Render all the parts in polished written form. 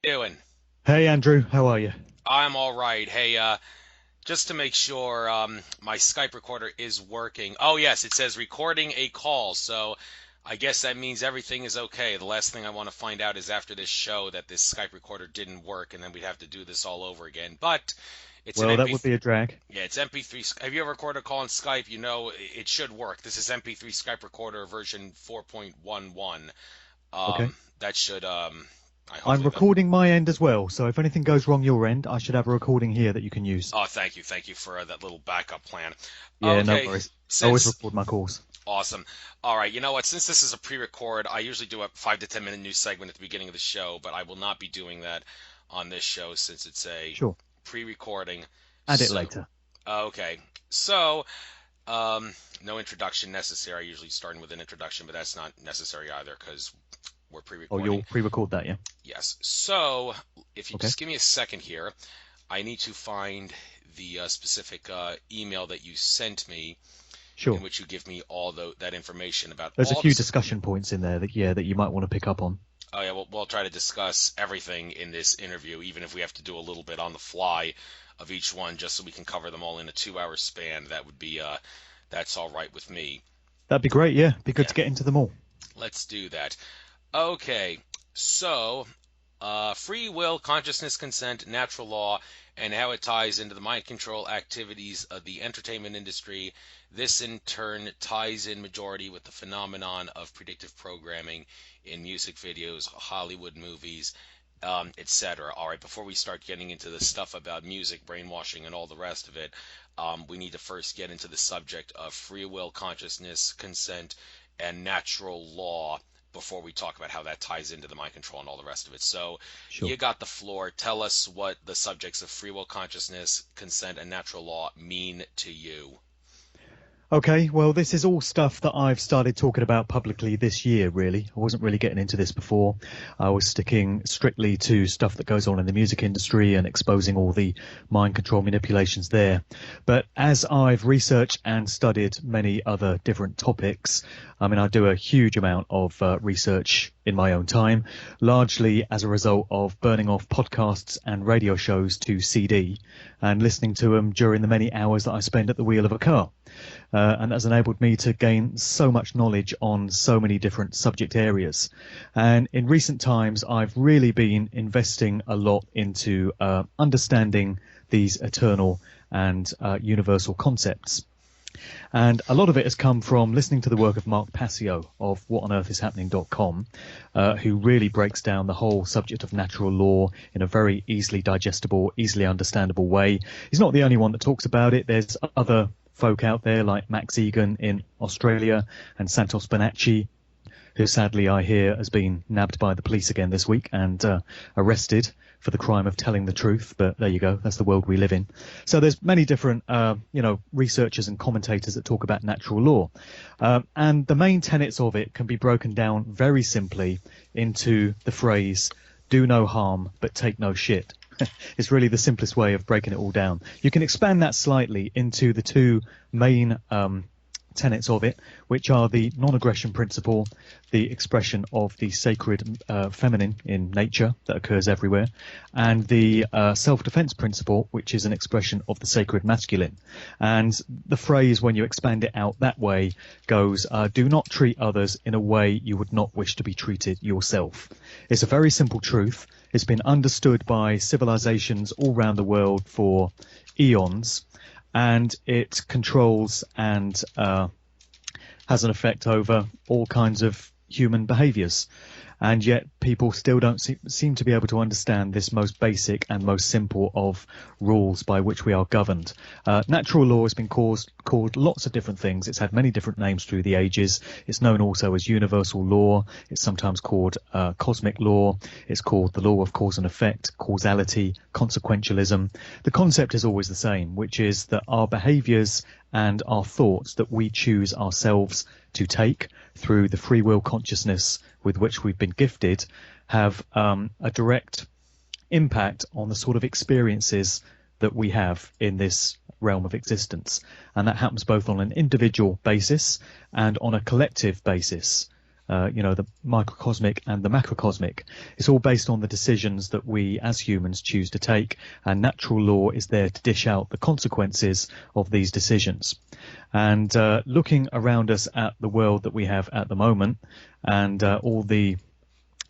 Doing? Hey Andrew, how are you? I'm all right. Hey, just to make sure my Skype recorder is working. Oh, yes, it says recording a call. So I guess that means everything is okay. The last thing I want to find out is after this show that this Skype recorder didn't work and then we'd have to do this all over again. But it's an Well, that MP. would be a drag. Yeah, it's MP3. Have you ever recorded a call on Skype? You know it should work. This is MP3 Skype recorder version 4.11. Okay. That should I I'm hopefully that. recording my end as well, so if anything goes wrong your end, I should have a recording here that you can use. Oh, thank you for that little backup plan. Yeah, no Okay, worries. I always since record my calls. awesome. All right, you know what? Since this is a pre-record, I usually do a 5 to 10 minute news segment at the beginning of the show, but I will not be doing that on this show since it's a Sure. pre-recording. Add it So, later. okay. So, no introduction necessary. I usually starting with an introduction, but that's not necessary either because we're Oh, pre-recording. you'll pre-record that, yeah? Yes. So, if you Okay. just give me a second here, I need to find the specific email that you sent me in Sure. which you give me all that information about There's a all few this. discussion points in there that you might want to pick up on. Oh yeah, we'll try to discuss everything in this interview, even if we have to do a little bit on the fly of each one, just so we can cover them all in a 2 hour span. That would be that's all right with me. That'd be great, yeah. Be good Yeah, to get into them all. let's do that. Okay, so free will, consciousness, consent, natural law, and how it ties into the mind control activities of the entertainment industry. This in turn ties in majority with the phenomenon of predictive programming in music videos, Hollywood movies, etc. All right, before we start getting into the stuff about music, brainwashing, and all the rest of it, we need to first get into the subject of free will, consciousness, consent, and natural law before we talk about how that ties into the mind control and all the rest of it. So, Sure. you got the floor. Tell us what the subjects of free will, consciousness, consent, and natural law mean to you. Okay, well, this is all stuff that I've started talking about publicly this year, really. I wasn't really getting into this before. I was sticking strictly to stuff that goes on in the music industry and exposing all the mind control manipulations there. But as I've researched and studied many other different topics, I mean, I do a huge amount of research in my own time, largely as a result of burning off podcasts and radio shows to CD and listening to them during the many hours that I spend at the wheel of a car. And that's enabled me to gain so much knowledge on so many different subject areas. And in recent times, I've really been investing a lot into understanding these eternal and universal concepts. And a lot of it has come from listening to the work of Mark Passio of whatonearthishappening.com, who really breaks down the whole subject of natural law in a very easily digestible, easily understandable way. He's not the only one that talks about it. There's other folk out there like Max Egan in Australia and Santos Bonacci, who sadly I hear has been nabbed by the police again this week and arrested for the crime of telling the truth. But there you go. That's the world we live in. So there's many different, researchers and commentators that talk about natural law. And the main tenets of it can be broken down very simply into the phrase, do no harm, but take no shit. It's really the simplest way of breaking it all down. You can expand that slightly into the two main tenets of it, which are the non-aggression principle, the expression of the sacred feminine in nature that occurs everywhere, and the self-defense principle, which is an expression of the sacred masculine. And the phrase, when you expand it out that way, goes, do not treat others in a way you would not wish to be treated yourself. It's a very simple truth. It's been understood by civilizations all around the world for eons, and it controls and has an effect over all kinds of human behaviors. And yet people still don't seem to be able to understand this most basic and most simple of rules by which we are governed. Natural law has been called lots of different things. It's had many different names through the ages. It's known also as universal law. It's sometimes called cosmic law. It's called the law of cause and effect, causality, consequentialism. The concept is always the same, which is that our behaviors and our thoughts that we choose ourselves to take through the free will consciousness with which we've been gifted have a direct impact on the sort of experiences that we have in this realm of existence. And that happens both on an individual basis and on a collective basis. the microcosmic and the macrocosmic. It's all based on the decisions that we as humans choose to take, and natural law is there to dish out the consequences of these decisions. And looking around us at the world that we have at the moment, and all the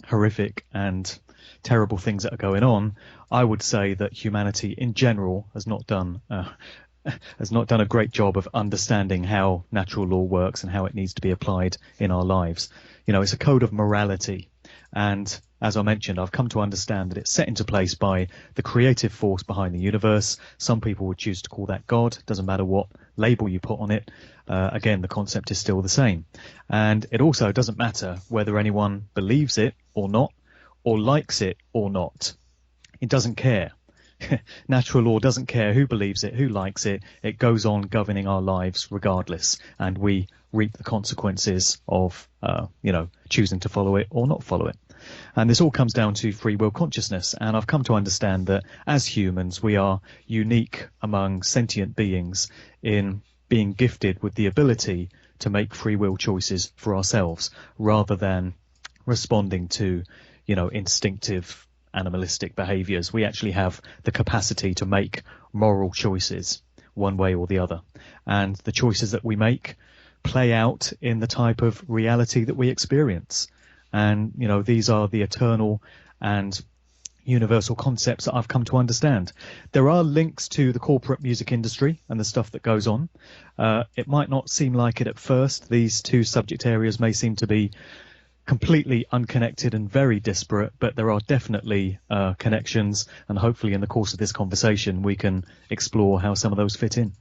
horrific and terrible things that are going on, I would say that humanity in general has not done a great job of understanding how natural law works and how it needs to be applied in our lives. It's a code of morality. And as I mentioned, I've come to understand that it's set into place by the creative force behind the universe. Some people would choose to call that God. Doesn't matter what label you put on it. Again, the concept is still the same. And it also doesn't matter whether anyone believes it or not, or likes it or not. It doesn't care. Natural law doesn't care who believes it, who likes it. It goes on governing our lives regardless, and we reap the consequences of, choosing to follow it or not follow it. And this all comes down to free will consciousness. And I've come to understand that as humans, we are unique among sentient beings in being gifted with the ability to make free will choices for ourselves, rather than responding to, instinctive animalistic behaviors. We actually have the capacity to make moral choices one way or the other. And the choices that we make play out in the type of reality that we experience. And, these are the eternal and universal concepts that I've come to understand. There are links to the corporate music industry and the stuff that goes on. It might not seem like it at first. These two subject areas may seem to be completely unconnected and very disparate, but there are definitely connections, and hopefully in the course of this conversation we can explore how some of those fit in.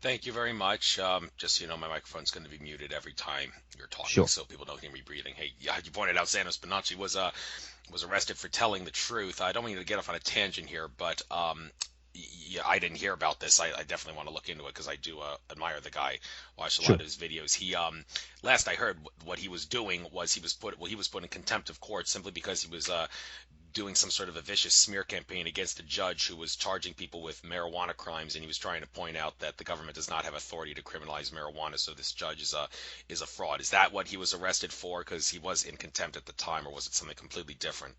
Thank you very much. Just so you know, my microphone's going to be muted every time you're talking, Sure. so people don't hear me breathing. Hey, yeah, you pointed out Xanos Bonacci was arrested for telling the truth. I don't mean to get off on a tangent here, but yeah, I didn't hear about this. I definitely want to look into it because I do admire the guy. Watch a lot Sure. of his videos. He last I heard, what he was doing was he was put in contempt of court simply because he was doing some sort of a vicious smear campaign against a judge who was charging people with marijuana crimes, and he was trying to point out that the government does not have authority to criminalize marijuana, so this judge is a fraud. Is that what he was arrested for? Because he was in contempt at the time, or was it something completely different?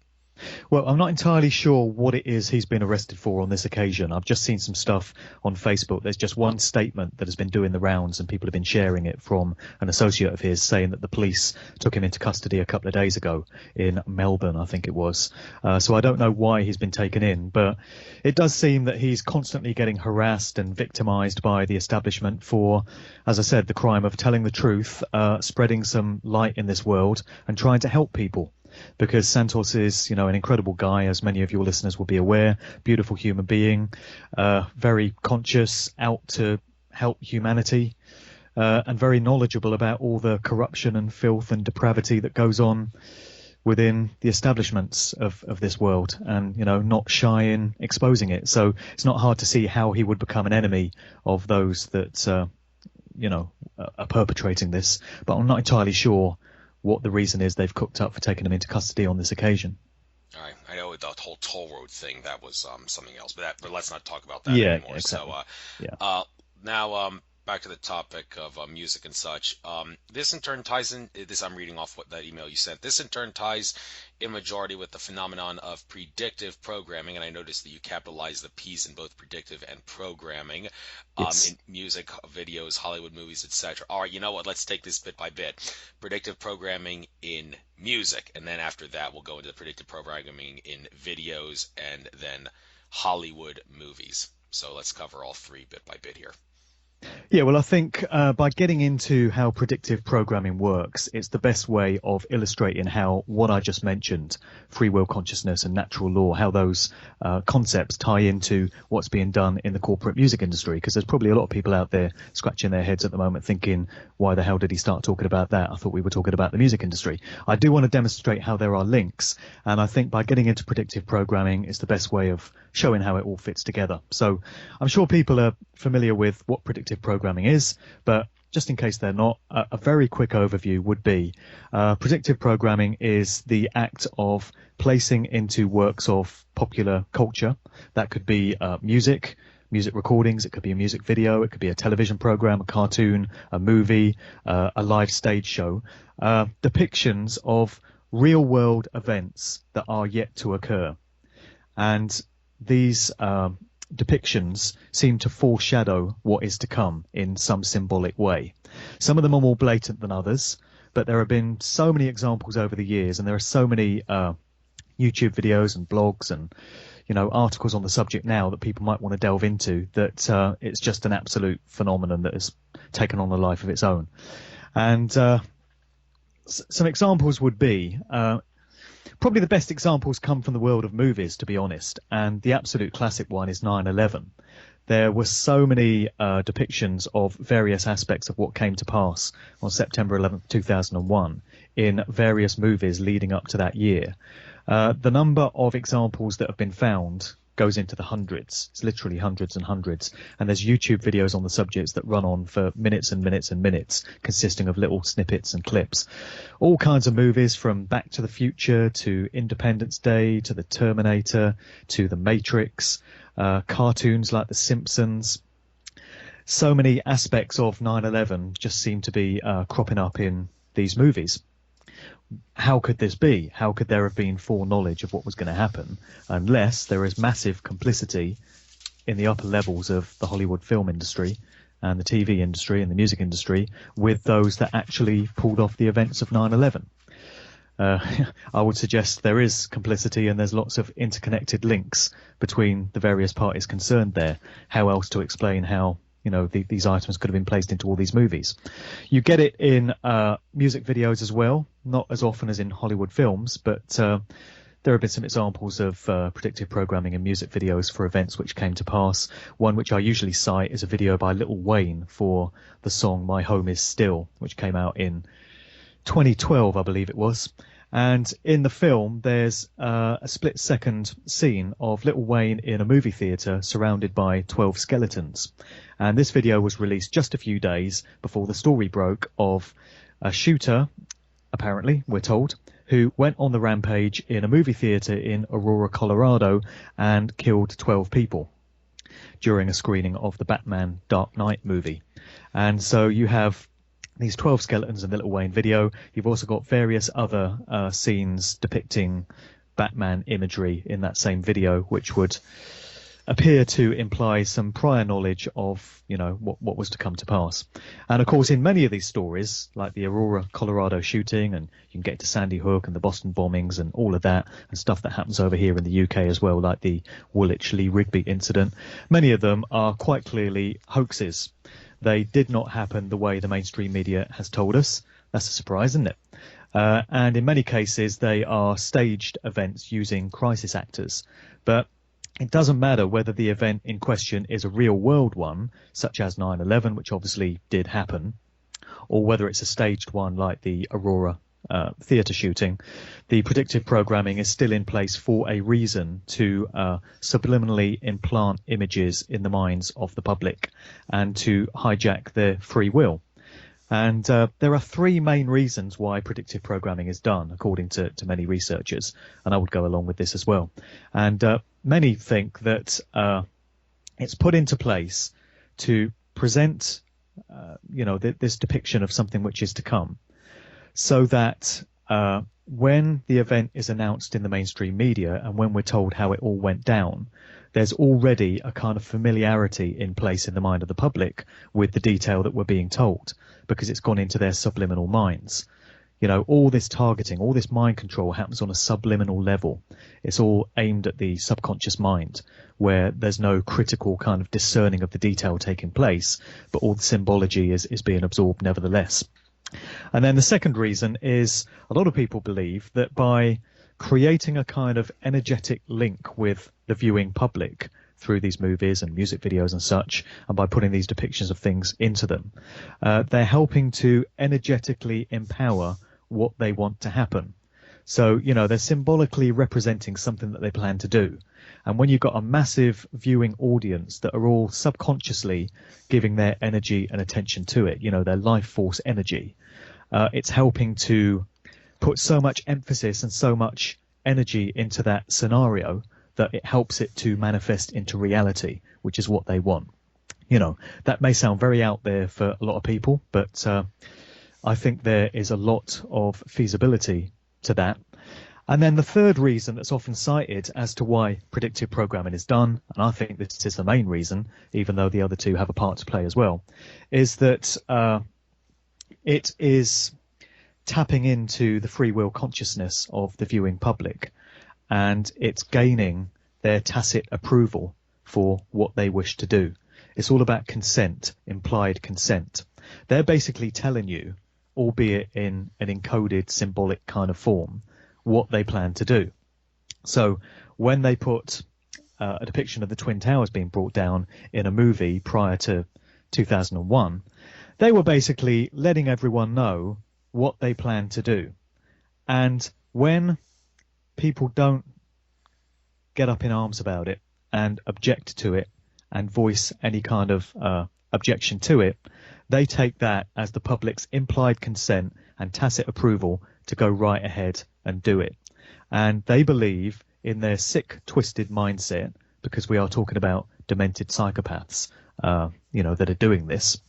Well, I'm not entirely sure what it is he's been arrested for on this occasion. I've just seen some stuff on Facebook. There's just one statement that has been doing the rounds, and people have been sharing it from an associate of his, saying that the police took him into custody a couple of days ago in Melbourne, I think it was. So I don't know why he's been taken in, but it does seem that he's constantly getting harassed and victimized by the establishment for, as I said, the crime of telling the truth, spreading some light in this world and trying to help people. Because Santos is, an incredible guy, as many of your listeners will be aware, beautiful human being, very conscious, out to help humanity, and very knowledgeable about all the corruption and filth and depravity that goes on within the establishments of this world, and, not shy in exposing it. So it's not hard to see how he would become an enemy of those that, are perpetrating this. But I'm not entirely sure what the reason is they've cooked up for taking him into custody on this occasion. All right, I know the whole toll road thing, that was something else, but let's not talk about that Yeah, anymore. exactly. So Yeah. now back to the topic of music and such. This in turn ties in. This I'm reading off what that email you sent. This in turn ties in majority with the phenomenon of predictive programming, and I noticed that you capitalize the P's in both predictive and programming, Yes. in music, videos, Hollywood movies, etc. All right, you know what? Let's take this bit by bit. Predictive programming in music, and then after that we'll go into the predictive programming in videos and then Hollywood movies. So let's cover all three bit by bit here. Yeah, well, I think by getting into how predictive programming works, it's the best way of illustrating how what I just mentioned, free will consciousness and natural law, how those concepts tie into what's being done in the corporate music industry. Because there's probably a lot of people out there scratching their heads at the moment thinking, why the hell did he start talking about that? I thought we were talking about the music industry. I do want to demonstrate how there are links. And I think by getting into predictive programming, it's the best way of showing how it all fits together. So I'm sure people are familiar with what predictive programming is, but just in case they're not, a very quick overview would be predictive programming is the act of placing into works of popular culture, that could be music, music recordings, it could be a music video, it could be a television program, a cartoon, a movie, a live stage show, depictions of real world events that are yet to occur. And these depictions seem to foreshadow what is to come in some symbolic way. Some of them are more blatant than others, but there have been so many examples over the years, and there are so many YouTube videos and blogs and articles on the subject now that people might want to delve into, that it's just an absolute phenomenon that has taken on a life of its own. And some examples would be, probably the best examples come from the world of movies, to be honest, and the absolute classic one is 9/11. There were so many depictions of various aspects of what came to pass on September 11th, 2001 in various movies leading up to that year. The number of examples that have been found goes into the hundreds. It's literally hundreds and hundreds. And there's YouTube videos on the subjects that run on for minutes and minutes and minutes, consisting of little snippets and clips. All kinds of movies, from Back to the Future to Independence Day to The Terminator to The Matrix, cartoons like The Simpsons. So many aspects of 9/11 just seem to be cropping up in these movies. How could this be? How could there have been foreknowledge of what was going to happen unless there is massive complicity in the upper levels of the Hollywood film industry and the TV industry and the music industry with those that actually pulled off the events of 9/11? I would suggest there is complicity, and there's lots of interconnected links between the various parties concerned there. How else to explain how these items could have been placed into all these movies? You get it in music videos as well, not as often as in Hollywood films, but there have been some examples of predictive programming in music videos for events which came to pass. One which I usually cite is a video by Lil Wayne for the song My Home Is Still, which came out in 2012, I believe it was. And in the film, there's a split-second scene of Lil Wayne in a movie theatre surrounded by 12 skeletons. And this video was released just a few days before the story broke of a shooter, apparently, we're told, who went on the rampage in a movie theatre in Aurora, Colorado, and killed 12 people during a screening of the Batman Dark Knight movie. And so you have these 12 skeletons in the Lil Wayne video. You've also got various other scenes depicting Batman imagery in that same video, which would appear to imply some prior knowledge of, what was to come to pass. And of course, in many of these stories, like the Aurora, Colorado shooting, and you can get to Sandy Hook and the Boston bombings and all of that, and stuff that happens over here in the UK as well, like the Woolwich Lee Rigby incident, many of them are quite clearly hoaxes. They did not happen the way the mainstream media has told us. That's a surprise, isn't it? And in many cases, they are staged events using crisis actors. But it doesn't matter whether the event in question is a real-world one, such as 9/11, which obviously did happen, or whether it's a staged one like the Aurora theatre shooting. The predictive programming is still in place for a reason, to subliminally implant images in the minds of the public and to hijack their free will. And there are three main reasons why predictive programming is done, according to many researchers, and I would go along with this as well. And many think that it's put into place to present, this depiction of something which is to come, so that when the event is announced in the mainstream media and when we're told how it all went down, there's already a kind of familiarity in place in the mind of the public with the detail that we're being told, because it's gone into their subliminal minds. All this targeting, all this mind control happens on a subliminal level. It's all aimed at the subconscious mind, where there's no critical kind of discerning of the detail taking place, but all the symbology is being absorbed nevertheless. And then the second reason is, a lot of people believe that by creating a kind of energetic link with the viewing public through these movies and music videos and such, and by putting these depictions of things into them, they're helping to energetically empower what they want to happen. So, they're symbolically representing something that they plan to do. And when you've got a massive viewing audience that are all subconsciously giving their energy and attention to it, their life force energy, it's helping to put so much emphasis and so much energy into that scenario that it helps it to manifest into reality, which is what they want. That may sound very out there for a lot of people, but I think there is a lot of feasibility to that. And then the third reason that's often cited as to why predictive programming is done, and I think this is the main reason, even though the other two have a part to play as well, is that it is tapping into the free will consciousness of the viewing public, and it's gaining their tacit approval for what they wish to do. It's all about consent, implied consent. They're basically telling you, albeit in an encoded symbolic kind of form, what they plan to do. So when they put a depiction of the Twin Towers being brought down in a movie prior to 2001, they were basically letting everyone know what they plan to do. And when people don't get up in arms about it and object to it and voice any kind of objection to it, they take that as the public's implied consent and tacit approval to go right ahead and do it. And they believe in their sick, twisted mindset, because we are talking about demented psychopaths, that are doing this.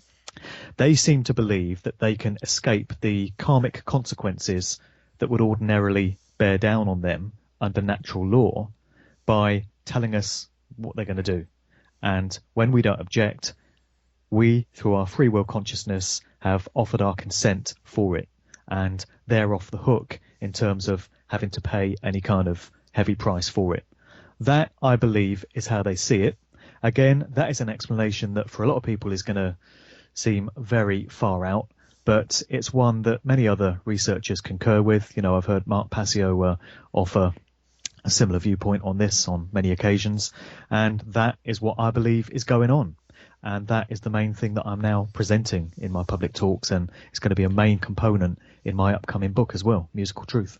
They seem to believe that they can escape the karmic consequences that would ordinarily bear down on them under natural law by telling us what they're going to do. And when we don't object, we, through our free will consciousness, have offered our consent for it. And they're off the hook in terms of having to pay any kind of heavy price for it. That, I believe, is how they see it. Again, that is an explanation that for a lot of people is going to seem very far out, but it's one that many other researchers concur with. I've heard Mark Passio offer a similar viewpoint on this on many occasions, and that is what I believe is going on. And that is the main thing that I'm now presenting in my public talks, and it's going to be a main component in my upcoming book as well, Musical Truth.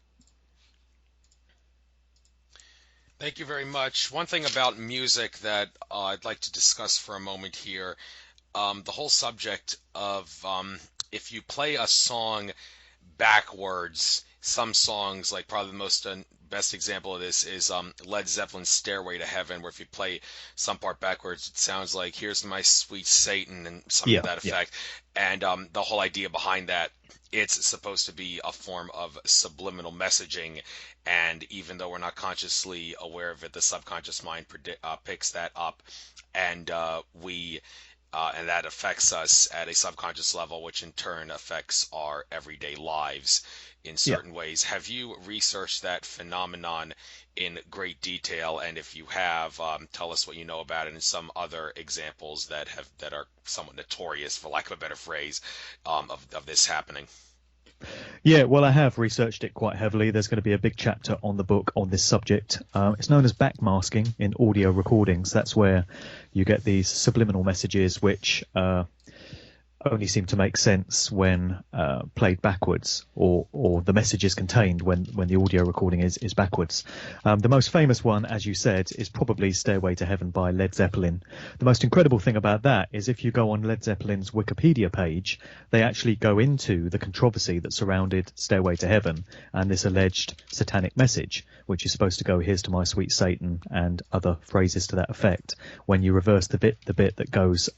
Thank you very much. One thing about music that I'd like to discuss for a moment here, the whole subject of if you play a song backwards, some songs, like probably the most best example of this is Led Zeppelin's Stairway to Heaven, where if you play some part backwards, it sounds like "Here's My Sweet Satan" and something to that effect. And the whole idea behind that, it's supposed to be a form of subliminal messaging, and even though we're not consciously aware of it, the subconscious mind picks that up, and and that affects us at a subconscious level, which in turn affects our everyday lives in certain ways. Have you researched that phenomenon in great detail? And if you have, tell us what you know about it and some other examples that are somewhat notorious, for lack of a better phrase, of this happening. Yeah, well, I have researched it quite heavily. There's going to be a big chapter on the book on this subject. It's known as backmasking in audio recordings. That's where you get these subliminal messages which only seem to make sense when played backwards, or the message is contained when the audio recording is backwards. The most famous one, as you said, is probably Stairway to Heaven by Led Zeppelin. The most incredible thing about that is if you go on Led Zeppelin's Wikipedia page, they actually go into the controversy that surrounded Stairway to Heaven and this alleged satanic message, which is supposed to go, "Here's to my sweet Satan," and other phrases to that effect. When you reverse the bit that goes,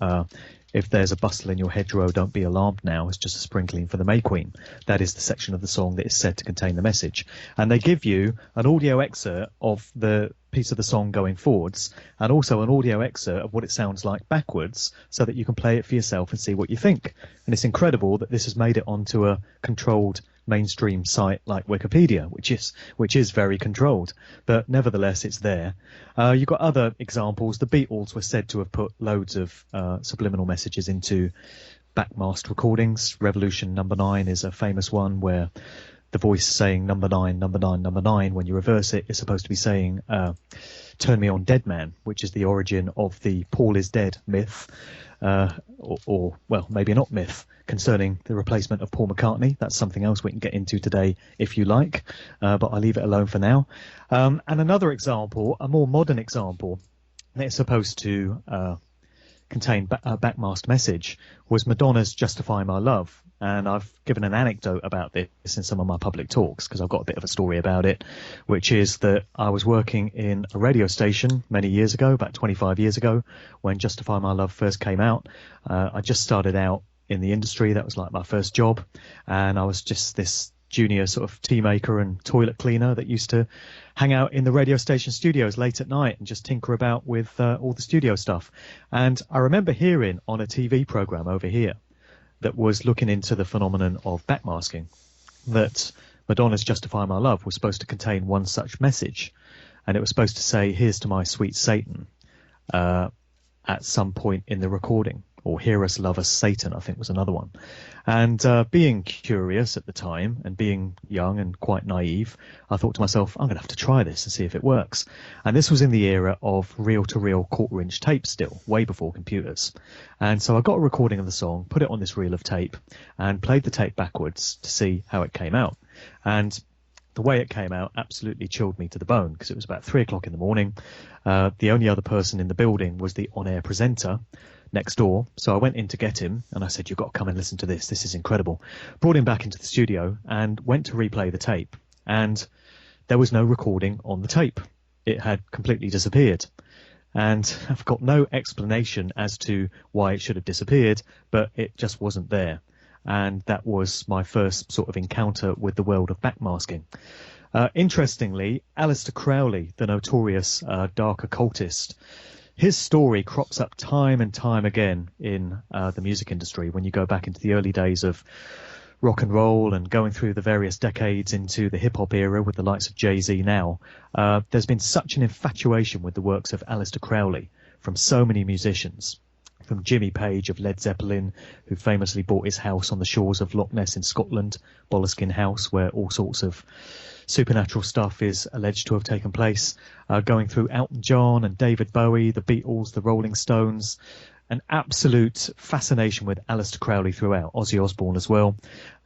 "If there's a bustle in your hedgerow, don't be alarmed now, it's just a sprinkling for the May Queen." That is the section of the song that is said to contain the message. And they give you an audio excerpt of the piece of the song going forwards, and also an audio excerpt of what it sounds like backwards, so that you can play it for yourself and see what you think. And it's incredible that this has made it onto a controlled mainstream site like Wikipedia, which is very controlled, but nevertheless it's there. You've got other examples. The Beatles were said to have put loads of subliminal messages into backmasked recordings. Revolution Number 9 is a famous one where the voice saying "number 9, number 9, number 9," when you reverse it, is supposed to be saying "Turn me on, dead man," which is the origin of the Paul is dead myth, or well, maybe not myth, concerning the replacement of Paul McCartney. That's something else we can get into today if you like, but I'll leave it alone for now. And another example, a more modern example, that is supposed to contain a backmasked message, was Madonna's "Justify My Love," And I've given an anecdote about this in some of my public talks because I've got a bit of a story about it, which is that I was working in a radio station many years ago, about 25 years ago, when Justify My Love first came out. I just started out in the industry. That was like my first job. And I was just this junior sort of tea maker and toilet cleaner that used to hang out in the radio station studios late at night and just tinker about with all the studio stuff. And I remember hearing on a TV program over here that was looking into the phenomenon of backmasking, that Madonna's Justify My Love was supposed to contain one such message. And it was supposed to say, "Here's to my sweet Satan," at some point in the recording. Or "Hear Us, Love Us, Satan," I think was another one. And being curious at the time and being young and quite naive, I thought to myself, I'm going to have to try this and see if it works. And this was in the era of reel-to-reel quarter-inch tape still, way before computers. And so I got a recording of the song, put it on this reel of tape, and played the tape backwards to see how it came out. And the way it came out absolutely chilled me to the bone, because it was about 3 o'clock in the morning. The only other person in the building was the on-air presenter next door. So I went in to get him and I said, "You've got to come and listen to this. This is incredible." Brought him back into the studio and went to replay the tape. And there was no recording on the tape. It had completely disappeared. And I've got no explanation as to why it should have disappeared, but it just wasn't there. And that was my first sort of encounter with the world of backmasking. Interestingly, Aleister Crowley, the notorious dark occultist, his story crops up time and time again in the music industry. When you go back into the early days of rock and roll and going through the various decades into the hip-hop era with the likes of Jay-Z now, there's been such an infatuation with the works of Aleister Crowley from so many musicians. From Jimmy Page of Led Zeppelin, who famously bought his house on the shores of Loch Ness in Scotland, Boleskine House, where all sorts of supernatural stuff is alleged to have taken place, going through Elton John and David Bowie, the Beatles, the Rolling Stones, an absolute fascination with Aleister Crowley throughout, Ozzy Osbourne as well.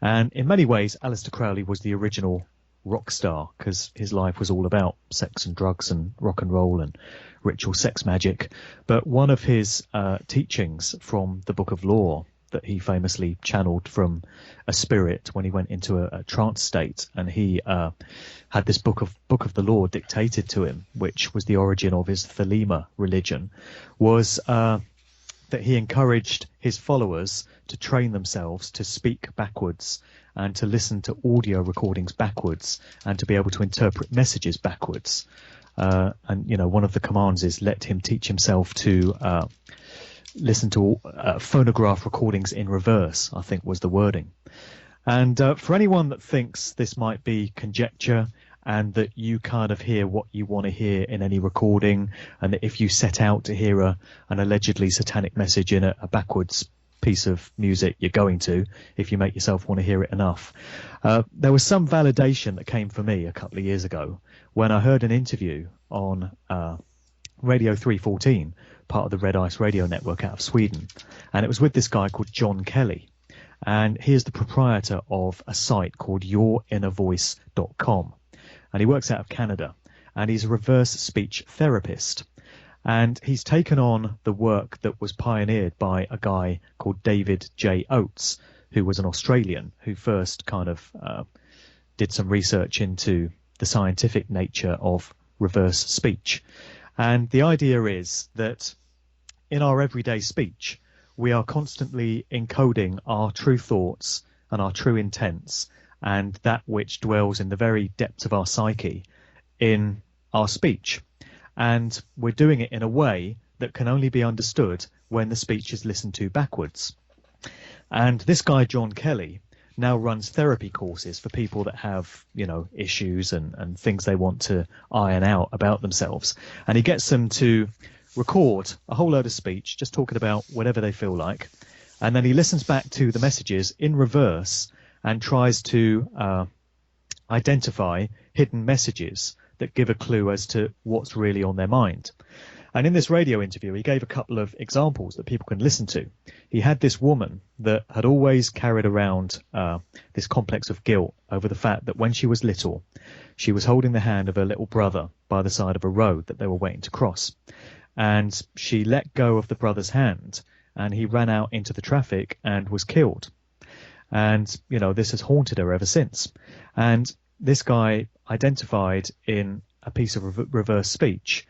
And in many ways, Aleister Crowley was the original rock star, because his life was all about sex and drugs and rock and roll and ritual sex magic. But one of his teachings from the Book of Law that he famously channeled from a spirit when he went into a trance state, and he had this book of the Law dictated to him, which was the origin of his Thelema religion, was that he encouraged his followers to train themselves to speak backwards and to listen to audio recordings backwards and to be able to interpret messages backwards. And, you know, one of the commands is let him teach himself to listen to phonograph recordings in reverse, I think was the wording. And for anyone that thinks this might be conjecture and that you kind of hear what you want to hear in any recording, and that if you set out to hear an allegedly satanic message in a backwards piece of music, you're going to, if you make yourself want to hear it enough. There was some validation that came for me a couple of years ago when I heard an interview on Radio 314, part of the Red Ice radio network out of Sweden. And it was with this guy called John Kelly. And he is the proprietor of a site called yourinnervoice.com. And he works out of Canada. And he's a reverse speech therapist. And he's taken on the work that was pioneered by a guy called David J. Oates, who was an Australian who first kind of did some research into the scientific nature of reverse speech. And the idea is that in our everyday speech, we are constantly encoding our true thoughts and our true intents and that which dwells in the very depths of our psyche in our speech. And we're doing it in a way that can only be understood when the speech is listened to backwards. And this guy, John Kelly, now runs therapy courses for people that have, you know, issues and things they want to iron out about themselves. And he gets them to record a whole load of speech, just talking about whatever they feel like. And then he listens back to the messages in reverse and tries to identify hidden messages that give a clue as to what's really on their mind. And in this radio interview, he gave a couple of examples that people can listen to. He had this woman that had always carried around this complex of guilt over the fact that when she was little, she was holding the hand of her little brother by the side of a road that they were waiting to cross. And she let go of the brother's hand, and he ran out into the traffic and was killed. And, this has haunted her ever since. And this guy identified in a piece of reverse speech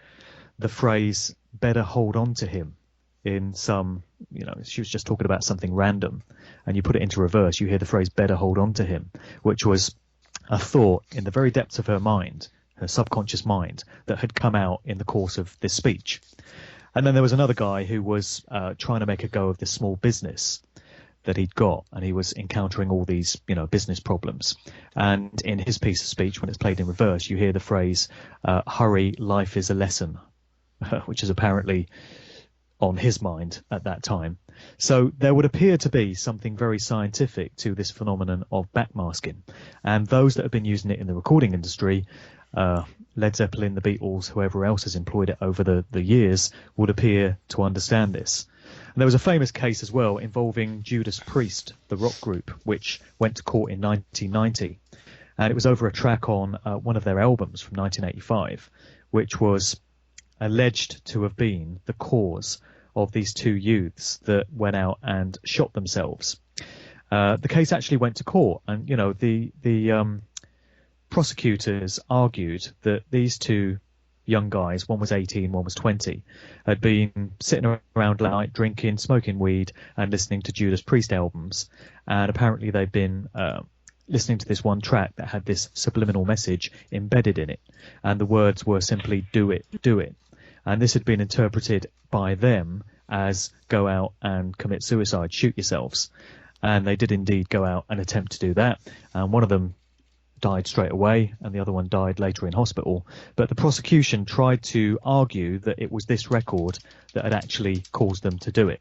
the phrase, better hold on to him, in some, she was just talking about something random, and you put it into reverse, you hear the phrase, better hold on to him, which was a thought in the very depths of her mind, her subconscious mind, that had come out in the course of this speech. And then there was another guy who was trying to make a go of this small business that he'd got, and he was encountering all these, business problems. And in his piece of speech, when it's played in reverse, you hear the phrase, hurry, life is a lesson, which is apparently on his mind at that time. So there would appear to be something very scientific to this phenomenon of backmasking. And those that have been using it in the recording industry, Led Zeppelin, the Beatles, whoever else has employed it over the years, would appear to understand this. And there was a famous case as well involving Judas Priest, the rock group, which went to court in 1990. And it was over a track on one of their albums from 1985, which was alleged to have been the cause of these two youths that went out and shot themselves. The case actually went to court, and the prosecutors argued that these two young guys, one was 18, one was 20, had been sitting around late night drinking, smoking weed, and listening to Judas Priest albums. And apparently they'd been listening to this one track that had this subliminal message embedded in it, and the words were simply "do it, do it." And this had been interpreted by them as go out and commit suicide, shoot yourselves. And they did indeed go out and attempt to do that. And one of them died straight away, and the other one died later in hospital. But the prosecution tried to argue that it was this record that had actually caused them to do it.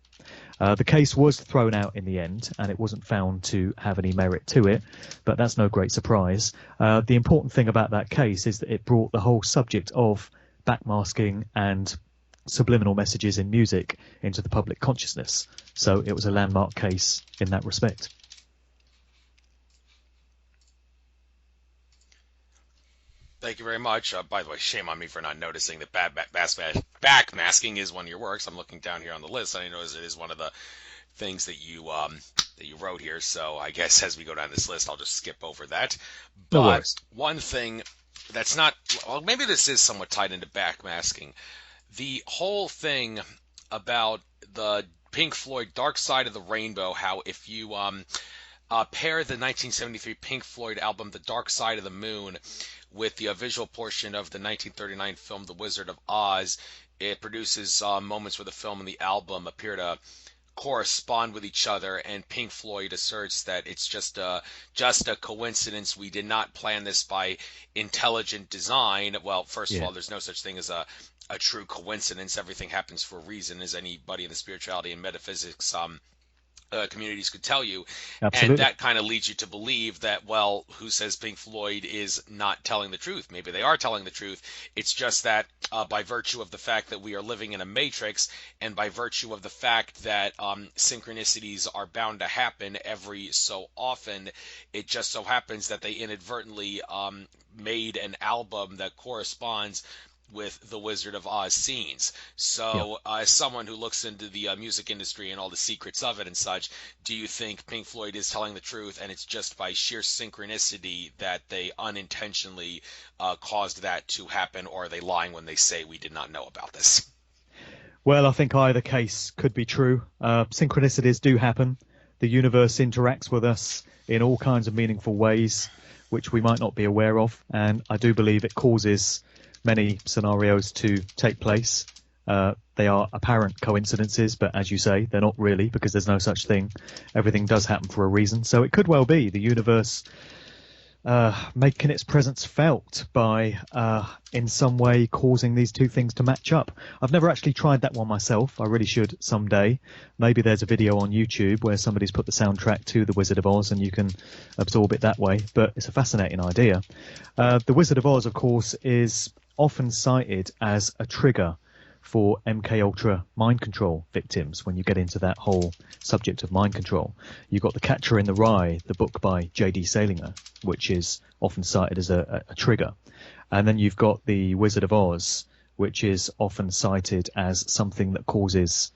The case was thrown out in the end, and it wasn't found to have any merit to it, but that's no great surprise. The important thing about that case is that it brought the whole subject of backmasking and subliminal messages in music into the public consciousness. So it was a landmark case in that respect. Thank you very much. By the way, shame on me for not noticing that backmasking is one of your works. I'm looking down here on the list, and I notice it is one of the things that you wrote here. So I guess as we go down this list, I'll just skip over that. No But worries. one thing that's not, well, maybe this is somewhat tied into backmasking. The whole thing about the Pink Floyd Dark Side of the Rainbow, how if you pair the 1973 Pink Floyd album The Dark Side of the Moon with the visual portion of the 1939 film The Wizard of Oz, it produces moments where the film and the album appear to correspond with each other, and Pink Floyd asserts that it's just a coincidence. We did not plan this by intelligent design. Well, first of all, there's no such thing as a true coincidence. Everything happens for a reason, as anybody in the spirituality and metaphysics communities could tell you. Absolutely. And that kind of leads you to believe that, well, who says Pink Floyd is not telling the truth? Maybe they are telling the truth. It's just that by virtue of the fact that we are living in a matrix, and by virtue of the fact that synchronicities are bound to happen every so often, it just so happens that they inadvertently made an album that corresponds with the Wizard of Oz scenes. So as someone who looks into the music industry and all the secrets of it and such, do you think Pink Floyd is telling the truth, and it's just by sheer synchronicity that they unintentionally caused that to happen, or are they lying when they say we did not know about this? Well, I think either case could be true. Synchronicities do happen. The universe interacts with us in all kinds of meaningful ways, which we might not be aware of. And I do believe it causes many scenarios to take place. They are apparent coincidences, but as you say, they're not really, because there's no such thing. Everything does happen for a reason. So it could well be the universe making its presence felt by, in some way, causing these two things to match up. I've never actually tried that one myself. I really should someday. Maybe there's a video on YouTube where somebody's put the soundtrack to The Wizard of Oz and you can absorb it that way, but it's a fascinating idea. The Wizard of Oz, of course, is often cited as a trigger for MK Ultra mind control victims when you get into that whole subject of mind control. You've got The Catcher in the Rye, the book by J.D. Salinger, which is often cited as a trigger. And then you've got The Wizard of Oz, which is often cited as something that causes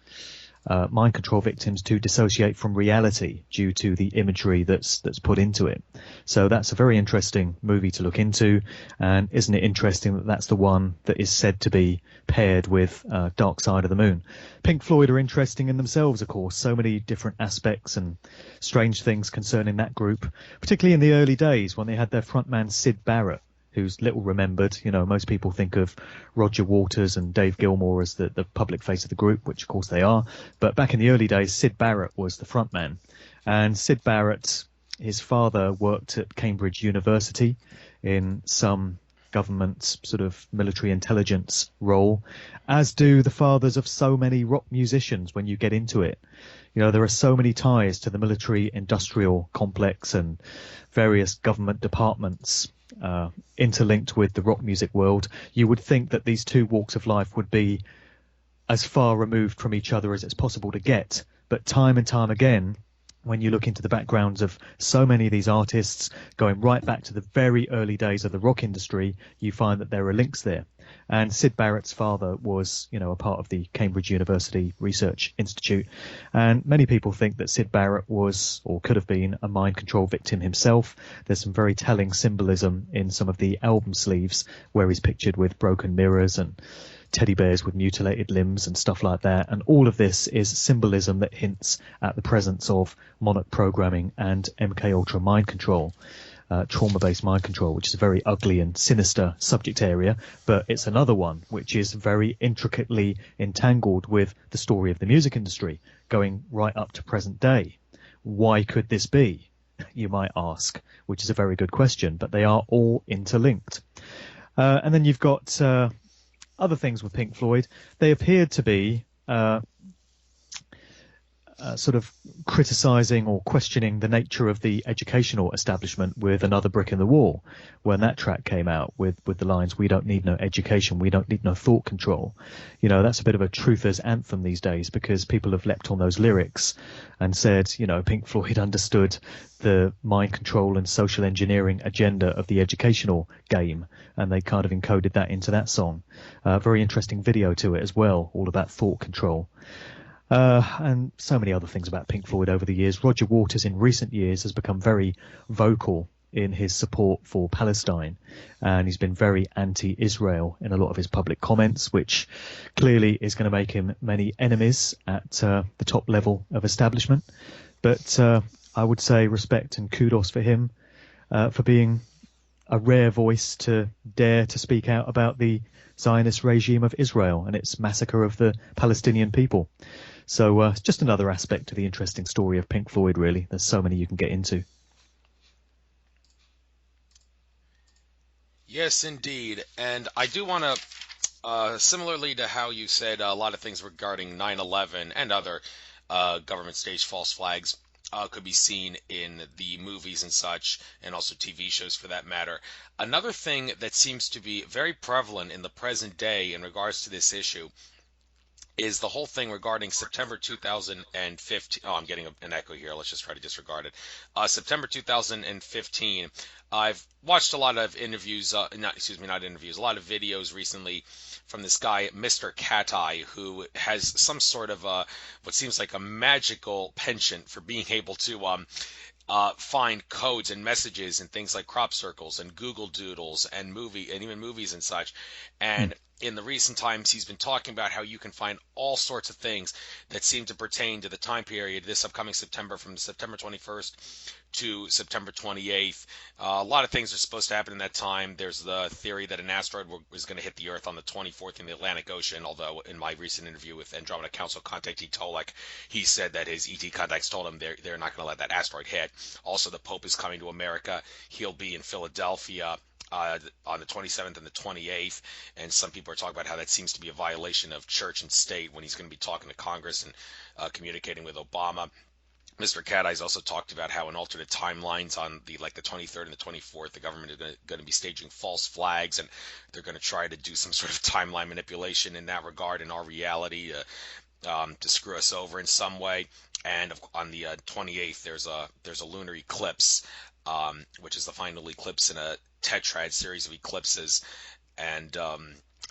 mind control victims to dissociate from reality due to the imagery that's put into it. So that's a very interesting movie to look into, and isn't it interesting that that's the one that is said to be paired with Dark Side of the Moon? Pink Floyd are interesting in themselves, of course. So many different aspects and strange things concerning that group, particularly in the early days when they had their frontman Syd Barrett, who's little remembered. You know, most people think of Roger Waters and Dave Gilmour as the public face of the group, which of course they are. But back in the early days, Syd Barrett was the frontman. And Syd Barrett, his father worked at Cambridge University in some government sort of military intelligence role, as do the fathers of so many rock musicians when you get into it. You know, there are so many ties to the military industrial complex and various government departments interlinked with the rock music world. You would think that these two walks of life would be as far removed from each other as it's possible to get. But time and time again, when you look into the backgrounds of so many of these artists, going right back to the very early days of the rock industry, you find that there are links there. And Syd Barrett's father was, you know, a part of the Cambridge University Research Institute. And many people think that Syd Barrett was, or could have been, a mind control victim himself. There's some very telling symbolism in some of the album sleeves where he's pictured with broken mirrors and teddy bears with mutilated limbs and stuff like that. And all of this is symbolism that hints at the presence of monarch programming and MK Ultra mind control. Trauma-based mind control, which is a very ugly and sinister subject area, but it's another one which is very intricately entangled with the story of the music industry, going right up to present day. Why could this be, you might ask, which is a very good question, but they are all interlinked. And then you've got other things with Pink Floyd. They appeared to be sort of criticizing or questioning the nature of the educational establishment with Another Brick in the Wall when that track came out with the lines, "We don't need no education, we don't need no thought control." You know, that's a bit of a truther's anthem these days, because people have leapt on those lyrics and said, you know, Pink Floyd understood the mind control and social engineering agenda of the educational game, and they kind of encoded that into that song. Very interesting video to it as well, all about thought control. And so many other things about Pink Floyd over the years. Roger Waters in recent years has become very vocal in his support for Palestine, and he's been very anti-Israel in a lot of his public comments, which clearly is going to make him many enemies at the top level of establishment. But I would say respect and kudos for him for being a rare voice to dare to speak out about the Zionist regime of Israel and its massacre of the Palestinian people. So it's just another aspect to the interesting story of Pink Floyd, really. There's so many you can get into. Yes, indeed. And I do want to, similarly to how you said a lot of things regarding 9/11 and other government staged false flags could be seen in the movies and such, and also TV shows for that matter. Another thing that seems to be very prevalent in the present day in regards to this issue is the whole thing regarding September 2015. Oh, I'm getting an echo here. Let's just try to disregard it. September 2015. I've watched a lot of interviews, not interviews, a lot of videos recently from this guy, Mr. Cat Eye, who has some sort of what seems like a magical penchant for being able to find codes and messages and things like crop circles and Google Doodles and even movies and such. And in the recent times, he's been talking about how you can find all sorts of things that seem to pertain to the time period this upcoming September, from September 21st to September 28th. A lot of things are supposed to happen in that time. There's the theory that an asteroid was going to hit the Earth on the 24th in the Atlantic Ocean, although in my recent interview with Andromeda Council contactee Tolek, he said that his ET contacts told him they're not going to let that asteroid hit. Also, the Pope is coming to America. He'll be in Philadelphia on the 27th and the 28th, and some people are talking about how that seems to be a violation of church and state when he's going to be talking to Congress and communicating with Obama. Mr. Cat Eyes also talked about how in alternate timelines on the 23rd and the 24th, the government is going to be staging false flags, and they're going to try to do some sort of timeline manipulation in that regard in our reality to screw us over in some way. And on the 28th, there's a lunar eclipse, which is the final eclipse in a tetrad series of eclipses, and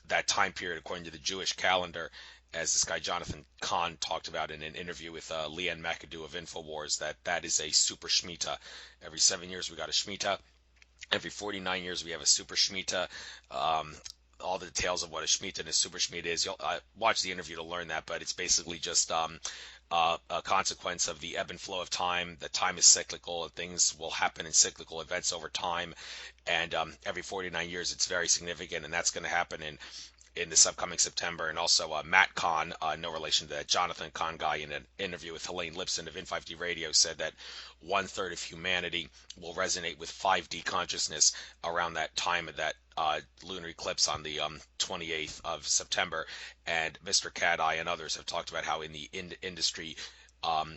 that time period, according to the Jewish calendar, as this guy Jonathan Kahn talked about in an interview with Leanne McAdoo of Infowars, that is a super Shemitah. Every 7 years we got a Shemitah. Every 49 years we have a super Shemitah. All the details of what a Shemitah and a super Shemitah is, you'll watch the interview to learn that, but it's basically just a consequence of the ebb and flow of time. That time is cyclical, and things will happen in cyclical events over time. And every 49 years, it's very significant, and that's going to happen in this upcoming September. And also Matt Kahn, no relation to that Jonathan Kahn guy, in an interview with Helene Lipson of In5D Radio, said that 1/3 of humanity will resonate with 5D consciousness around that time of that lunar eclipse on the 28th of September. And Mr. Cat Eye and others have talked about how in the industry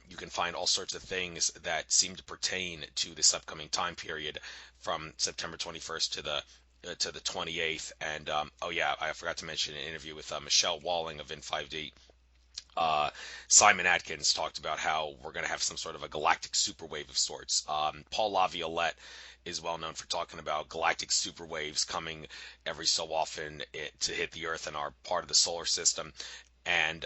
you can find all sorts of things that seem to pertain to this upcoming time period from September 21st to the 28th. And oh yeah, I forgot to mention an interview with Michelle Walling of In5D. Simon Atkins talked about how we're going to have some sort of a galactic superwave of sorts. Paul LaViolette is well known for talking about galactic superwaves coming every so often to hit the Earth and are part of the solar system. And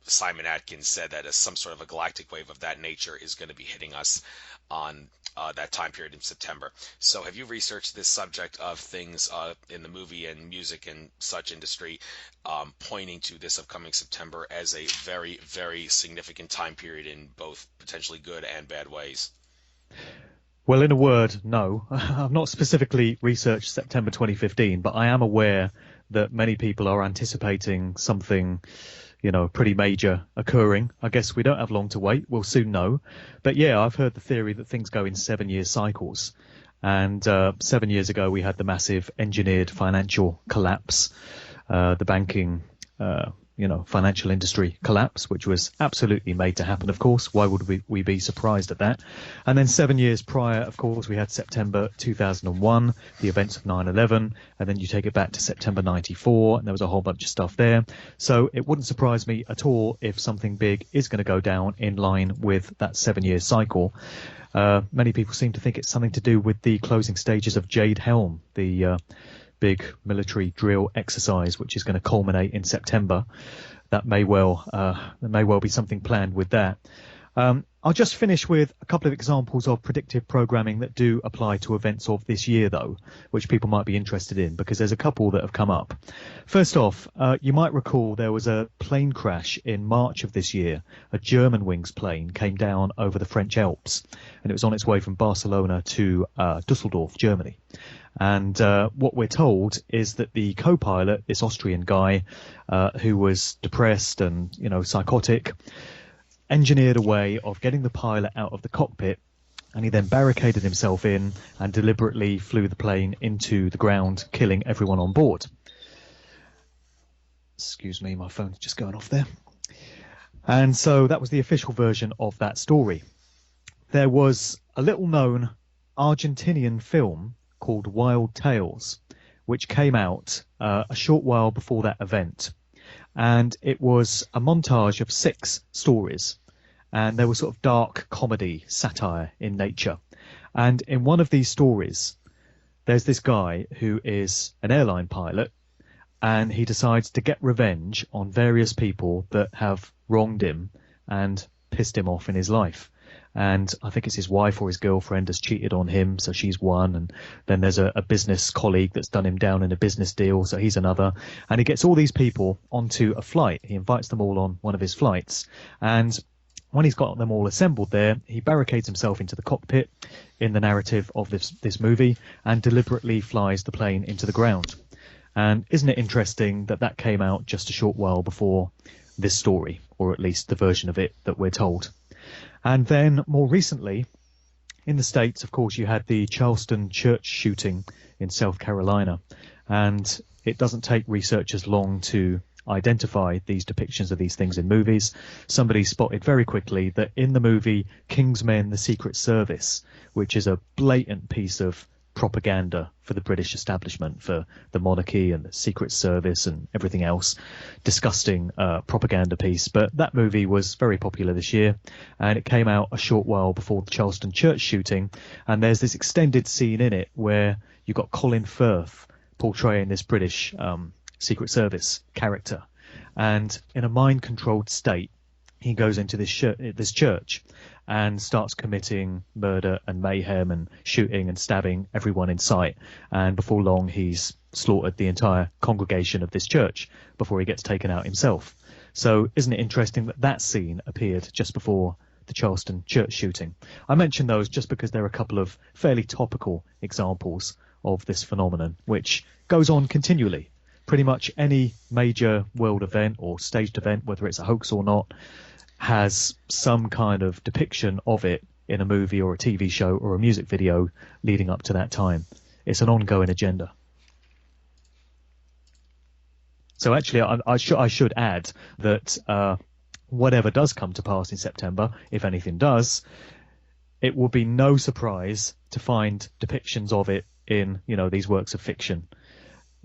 Simon Atkins said that some sort of a galactic wave of that nature is going to be hitting us on that time period in September. So have you researched this subject of things in the movie and music and such industry pointing to this upcoming September as a very, very significant time period in both potentially good and bad ways? Well, in a word, no. I've not specifically researched September 2015, but I am aware that many people are anticipating something, pretty major occurring. I guess we don't have long to wait. We'll soon know. But yeah, I've heard the theory that things go in 7-year cycles. And 7 years ago, we had the massive engineered financial collapse, the banking, financial industry collapse, which was absolutely made to happen, of course. Why would we be surprised at that? And then 7 years prior, of course, we had September 2001, the events of 9/11, and then you take it back to September 94, and there was a whole bunch of stuff there. So it wouldn't surprise me at all if something big is going to go down in line with that 7-year cycle. Many people seem to think it's something to do with the closing stages of Jade Helm, the big military drill exercise, which is going to culminate in September. That may well be something planned with that. I'll just finish with a couple of examples of predictive programming that do apply to events of this year, though, which people might be interested in, because there's a couple that have come up. First off, you might recall there was a plane crash in March of this year. A Germanwings plane came down over the French Alps, and it was on its way from Barcelona to Dusseldorf, Germany. And what we're told is that the co-pilot, this Austrian guy who was depressed and, psychotic, engineered a way of getting the pilot out of the cockpit, and he then barricaded himself in and deliberately flew the plane into the ground, killing everyone on board. Excuse me, my phone's just going off there. And so that was the official version of that story. There was a little known Argentinian film called Wild Tales, which came out a short while before that event. And it was a montage of 6 stories. And they were sort of dark comedy, satire in nature. And in one of these stories, there's this guy who is an airline pilot, and he decides to get revenge on various people that have wronged him and pissed him off in his life. And I think it's his wife or his girlfriend has cheated on him, so she's one. And then there's a business colleague that's done him down in a business deal, so he's another. And he gets all these people onto a flight. He invites them all on one of his flights. And when he's got them all assembled there, he barricades himself into the cockpit in the narrative of this movie and deliberately flies the plane into the ground. And isn't it interesting that that came out just a short while before this story, or at least the version of it that we're told? And then more recently, in the States, of course, you had the Charleston church shooting in South Carolina. And it doesn't take researchers long to identify these depictions of these things in movies. Somebody spotted very quickly that in the movie Kingsmen, the Secret Service, which is a blatant piece of propaganda for the British establishment, for the monarchy and the Secret Service and everything else, disgusting propaganda piece. But that movie was very popular this year, and it came out a short while before the Charleston church shooting. And there's this extended scene in it where you got Colin Firth portraying this British Secret Service character, And in a mind-controlled state, he goes into this church and starts committing murder and mayhem and shooting and stabbing everyone in sight. And before long, he's slaughtered the entire congregation of this church before he gets taken out himself. So isn't it interesting that that scene appeared just before the Charleston church shooting? I mention those just because they're a couple of fairly topical examples of this phenomenon, which goes on continually. Pretty much any major world event or staged event, whether it's a hoax or not, has some kind of depiction of it in a movie or a TV show or a music video leading up to that time. It's an ongoing agenda. So actually, I should add that whatever does come to pass in September, if anything does, it will be no surprise to find depictions of it in, these works of fiction.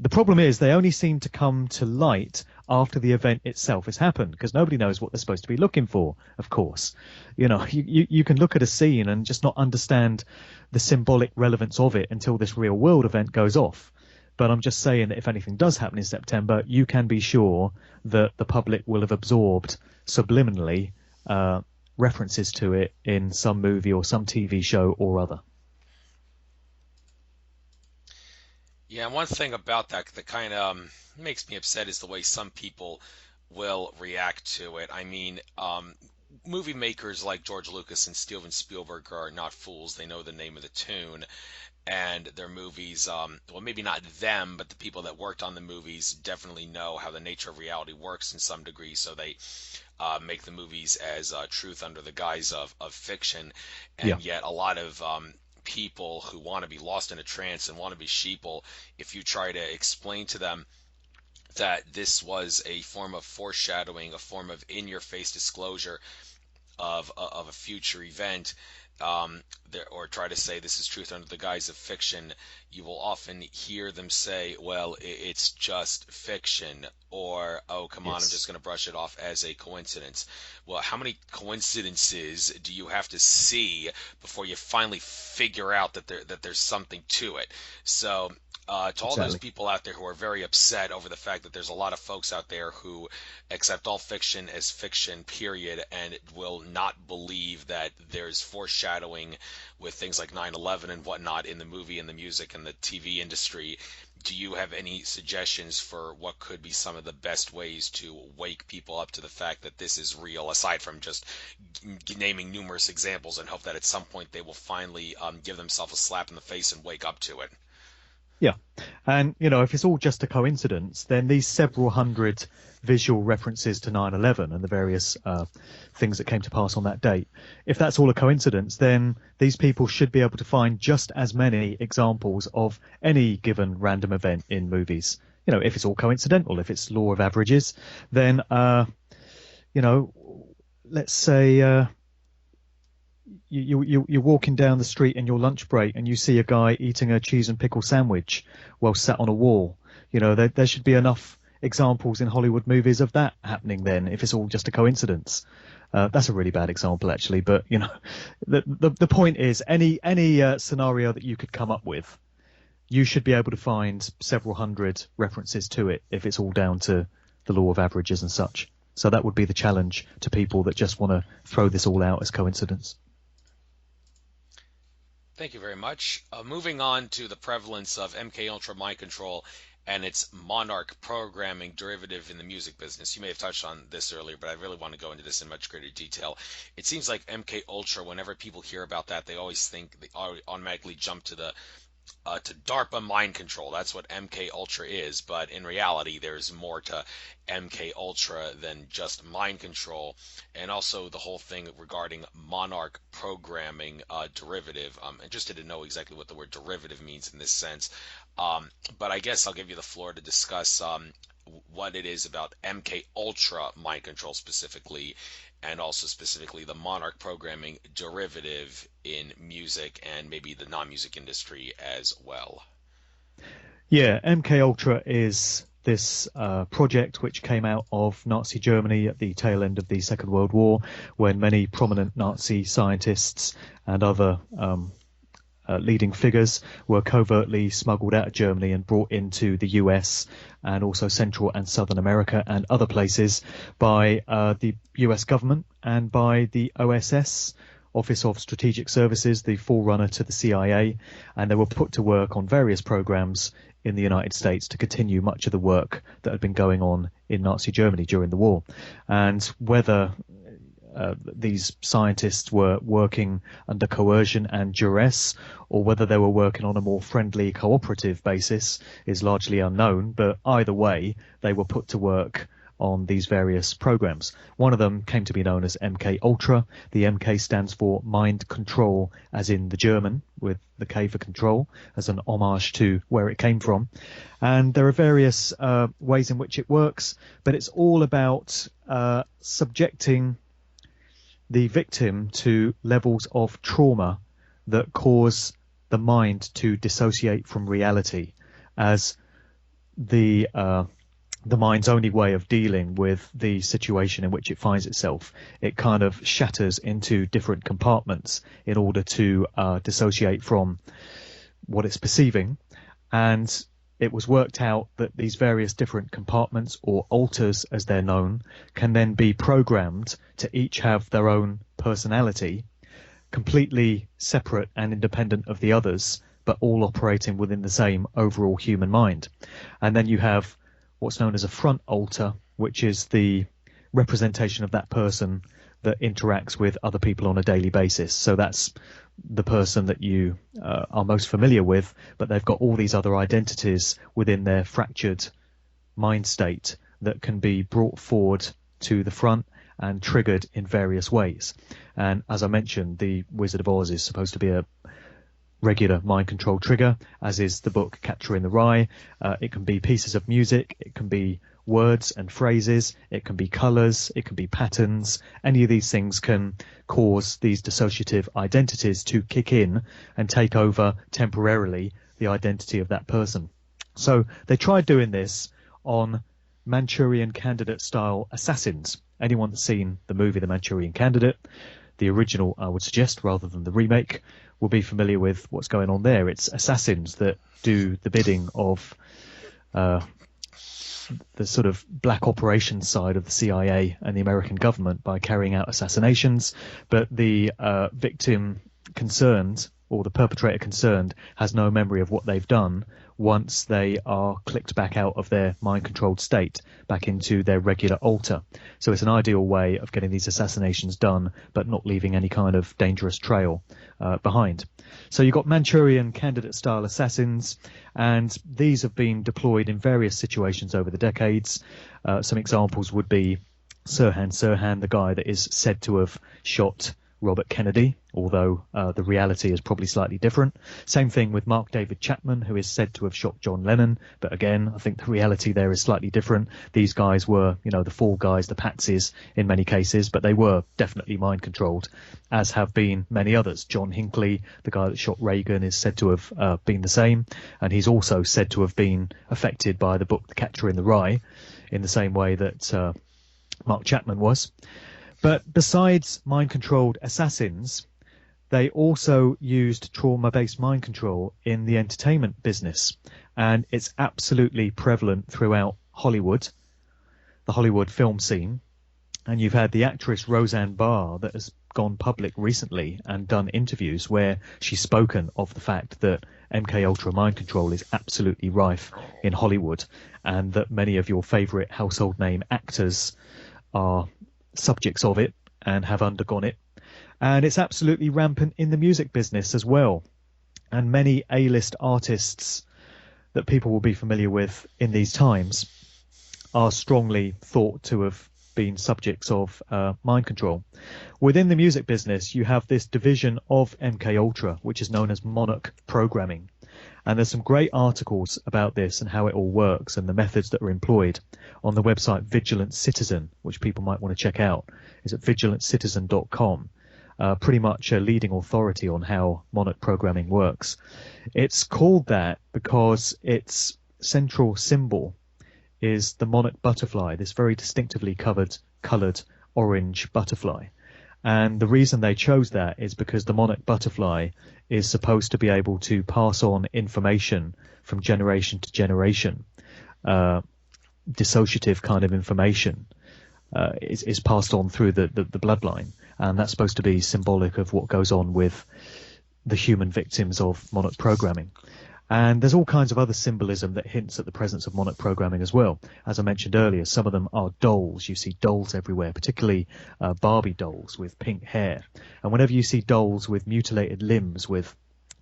The problem is they only seem to come to light after the event itself has happened, because nobody knows what they're supposed to be looking for, of course. You can look at a scene and just not understand the symbolic relevance of it until this real world event goes off. But I'm just saying that if anything does happen in September, you can be sure that the public will have absorbed subliminally references to it in some movie or some TV show or other. Yeah, and one thing about that that kind of makes me upset is the way some people will react to it. I mean, movie makers like George Lucas and Steven Spielberg are not fools. They know the name of the tune. And their movies, well, maybe not them, but the people that worked on the movies definitely know how the nature of reality works in some degree. So they make the movies as truth under the guise of fiction. Yeah. And yet a lot of people who want to be lost in a trance and want to be sheeple, if you try to explain to them that this was a form of foreshadowing, a form of in-your-face disclosure of a future event, or try to say this is truth under the guise of fiction, you will often hear them say, well, it's just fiction, or, oh, come on, I'm Yes. just going to brush it off as a coincidence. Well, how many coincidences do you have to see before you finally figure out that there's something to it? So, to all those Exactly. people out there who are very upset over the fact that there's a lot of folks out there who accept all fiction as fiction, period, and will not believe that there's foreshadowing with things like 9/11 and whatnot in the movie and the music and the TV industry, do you have any suggestions for what could be some of the best ways to wake people up to the fact that this is real, aside from just naming numerous examples, and hope that at some point they will finally give themselves a slap in the face and wake up to it? Yeah. And, if it's all just a coincidence, then these several hundred visual references to 9/11 and the various things that came to pass on that date, if that's all a coincidence, then these people should be able to find just as many examples of any given random event in movies. If it's all coincidental, if it's law of averages, then, let's say you're walking down the street in your lunch break and you see a guy eating a cheese and pickle sandwich while sat on a wall. There should be enough examples in Hollywood movies of that happening then, if it's all just a coincidence. That's a really bad example, actually, but the point is, any scenario that you could come up with, you should be able to find several hundred references to it if it's all down to the law of averages and such. So that would be the challenge to people that just want to throw this all out as coincidence. Thank you very much. Moving on to the prevalence of MK Ultra mind control and its monarch programming derivative in the music business. You may have touched on this earlier, but I really want to go into this in much greater detail. It seems like MK Ultra, whenever people hear about that, they automatically jump to DARPA mind control. That's what MK Ultra is, but in reality, there's more to MK Ultra than just mind control, and also the whole thing regarding monarch programming derivative. I'm interested to know exactly what the word derivative means in this sense, but I guess I'll give you the floor to discuss what it is about MK Ultra mind control specifically, and also specifically the monarch programming derivative in music and maybe the non-music industry as well. Yeah, MK Ultra is this project which came out of Nazi Germany at the tail end of the Second World War, when many prominent Nazi scientists and other leading figures were covertly smuggled out of Germany and brought into the US and also Central and Southern America and other places by the US government and by the OSS, Office of Strategic Services, the forerunner to the CIA, and they were put to work on various programs in the United States to continue much of the work that had been going on in Nazi Germany during the war. And whether these scientists were working under coercion and duress, or whether they were working on a more friendly, cooperative basis is largely unknown. But either way, they were put to work on these various programs. One of them came to be known as MK Ultra. The MK stands for mind control, as in the German, with the K for control, as an homage to where it came from. And there are various ways in which it works, but it's all about subjecting the victim to levels of trauma that cause the mind to dissociate from reality, as the mind's only way of dealing with the situation in which it finds itself. It kind of shatters into different compartments in order to dissociate from what it's perceiving. And it was worked out that these various different compartments, or alters as they're known, can then be programmed to each have their own personality, completely separate and independent of the others, but all operating within the same overall human mind. And then you have what's known as a front alter, which is the representation of that person that interacts with other people on a daily basis. So that's the person that you are most familiar with, but they've got all these other identities within their fractured mind state that can be brought forward to the front and triggered in various ways. And as I mentioned, the Wizard of Oz is supposed to be a regular mind control trigger, as is the book Catcher in the Rye. It can be pieces of music, it can be words and phrases, it can be colors, it can be patterns. Any of these things can cause these dissociative identities to kick in and take over temporarily the identity of that person. So they tried doing this on Manchurian Candidate style assassins. Anyone that's seen the movie The Manchurian Candidate, the original, I would suggest, rather than the remake, will be familiar with what's going on there. It's assassins that do the bidding of the sort of black operations side of the CIA and the American government by carrying out assassinations, but the victim concerned, or the perpetrator concerned, has no memory of what they've done once they are clicked back out of their mind-controlled state, back into their regular alter. So it's an ideal way of getting these assassinations done, but not leaving any kind of dangerous trail behind. So you've got Manchurian Candidate-style assassins, and these have been deployed in various situations over the decades. Some examples would be Sirhan Sirhan, the guy that is said to have shot Robert Kennedy, although the reality is probably slightly different. Same thing with Mark David Chapman, who is said to have shot John Lennon, but again, I think the reality there is slightly different. These guys were, the fall guys, the patsies in many cases, but they were definitely mind controlled, as have been many others. John Hinckley, the guy that shot Reagan, is said to have been the same, and he's also said to have been affected by the book The Catcher in the Rye, in the same way that Mark Chapman was. But besides mind-controlled assassins, they also used trauma-based mind control in the entertainment business. And it's absolutely prevalent throughout Hollywood, the Hollywood film scene. And you've had the actress Roseanne Barr that has gone public recently and done interviews where she's spoken of the fact that MK Ultra mind control is absolutely rife in Hollywood, and that many of your favorite household name actors are subjects of it and have undergone it. And it's absolutely rampant in the music business as well. And many A-list artists that people will be familiar with in these times are strongly thought to have been subjects of mind control. Within the music business, you have this division of MK Ultra, which is known as monarch programming. And there's some great articles about this and how it all works and the methods that are employed on the website Vigilant Citizen, which people might want to check out. It's at vigilanttcitizen.com. Pretty much a leading authority on how monarch programming works. It's called that because its central symbol is the monarch butterfly, this very distinctively coloured orange butterfly. And the reason they chose that is because the monarch butterfly is supposed to be able to pass on information from generation to generation. Uh, Dissociative kind of information is passed on through the bloodline. And that's supposed to be symbolic of what goes on with the human victims of monarch programming. And there's all kinds of other symbolism that hints at the presence of monarch programming as well. As I mentioned earlier, some of them are dolls. You see dolls everywhere, particularly Barbie dolls with pink hair. And whenever you see dolls with mutilated limbs, with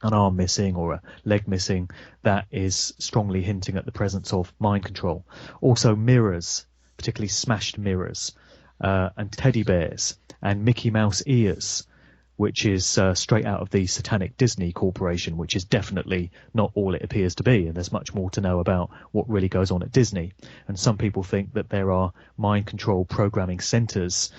an arm missing or a leg missing, that is strongly hinting at the presence of mind control. Also mirrors, particularly smashed mirrors, and teddy bears and Mickey Mouse ears, which is straight out of the satanic Disney Corporation, which is definitely not all it appears to be. And there's much more to know about what really goes on at Disney. And some people think that there are mind control programming centers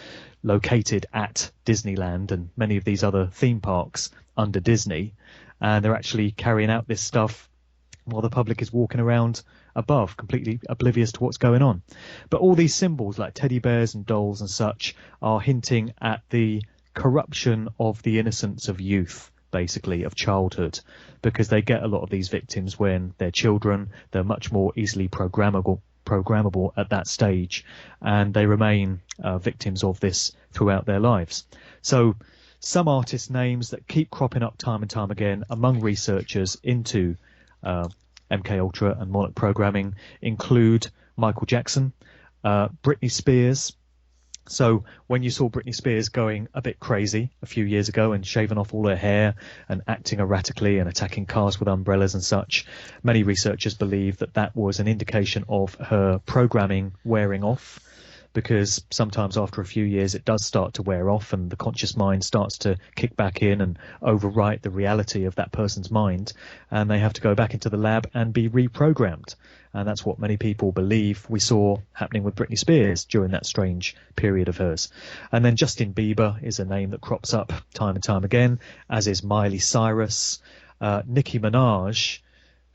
located at Disneyland and many of these other theme parks under Disney. And they're actually carrying out this stuff while the public is walking around above, completely oblivious to what's going on. But all these symbols like teddy bears and dolls and such are hinting at the corruption of the innocence of youth, basically, of childhood, because they get a lot of these victims when they're children. They're much more easily programmable at that stage, and they remain victims of this throughout their lives. So some artist names that keep cropping up time and time again among researchers into MK Ultra and monarch programming include Michael Jackson, Britney Spears. So when you saw Britney Spears going a bit crazy a few years ago and shaving off all her hair and acting erratically and attacking cars with umbrellas and such, many researchers believe that that was an indication of her programming wearing off, because sometimes after a few years it does start to wear off and the conscious mind starts to kick back in and overwrite the reality of that person's mind, and they have to go back into the lab and be reprogrammed. And that's what many people believe we saw happening with Britney Spears during that strange period of hers. And then Justin Bieber is a name that crops up time and time again, as is Miley Cyrus. Nicki Minaj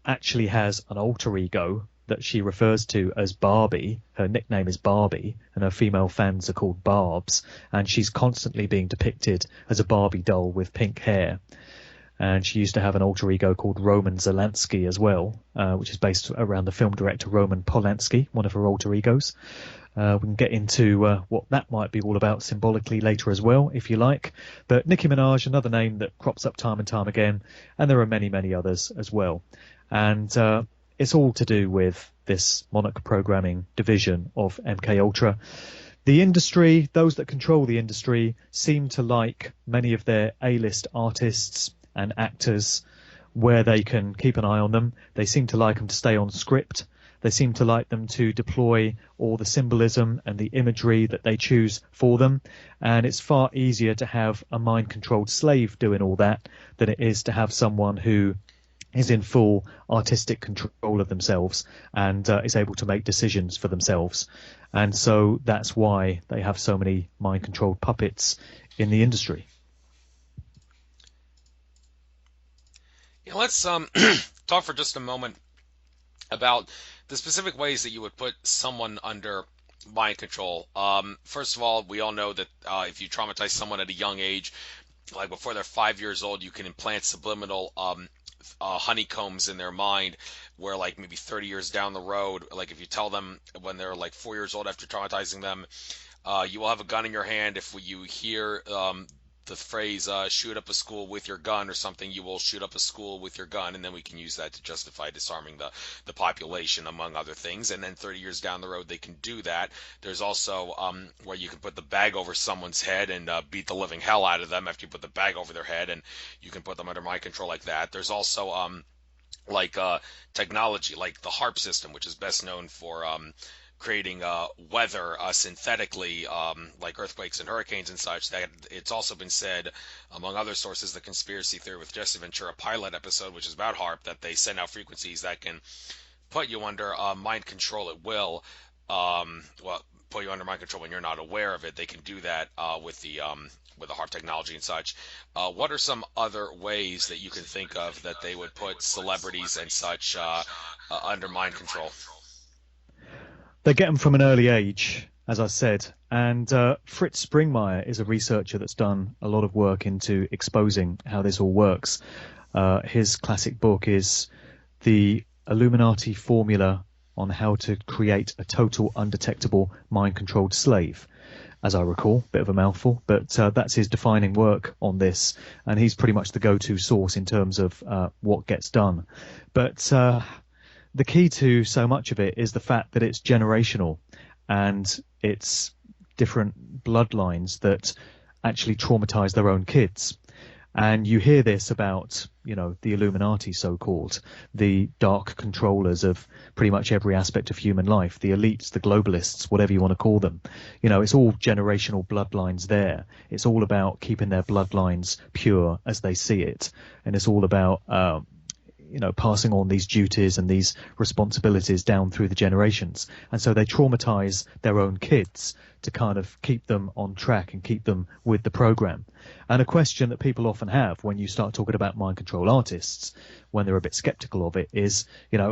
actually has an alter ego that she refers to as Barbie. Her nickname is Barbie, and her female fans are called Barbs, and she's constantly being depicted as a Barbie doll with pink hair. And she used to have an alter ego called Roman Zelensky as well, which is based around the film director Roman Polanski, one of her alter egos. We can get into what that might be all about symbolically later as well, if you like. But Nicki Minaj, another name that crops up time and time again, and there are many, many others as well. And it's all to do with this monarch programming division of MK Ultra. The industry, those that control the industry, seem to like many of their A-list artists and actors where they can keep an eye on them. They seem to like them to stay on script. They seem to like them to deploy all the symbolism and the imagery that they choose for them. And it's far easier to have a mind-controlled slave doing all that than it is to have someone who is in full artistic control of themselves and is able to make decisions for themselves. And so that's why they have so many mind-controlled puppets in the industry. Yeah, let's talk for just a moment about the specific ways that you would put someone under mind control. First of all, we all know that if you traumatize someone at a young age, like before they're 5 years old, you can implant subliminal honeycombs in their mind, where like maybe 30 years down the road, like if you tell them when they're like 4 years old after traumatizing them, you will have a gun in your hand. If you hear the phrase shoot up a school with your gun or something, you will shoot up a school with your gun, and then we can use that to justify disarming the population, among other things. And then 30 years down the road, they can do that. There's also where you can put the bag over someone's head and beat the living hell out of them after you put the bag over their head, and you can put them under mind control like that. There's also like technology, like the HARP system, which is best known for creating weather synthetically, like earthquakes and hurricanes and such. That it's also been said, among other sources, the conspiracy theory with Jesse Ventura pilot episode, which is about HARP, that they send out frequencies that can put you under mind control at will. Well, put you under mind control when you're not aware of it. They can do that with the HARP technology and such. What are some other ways that you can think of that they would put celebrities and such under mind control? They get them from an early age, as I said, And Fritz Springmeier is a researcher that's done a lot of work into exposing how this all works. His classic book is The Illuminati Formula on How to Create a Total Undetectable Mind Controlled Slave. As I recall, bit of a mouthful, but that's his defining work on this, and he's pretty much the go-to source in terms of what gets done. But the key to so much of it is the fact that it's generational, and it's different bloodlines that actually traumatize their own kids. And you hear this about, the Illuminati, so-called, the dark controllers of pretty much every aspect of human life, the elites, the globalists, whatever you want to call them. It's all generational bloodlines there. It's all about keeping their bloodlines pure as they see it. And it's all about, passing on these duties and these responsibilities down through the generations. And so they traumatize their own kids to kind of keep them on track and keep them with the program. And a question that people often have when you start talking about mind control artists, when they're a bit skeptical of it, is,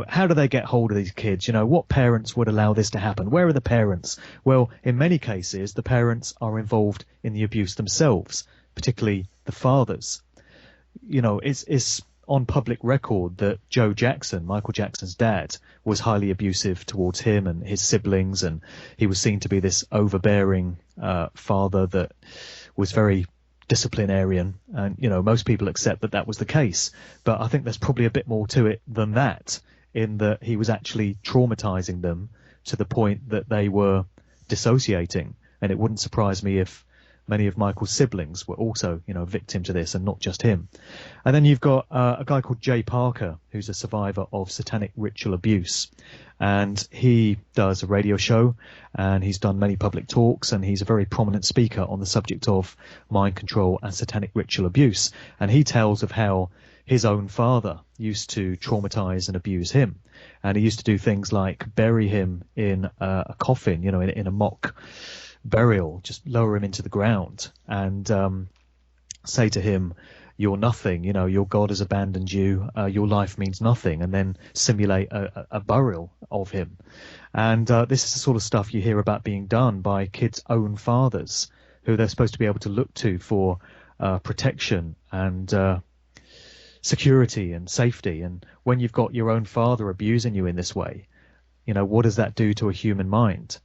how do they get hold of these kids? What parents would allow this to happen? Where are the parents? Well, in many cases, the parents are involved in the abuse themselves, particularly the fathers. It's on public record that Joe Jackson, Michael Jackson's dad, was highly abusive towards him and his siblings, and he was seen to be this overbearing father that was very disciplinarian. And most people accept that that was the case, but I think there's probably a bit more to it than that, in that he was actually traumatizing them to the point that they were dissociating. And it wouldn't surprise me if many of Michael's siblings were also, victim to this, and not just him. And then you've got a guy called Jay Parker, who's a survivor of satanic ritual abuse. And he does a radio show, and he's done many public talks, and he's a very prominent speaker on the subject of mind control and satanic ritual abuse. And he tells of how his own father used to traumatize and abuse him. And he used to do things like bury him in a coffin, in a mock burial, just lower him into the ground and say to him, "You're nothing, your God has abandoned you, your life means nothing," and then simulate a burial of him. And this is the sort of stuff you hear about being done by kids' own fathers, who they're supposed to be able to look to for protection and security and safety. And when you've got your own father abusing you in this way, what does that do to a human mind?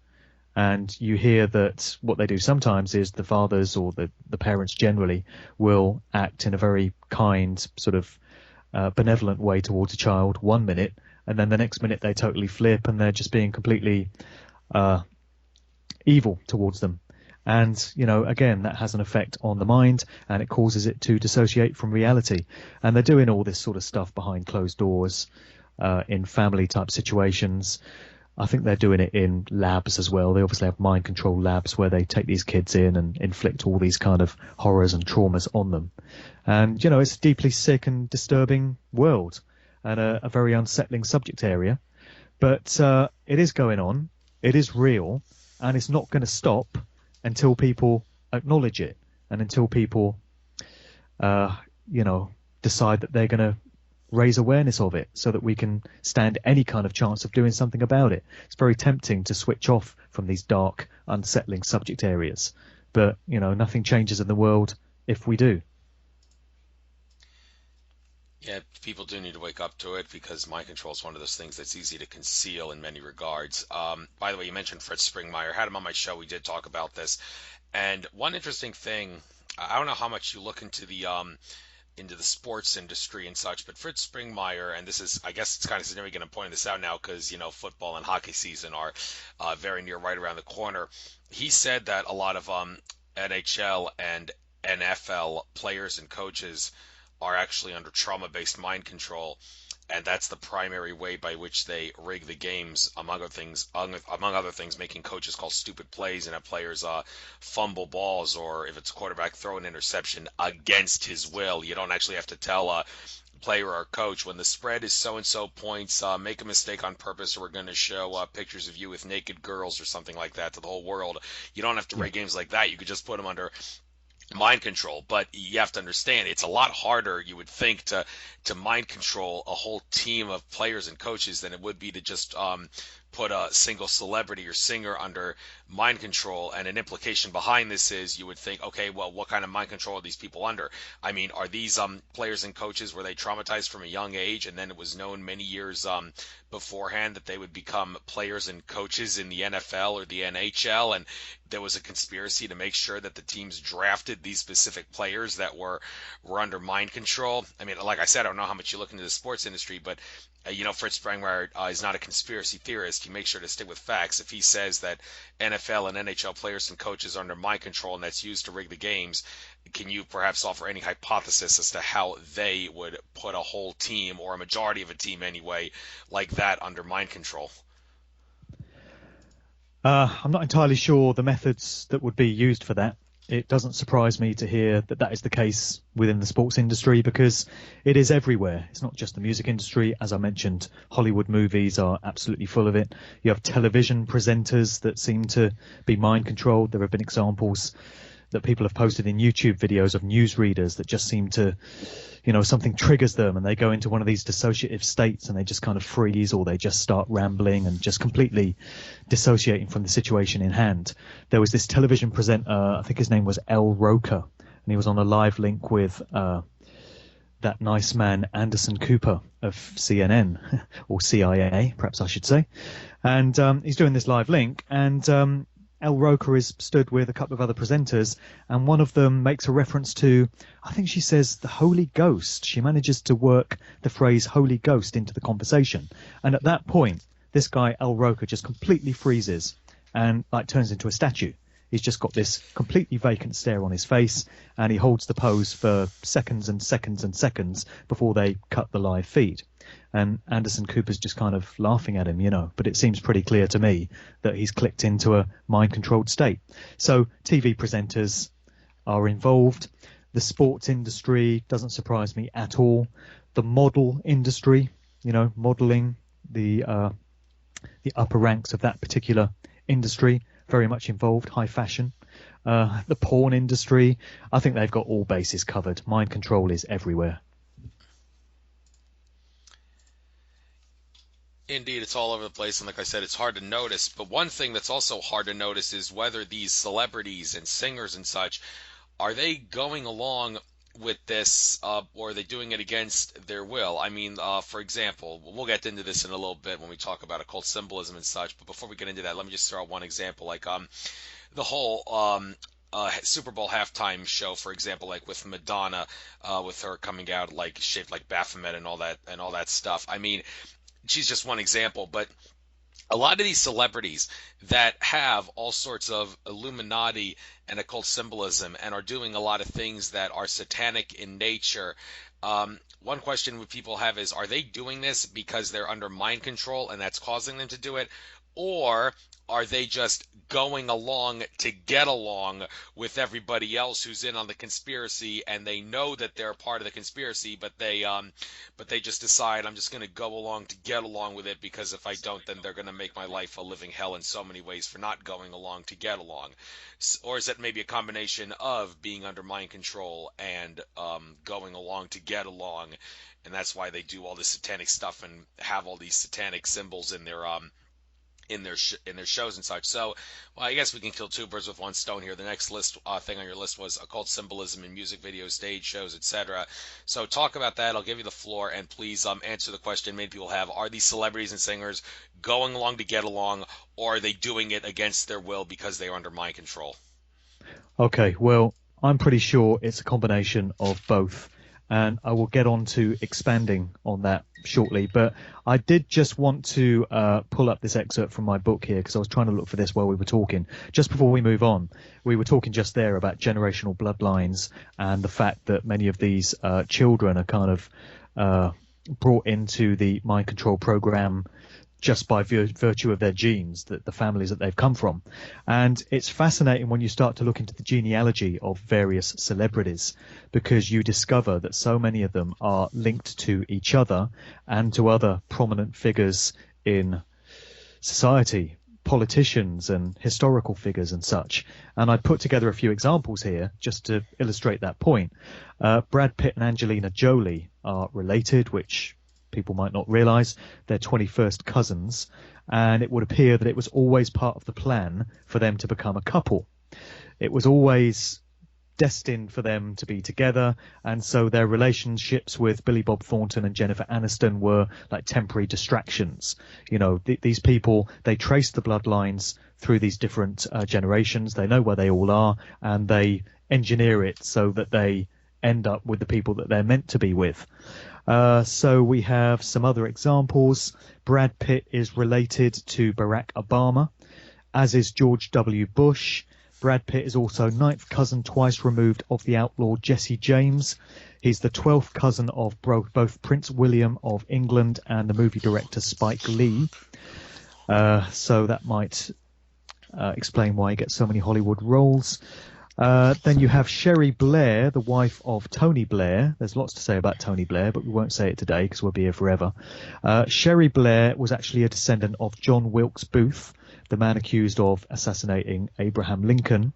And you hear that what they do sometimes is the fathers, or the parents generally, will act in a very kind, sort of benevolent way towards a child 1 minute, and then the next minute they totally flip and they're just being completely evil towards them. And, again, that has an effect on the mind, and it causes it to dissociate from reality. And they're doing all this sort of stuff behind closed doors, in family type situations. I think they're doing it in labs as well. They obviously have mind control labs where they take these kids in and inflict all these kind of horrors and traumas on them. And, it's a deeply sick and disturbing world, and a very unsettling subject area. But it is going on. It is real, and it's not going to stop until people acknowledge it, and until people, decide that they're going to raise awareness of it, so that we can stand any kind of chance of doing something about it. It's very tempting to switch off from these dark, unsettling subject areas, but nothing changes in the world if we do. Yeah, people do need to wake up to it, because mind control is one of those things that's easy to conceal in many regards. By the way, you mentioned Fritz Springmeier. Had him on my show. We did talk about this. And one interesting thing, I don't know how much you look into the sports industry and such, but Fritz Springmeier, and this is, I guess it's kind of significant, I'm pointing this out now because, football and hockey season are very near right around the corner. He said that a lot of NHL and NFL players and coaches are actually under trauma-based mind control, and that's the primary way by which they rig the games, among other things, making coaches call stupid plays and have players fumble balls, or if it's a quarterback, throw an interception against his will. You don't actually have to tell a player or coach, when the spread is so and so points, make a mistake on purpose, or we're going to show pictures of you with naked girls or something like that to the whole world. You don't have to rig games like that. You could just put them under mind control. But you have to understand, it's a lot harder, you would think, to mind control a whole team of players and coaches than it would be to just put a single celebrity or singer under mind control. And an implication behind this is you would think, okay, well, what kind of mind control are these people under? I mean, are these players and coaches, were they traumatized from a young age, and then it was known many years beforehand that they would become players and coaches in the NFL or the NHL, and there was a conspiracy to make sure that the teams drafted these specific players that were under mind control? I mean, like I said, I don't know how much you look into the sports industry, but Fritz Sprengmeyer is not a conspiracy theorist. He makes sure to stick with facts. If he says that NFL and NHL players and coaches are under mind control and that's used to rig the games, can you perhaps offer any hypothesis as to how they would put a whole team, or a majority of a team anyway, like that under mind control? I'm not entirely sure the methods that would be used for that. It doesn't surprise me to hear that that is the case within the sports industry, because it is everywhere. It's not just the music industry. As I mentioned, Hollywood movies are absolutely full of it. You have television presenters that seem to be mind controlled. There have been examples that people have posted in YouTube videos of newsreaders that just seem to, something triggers them and they go into one of these dissociative states and they just kind of freeze, or they just start rambling and just completely dissociating from the situation in hand. There was this television presenter, I think his name was El Roker, and he was on a live link with that nice man Anderson Cooper of CNN, or CIA, perhaps I should say. And he's doing this live link, and El Roker is stood with a couple of other presenters, and one of them makes a reference to, I think she says, the Holy Ghost. She manages to work the phrase Holy Ghost into the conversation. And at that point, this guy, El Roker, just completely freezes and turns into a statue. He's just got this completely vacant stare on his face, and he holds the pose for seconds and seconds and seconds before they cut the live feed. And Anderson Cooper's just kind of laughing at him, but it seems pretty clear to me that he's clicked into a mind-controlled state. So TV presenters are involved. The sports industry doesn't surprise me at all. The model industry, modeling the upper ranks of that particular industry, very much involved, high fashion. The porn industry, I think they've got all bases covered. Mind control is everywhere. Indeed, it's all over the place, and like I said, it's hard to notice. But one thing that's also hard to notice is whether these celebrities and singers and such, are they going along with this, or are they doing it against their will? I mean, for example, we'll get into this in a little bit when we talk about occult symbolism and such, but before we get into that, let me just throw out one example, like the whole Super Bowl halftime show, for example, like with Madonna, with her coming out like shaped like Baphomet and all that stuff. I mean, she's just one example, but a lot of these celebrities that have all sorts of Illuminati and occult symbolism and are doing a lot of things that are satanic in nature. One question that people have is, are they doing this because they're under mind control and that's causing them to do it? Or are they just going along to get along with everybody else who's in on the conspiracy, and they know that they're part of the conspiracy, but they just decide, I'm just going to go along to get along with it, because if I don't, then they're going to make my life a living hell in so many ways for not going along to get along? Or is that maybe a combination of being under mind control and going along to get along, and that's why they do all this satanic stuff and have all these satanic symbols in their shows and such? So, well, I guess we can kill two birds with one stone here. The next thing on your list was occult symbolism in music videos, stage shows, etc. So talk about that. I'll give you the floor, and please answer the question many people have: are these celebrities and singers going along to get along, or are they doing it against their will because they are under mind control? Okay, well, I'm pretty sure it's a combination of both, and I will get on to expanding on that shortly. But I did just want to pull up this excerpt from my book here, because I was trying to look for this while we were talking. Just before we move on, we were talking just there about generational bloodlines and the fact that many of these children are kind of brought into the mind control program just by virtue of their genes, that the families that they've come from. And it's fascinating when you start to look into the genealogy of various celebrities, because you discover that so many of them are linked to each other and to other prominent figures in society, politicians and historical figures and such. And I put together a few examples here just to illustrate that point. Brad Pitt and Angelina Jolie are related, which people might not realize. They're 21st cousins, and it would appear that it was always part of the plan for them to become a couple. It was always destined for them to be together, and so their relationships with Billy Bob Thornton and Jennifer Aniston were like temporary distractions. You know, these people, they trace the bloodlines through these different generations. They know where they all are, and they engineer it so that they end up with the people that they're meant to be with. So we have some other examples. Brad Pitt is related to Barack Obama, as is George W. Bush. Brad Pitt is also ninth cousin twice removed of the outlaw Jesse James. He's the 12th cousin of both Prince William of England and the movie director Spike Lee. So that might explain why he gets so many Hollywood roles. Then you have Sherry Blair, the wife of Tony Blair. There's lots to say about Tony Blair, but we won't say it today because we'll be here forever. Sherry Blair was actually a descendant of John Wilkes Booth, the man accused of assassinating Abraham Lincoln.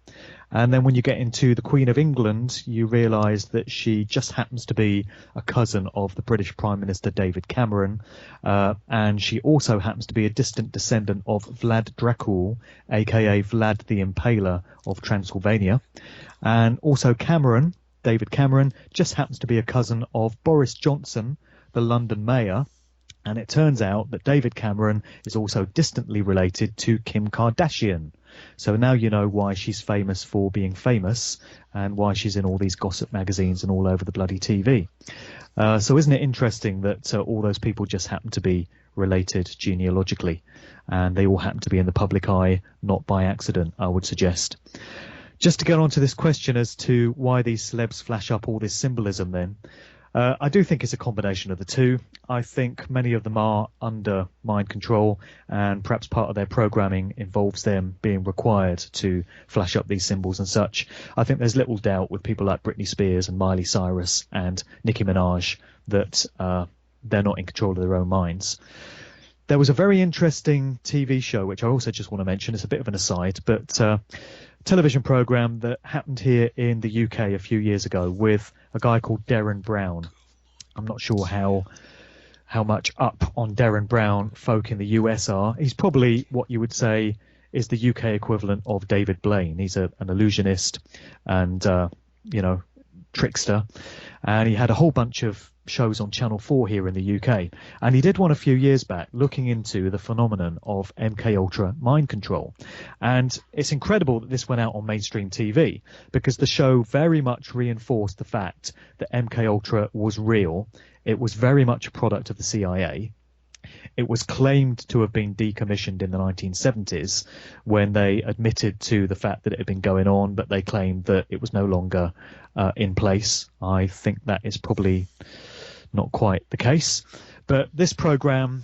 And then when you get into the Queen of England, you realise that she just happens to be a cousin of the British Prime Minister David Cameron. And she also happens to be a distant descendant of Vlad Dracul, aka Vlad the Impaler of Transylvania. And also Cameron, David Cameron, just happens to be a cousin of Boris Johnson, the London mayor. And it turns out that David Cameron is also distantly related to Kim Kardashian. So now you know why she's famous for being famous and why she's in all these gossip magazines and all over the bloody TV. So isn't it interesting that all those people just happen to be related genealogically, and they all happen to be in the public eye, not by accident, I would suggest. Just to get on to this question as to why these celebs flash up all this symbolism then, I do think it's a combination of the two. I think many of them are under mind control, and perhaps part of their programming involves them being required to flash up these symbols and such. I think there's little doubt with people like Britney Spears and Miley Cyrus and Nicki Minaj that they're not in control of their own minds. There was a very interesting TV show, which I also just want to mention. It's a bit of an aside, but television program that happened here in the UK a few years ago with a guy called Derren Brown. I'm not sure how much up on Derren Brown folk in the US are. He's probably what you would say is the UK equivalent of David Blaine. He's an illusionist and trickster, and he had a whole bunch of shows on Channel 4 here in the UK, and he did one a few years back looking into the phenomenon of MK Ultra mind control. And it's incredible that this went out on mainstream TV, because the show very much reinforced the fact that MK Ultra was real. It was very much a product of the CIA. It was claimed to have been decommissioned in the 1970s when they admitted to the fact that it had been going on, but they claimed that it was no longer in place. I think that is probably not quite the case. But this program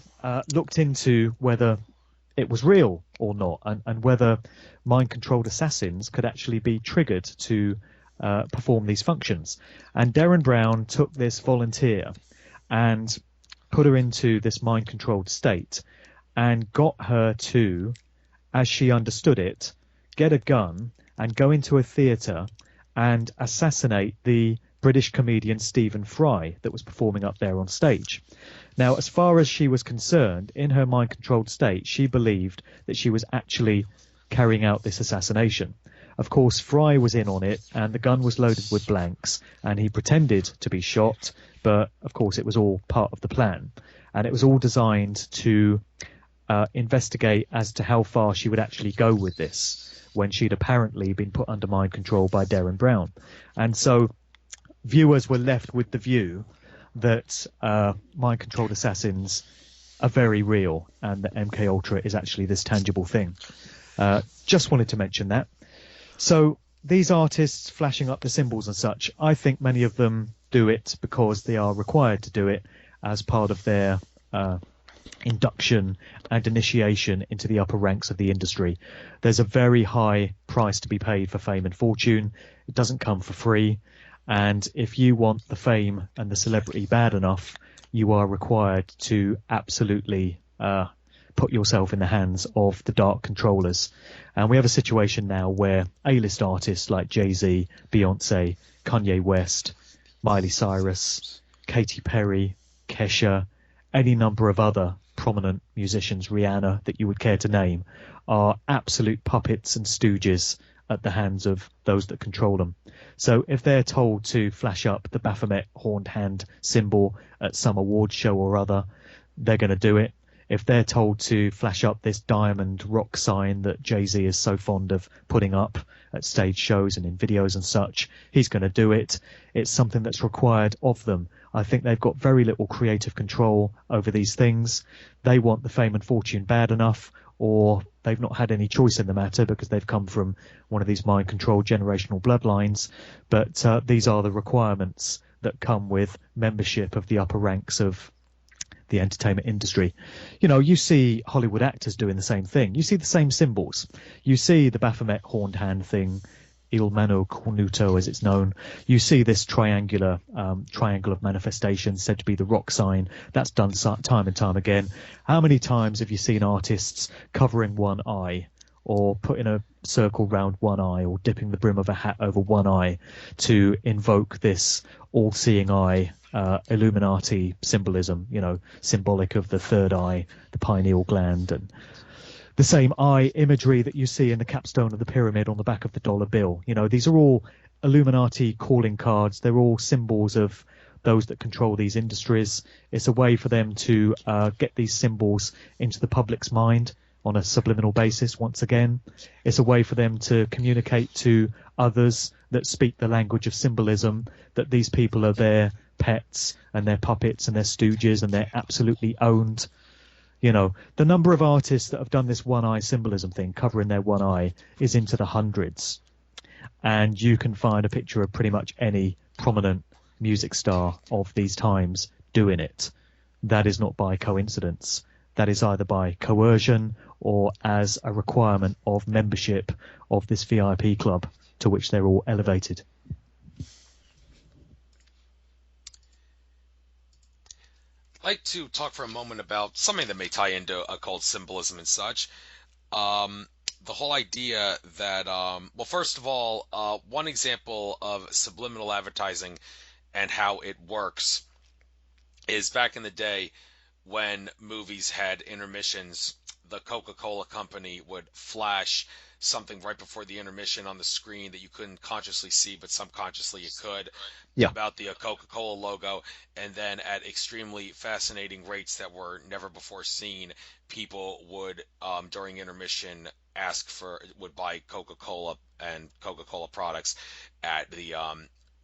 looked into whether it was real or not, and whether mind-controlled assassins could actually be triggered to perform these functions. And Derren Brown took this volunteer and put her into this mind-controlled state and got her to, as she understood it, get a gun and go into a theatre and assassinate the British comedian Stephen Fry that was performing up there on stage. Now, as far as she was concerned, in her mind-controlled state, she believed that she was actually carrying out this assassination. Of course, Fry was in on it, and the gun was loaded with blanks, and he pretended to be shot, but of course it was all part of the plan. And it was all designed to investigate as to how far she would actually go with this, when she'd apparently been put under mind control by Derren Brown. And so viewers were left with the view that mind-controlled assassins are very real, and that MK Ultra is actually this tangible thing. Just wanted to mention that. So these artists flashing up the symbols and such, I think many of them do it because they are required to do it as part of their induction and initiation into the upper ranks of the industry. There's a very high price to be paid for fame and fortune. It doesn't come for free. And if you want the fame and the celebrity bad enough, you are required to absolutely put yourself in the hands of the dark controllers. And we have a situation now where A-list artists like Jay-Z, Beyonce, Kanye West, Miley Cyrus, Katy Perry, Kesha, any number of other prominent musicians, Rihanna, that you would care to name, are absolute puppets and stooges at the hands of those that control them. So if they're told to flash up the Baphomet horned hand symbol at some award show or other, they're going to do it. If they're told to flash up this diamond rock sign that Jay-Z is so fond of putting up at stage shows and in videos and such, he's going to do it. It's something that's required of them. I think they've got very little creative control over these things. They want the fame and fortune bad enough, or they've not had any choice in the matter because they've come from one of these mind-controlled generational bloodlines. But these are the requirements that come with membership of the upper ranks of the entertainment industry. You know, you see Hollywood actors doing the same thing. You see the same symbols. You see the Baphomet horned hand thing, Il Mano Cornuto as it's known. You see this triangle of manifestation said to be the rock sign. That's done time and time again. How many times have you seen artists covering one eye, or putting a circle round one eye, or dipping the brim of a hat over one eye to invoke this all-seeing eye, Illuminati symbolism, you know, symbolic of the third eye, the pineal gland, and the same eye imagery that you see in the capstone of the pyramid on the back of the dollar bill. You know, these are all Illuminati calling cards. They're all symbols of those that control these industries. It's a way for them to get these symbols into the public's mind on a subliminal basis. Once again, it's a way for them to communicate to others that speak the language of symbolism that these people are their pets and their puppets and their stooges and they're absolutely owned. You know, the number of artists that have done this one eye symbolism thing, covering their one eye, is into the hundreds. And you can find a picture of pretty much any prominent music star of these times doing it. That is not by coincidence. That is either by coercion or as a requirement of membership of this VIP club to which they're all elevated. I'd like to talk for a moment about something that may tie into occult symbolism and such. The whole idea that, well, first of all, one example of subliminal advertising and how it works is back in the day when movies had intermissions, the Coca-Cola company would flash something right before the intermission on the screen that you couldn't consciously see, but subconsciously you could, Yeah. about the Coca-Cola logo, and then at extremely fascinating rates that were never before seen, people would, during intermission, would buy Coca-Cola and Coca-Cola products at the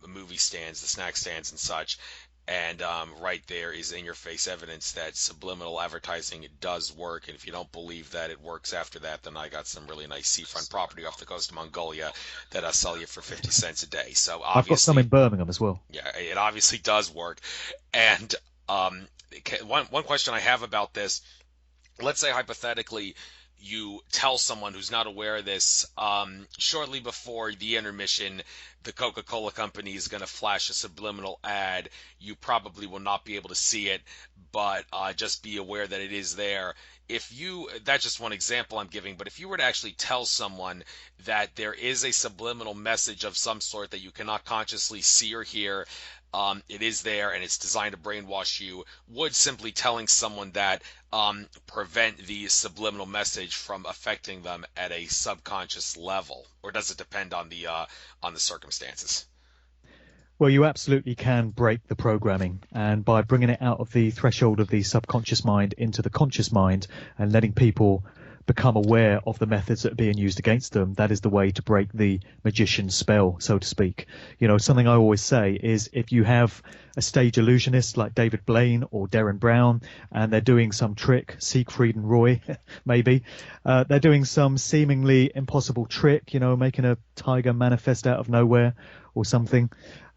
movie stands, the snack stands and such. And right there is in your face evidence that subliminal advertising does work. And if you don't believe that it works after that, then I got some really nice seafront property off the coast of Mongolia that I'll sell you for 50 cents a day. So I've got some obviously, in Birmingham as well. yeah, it obviously does work. And one question I have about this, let's say hypothetically you tell someone who's not aware of this, shortly before the intermission, the Coca-Cola company is going to flash a subliminal ad. You probably will not be able to see it, but just be aware that it is there. That's just one example I'm giving, but if you were to actually tell someone that there is a subliminal message of some sort that you cannot consciously see or hear, it is there and it's designed to brainwash you, would simply telling someone that prevent the subliminal message from affecting them at a subconscious level, or does it depend on the circumstances? Well, you absolutely can break the programming, and by bringing it out of the threshold of the subconscious mind into the conscious mind and letting people become aware of the methods that are being used against them, that is the way to break the magician's spell, so to speak. You know, something I always say is if you have a stage illusionist like David Blaine or Darren Brown, and they're doing some trick, Siegfried and Roy, maybe, they're doing some seemingly impossible trick, you know, making a tiger manifest out of nowhere or something,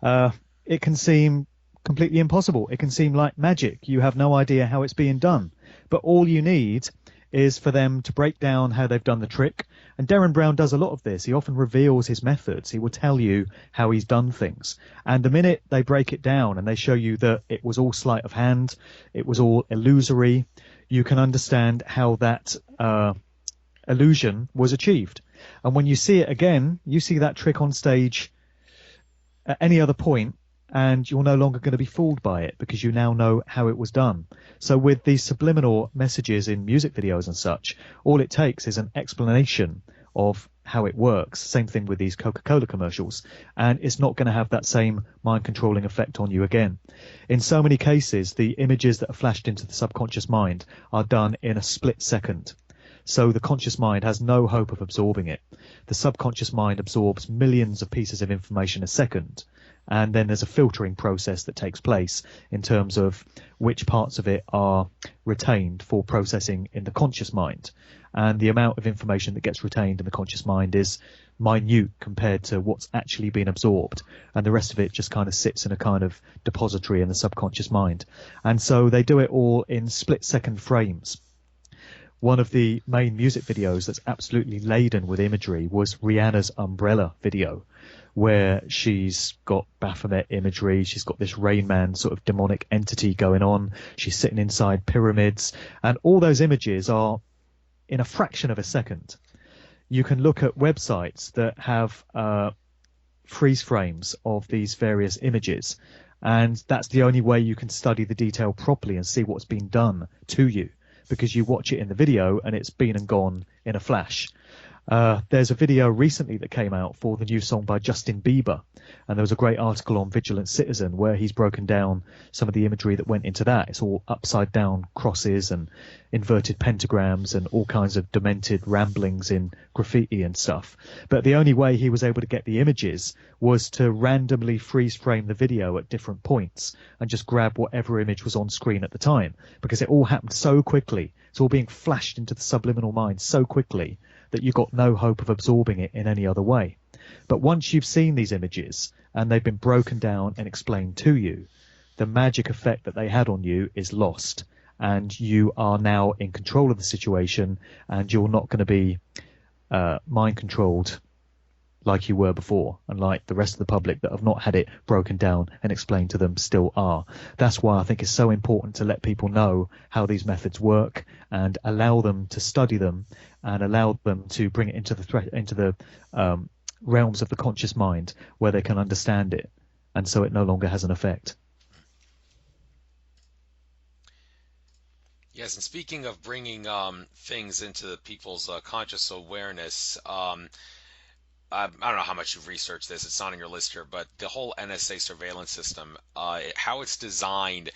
it can seem completely impossible. It can seem like magic. You have no idea how it's being done. But all you need is for them to break down how they've done the trick. And Darren Brown does a lot of this. He often reveals his methods. He will tell you how he's done things. And the minute they break it down and they show you that it was all sleight of hand, it was all illusory, you can understand how that illusion was achieved. And when you see it again, you see that trick on stage at any other point, and you're no longer going to be fooled by it because you now know how it was done. So with these subliminal messages in music videos and such, all it takes is an explanation of how it works. Same thing with these Coca-Cola commercials, and it's not going to have that same mind controlling effect on you again. In so many cases, the images that are flashed into the subconscious mind are done in a split second. So the conscious mind has no hope of absorbing it. The subconscious mind absorbs millions of pieces of information a second, and then there's a filtering process that takes place in terms of which parts of it are retained for processing in the conscious mind. And the amount of information that gets retained in the conscious mind is minute compared to what's actually been absorbed, and the rest of it just kind of sits in a kind of depository in the subconscious mind. And so they do it all in split-second frames. One of the main music videos that's absolutely laden with imagery was Rihanna's Umbrella video, where she's got Baphomet imagery, she's got this Rain Man sort of demonic entity going on, she's sitting inside pyramids, and all those images are in a fraction of a second. You can look at websites that have freeze frames of these various images, and that's the only way you can study the detail properly and see what's been done to you, because you watch it in the video and it's been and gone in a flash. There's a video recently that came out for the new song by Justin Bieber, and there was a great article on Vigilant Citizen where he's broken down some of the imagery that went into that. It's all upside down crosses and inverted pentagrams and all kinds of demented ramblings in graffiti and stuff. But the only way he was able to get the images was to randomly freeze frame the video at different points and just grab whatever image was on screen at the time, because it all happened so quickly. It's all being flashed into the subliminal mind so quickly that you've got no hope of absorbing it in any other way. But once you've seen these images and they've been broken down and explained to you, the magic effect that they had on you is lost, and you are now in control of the situation, and you're not going to be mind controlled like you were before, and like the rest of the public that have not had it broken down and explained to them still are. That's why I think it's so important to let people know how these methods work and allow them to study them and allow them to bring it into the realms of the conscious mind where they can understand it, and so it no longer has an effect. Yes, and speaking of bringing things into people's conscious awareness, I don't know how much you've researched this. It's not on your list here, but the whole NSA surveillance system, how it's designed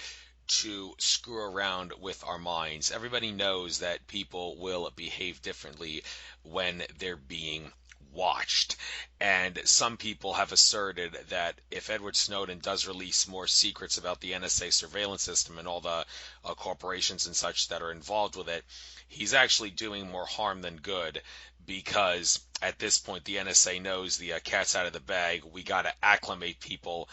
to screw around with our minds. Everybody knows that people will behave differently when they're being watched. And some people have asserted that if Edward Snowden does release more secrets about the NSA surveillance system and all the corporations and such that are involved with it, he's actually doing more harm than good, because at this point the NSA knows the cat's out of the bag. We got to acclimate people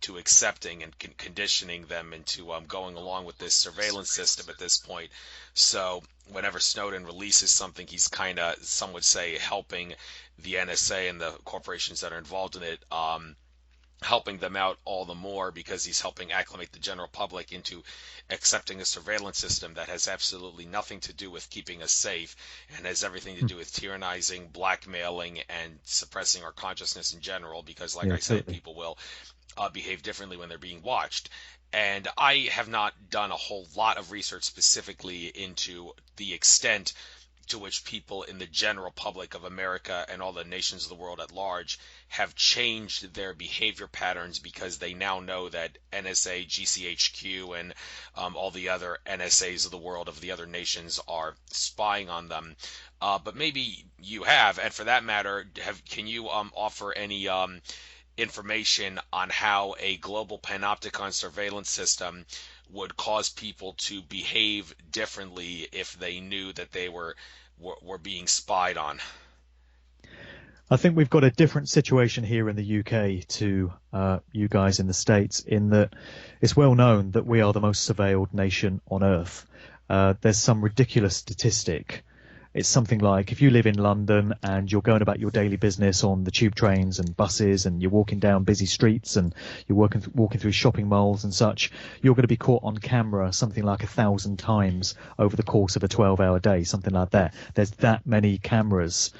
to accepting and conditioning them into going along with this surveillance system at this point. So whenever Snowden releases something, he's kind of, some would say, helping the NSA and the corporations that are involved in it, helping them out all the more, because he's helping acclimate the general public into accepting a surveillance system that has absolutely nothing to do with keeping us safe and has everything to do with tyrannizing, blackmailing, and suppressing our consciousness in general, because like Yeah, I said, totally. people will behave differently when they're being watched. And I have not done a whole lot of research specifically into the extent to which people in the general public of America and all the nations of the world at large have changed their behavior patterns because they now know that NSA, GCHQ, and all the other NSAs of the world of the other nations are spying on them. But maybe you have, and for that matter, can you offer any information on how a global panopticon surveillance system would cause people to behave differently if they knew that they were being spied on? I think we've got a different situation here in the UK to you guys in the States, in that it's well known that we are the most surveilled nation on earth. There's some ridiculous statistic. It's something like, if you live in London and you're going about your daily business on the tube trains and buses, and you're walking down busy streets and you're walking through shopping malls and such, you're going to be caught on camera something like 1,000 times over the course of a 12-hour day, something like that. There's that many cameras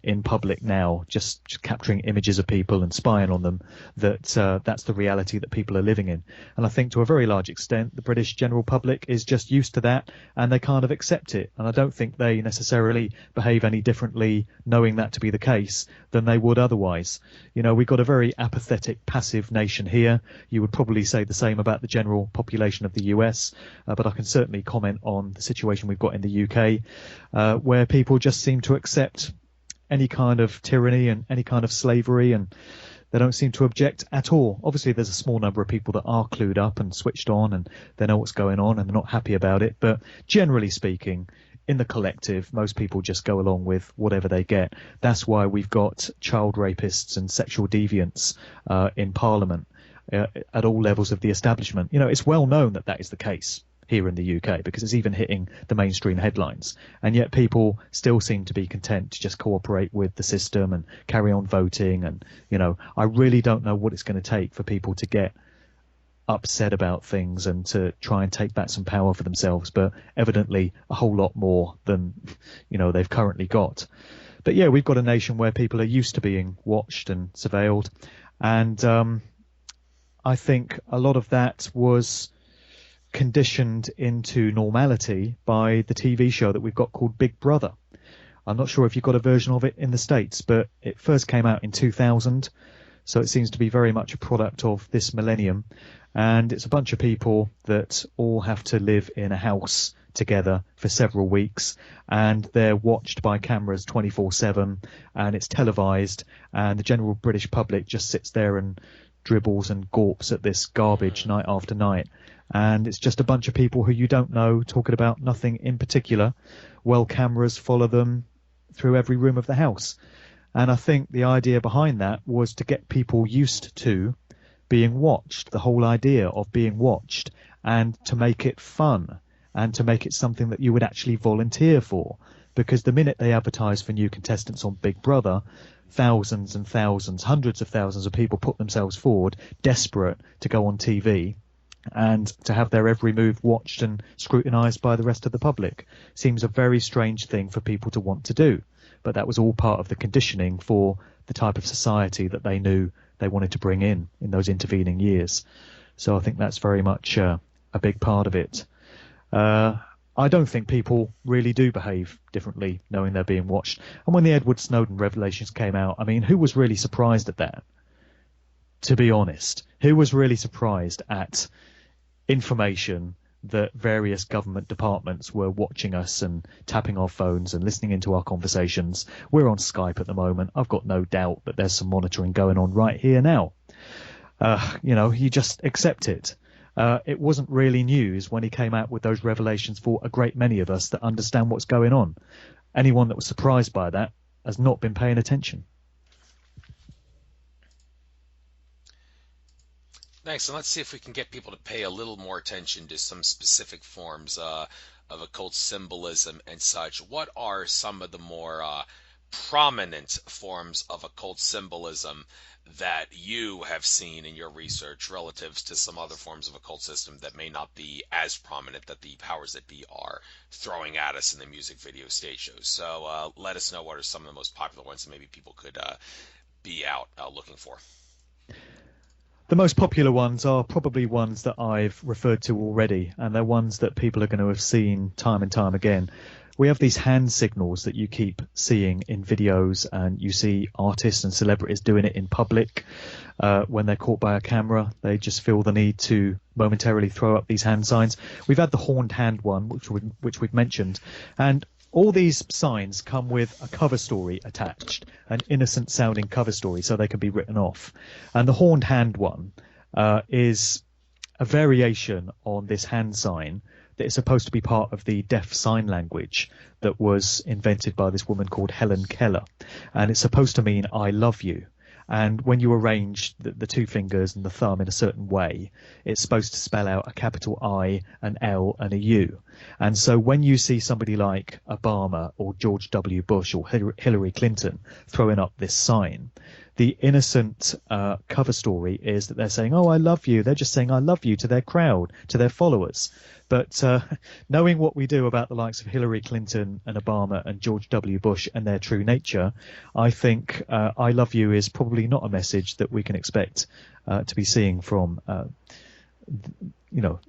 in public now, just capturing images of people and spying on them, that's the reality that people are living in. And I think to a very large extent, the British general public is just used to that, and they kind of accept it. And I don't think they necessarily behave any differently knowing that to be the case than they would otherwise. You know, we've got a very apathetic, passive nation here. You would probably say the same about the general population of the US, but I can certainly comment on the situation we've got in the UK, where people just seem to accept any kind of tyranny and any kind of slavery, and they don't seem to object at all. Obviously, there's a small number of people that are clued up and switched on, and they know what's going on, and they're not happy about it. But generally speaking, in the collective, most people just go along with whatever they get. That's why we've got child rapists and sexual deviants in Parliament at all levels of the establishment. You know, it's well known that that is the case here in the UK, because it's even hitting the mainstream headlines. And yet people still seem to be content to just cooperate with the system and carry on voting. And, you know, I really don't know what it's going to take for people to get upset about things and to try and take back some power for themselves, but evidently a whole lot more than, you know, they've currently got. But yeah, we've got a nation where people are used to being watched and surveilled. And I think a lot of that was conditioned into normality by the TV show that we've got called Big Brother. I'm not sure if you've got a version of it in the States, but it first came out in 2000, so it seems to be very much a product of this millennium. And it's a bunch of people that all have to live in a house together for several weeks, and they're watched by cameras 24/7, and it's televised, and the general British public just sits there and dribbles and gawps at this garbage night after night. And it's just a bunch of people who you don't know talking about nothing in particular, while cameras follow them through every room of the house. And I think the idea behind that was to get people used to being watched, the whole idea of being watched, and to make it fun and to make it something that you would actually volunteer for. Because the minute they advertise for new contestants on Big Brother, thousands and thousands, hundreds of thousands of people put themselves forward, desperate to go on TV and to have their every move watched and scrutinised by the rest of the public. Seems a very strange thing for people to want to do, but that was all part of the conditioning for the type of society that they knew they wanted to bring in those intervening years. So I think that's very much a big part of it. I don't think people really do behave differently knowing they're being watched. And when the Edward Snowden revelations came out, I mean, who was really surprised at that? To be honest, who was really surprised at information that various government departments were watching us and tapping our phones and listening into our conversations? We're on Skype at the moment. I've got no doubt that there's some monitoring going on right here now. You know, you just accept it. It wasn't really news when he came out with those revelations for a great many of us that understand what's going on. Anyone that was surprised by that has not been paying attention. Thanks. And let's see if we can get people to pay a little more attention to some specific forms of occult symbolism and such. What are some of the more prominent forms of occult symbolism that you have seen in your research relative to some other forms of occult system that may not be as prominent that the powers that be are throwing at us in the music video stage shows? So let us know what are some of the most popular ones that maybe people could be out looking for. The most popular ones are probably ones that I've referred to already, and they're ones that people are going to have seen time and time again. We have these hand signals that you keep seeing in videos, and you see artists and celebrities doing it in public. When they're caught by a camera, they just feel the need to momentarily throw up these hand signs. We've had the horned hand one, which we've mentioned, and all these signs come with a cover story attached, an innocent sounding cover story, so they can be written off. And the horned hand one is a variation on this hand sign that is supposed to be part of the deaf sign language that was invented by this woman called Helen Keller. And it's supposed to mean I love you. And when you arrange the two fingers and the thumb in a certain way, it's supposed to spell out a capital I, an L, and a U. And so when you see somebody like Obama or George W. Bush or Hillary Clinton throwing up this sign, the innocent cover story is that they're saying, "Oh, I love you." They're just saying, "I love you" to their crowd, to their followers. But knowing what we do about the likes of Hillary Clinton and Obama and George W. Bush and their true nature, I think "I love you" is probably not a message that we can expect to be seeing from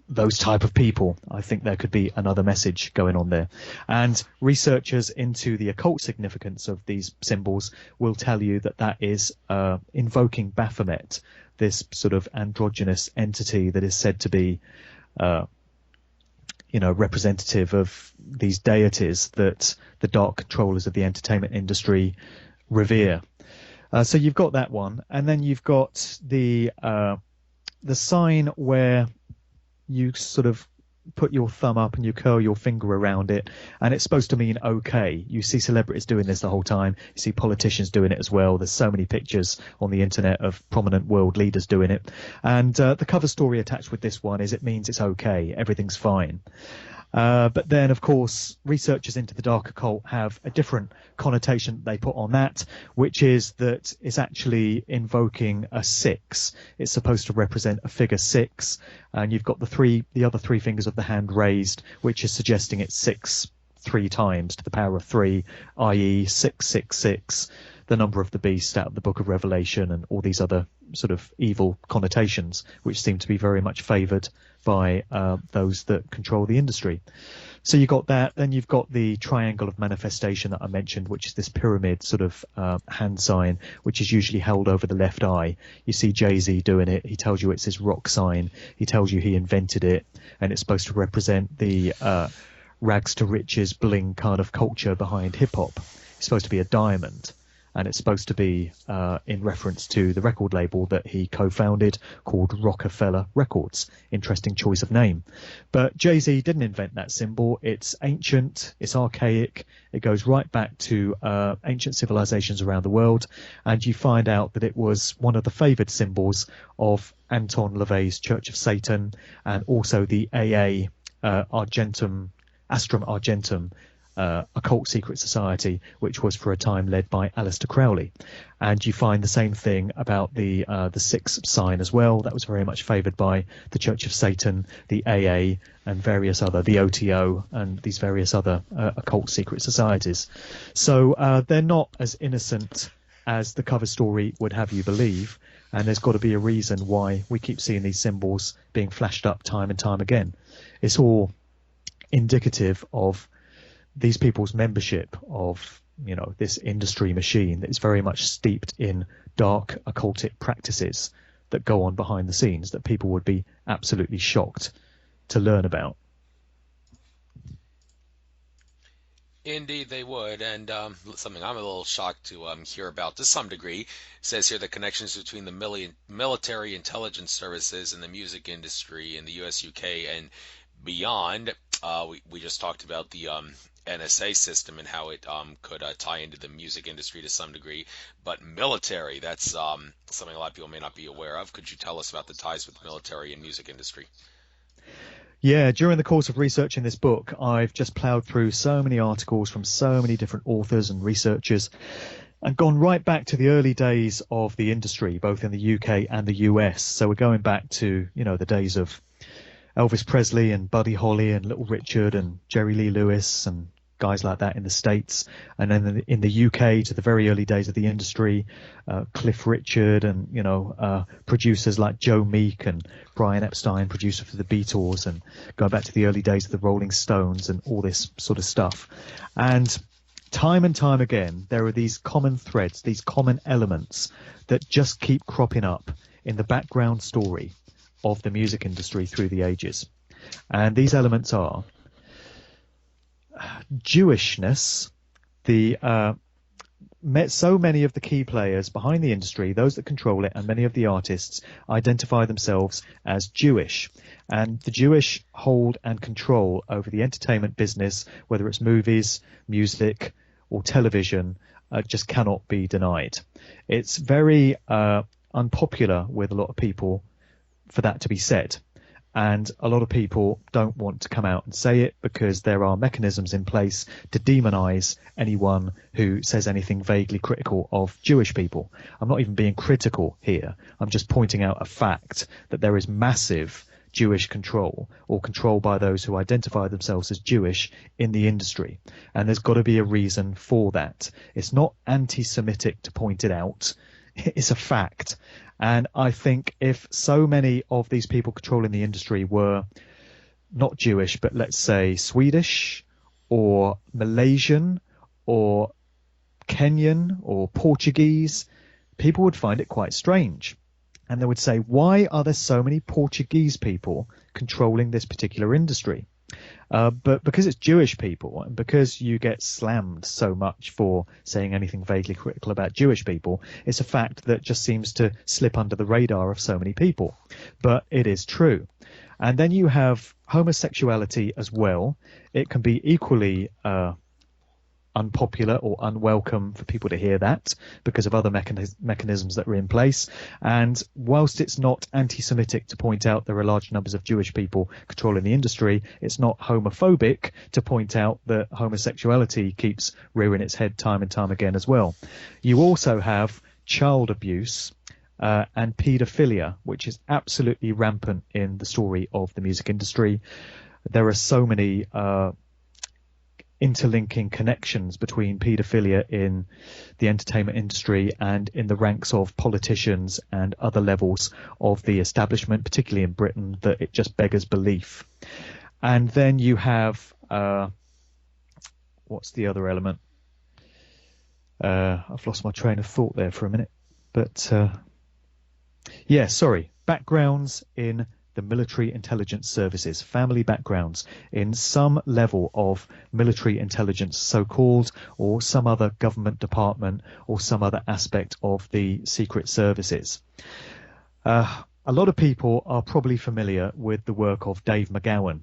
those type of people. I think there could be another message going on there. And researchers into the occult significance of these symbols will tell you that that is invoking Baphomet, this sort of androgynous entity that is said to be representative of these deities that the dark controllers of the entertainment industry revere. So you've got that one, and then you've got the sign where you sort of put your thumb up and you curl your finger around it, and it's supposed to mean okay. You see celebrities doing this the whole time. You see politicians doing it as well. There's so many pictures on the internet of prominent world leaders doing it. And the cover story attached with this one is it means it's okay. Everything's fine. But then, of course, researchers into the dark occult have a different connotation they put on that, which is that it's actually invoking a 6. It's supposed to represent a figure 6, and you've got the other three fingers of the hand raised, which is suggesting it's 6 3 times to the power of 3, i.e. 666, the number of the beast out of the Book of Revelation, and all these other sort of evil connotations, which seem to be very much favoured by those that control the industry. So you've got that. Then you've got the triangle of manifestation that I mentioned, which is this pyramid sort of hand sign, which is usually held over the left eye. You see Jay-Z doing it. He tells you it's his rock sign. He tells you he invented it, and it's supposed to represent the rags to riches bling kind of culture behind hip hop. It's supposed to be a diamond. And it's supposed to be in reference to the record label that he co-founded called Rockefeller Records. Interesting choice of name. But Jay-Z didn't invent that symbol. It's ancient, it's archaic, it goes right back to ancient civilizations around the world, and you find out that it was one of the favoured symbols of Anton LaVey's Church of Satan, and also the AA Argentum, Astrum Argentum, occult secret society, which was for a time led by Aleister Crowley. And you find the same thing about the 6 sign as well. That was very much favoured by the Church of Satan, the AA, and various other, the OTO, and these various other occult secret societies. So they're not as innocent as the cover story would have you believe. And there's got to be a reason why we keep seeing these symbols being flashed up time and time again. It's all indicative of these people's membership of, this industry machine that is very much steeped in dark occultic practices that go on behind the scenes that people would be absolutely shocked to learn about. Indeed, they would, and something I'm a little shocked to hear about to some degree. It says here the connections between the military intelligence services and the music industry in the U.S., UK, and beyond. We just talked about the NSA system and how it could tie into the music industry to some degree, but military, that's something a lot of people may not be aware of. Could you tell us about the ties with the military and music industry? Yeah, during the course of researching this book, I've just ploughed through so many articles from so many different authors and researchers and gone right back to the early days of the industry, both in the UK and the US. So we're going back to, the days of Elvis Presley and Buddy Holly and Little Richard and Jerry Lee Lewis and guys like that in the States. And then in the UK to the very early days of the industry, Cliff Richard and, producers like Joe Meek and Brian Epstein, producer for the Beatles, and going back to the early days of the Rolling Stones and all this sort of stuff. And time again, there are these common threads, these common elements that just keep cropping up in the background story of the music industry through the ages. And these elements are Jewishness. So many of the key players behind the industry, those that control it, and many of the artists identify themselves as Jewish. And the Jewish hold and control over the entertainment business, whether it's movies, music, or television, just cannot be denied. It's very unpopular with a lot of people for that to be said. And a lot of people don't want to come out and say it because there are mechanisms in place to demonize anyone who says anything vaguely critical of Jewish people. I'm not even being critical here. I'm just pointing out a fact that there is massive Jewish control, or control by those who identify themselves as Jewish, in the industry. And there's got to be a reason for that. It's not anti-Semitic to point it out. It's a fact. And I think if so many of these people controlling the industry were not Jewish, but let's say Swedish or Malaysian or Kenyan or Portuguese, people would find it quite strange. And they would say, why are there so many Portuguese people controlling this particular industry? But because it's Jewish people, and because you get slammed so much for saying anything vaguely critical about Jewish people, it's a fact that just seems to slip under the radar of so many people. But it is true. And then you have homosexuality as well. It can be equally unpopular or unwelcome for people to hear that because of other mechanisms that are in place. And whilst it's not anti-Semitic to point out there are large numbers of Jewish people controlling the industry, it's not homophobic to point out that homosexuality keeps rearing its head time and time again as well. You also have child abuse and paedophilia, which is absolutely rampant in the story of the music industry. There are so many interlinking connections between paedophilia in the entertainment industry and in the ranks of politicians and other levels of the establishment, particularly in Britain, that it just beggars belief. And then you have what's the other element? I've lost my train of thought there for a minute. But backgrounds in the military intelligence services, family backgrounds in some level of military intelligence, so-called, or some other government department, or some other aspect of the secret services. A lot of people are probably familiar with the work of Dave McGowan,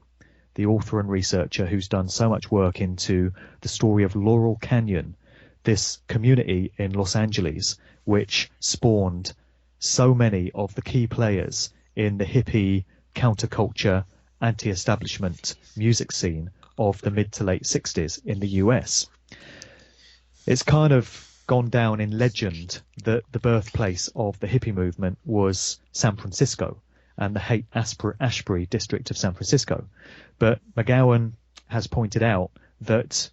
the author and researcher who's done so much work into the story of Laurel Canyon, this community in Los Angeles, which spawned so many of the key players in the hippie, counterculture, anti-establishment music scene of the mid to late 60s in the US. It's kind of gone down in legend that the birthplace of the hippie movement was San Francisco and the Haight-Ashbury district of San Francisco. But McGowan has pointed out that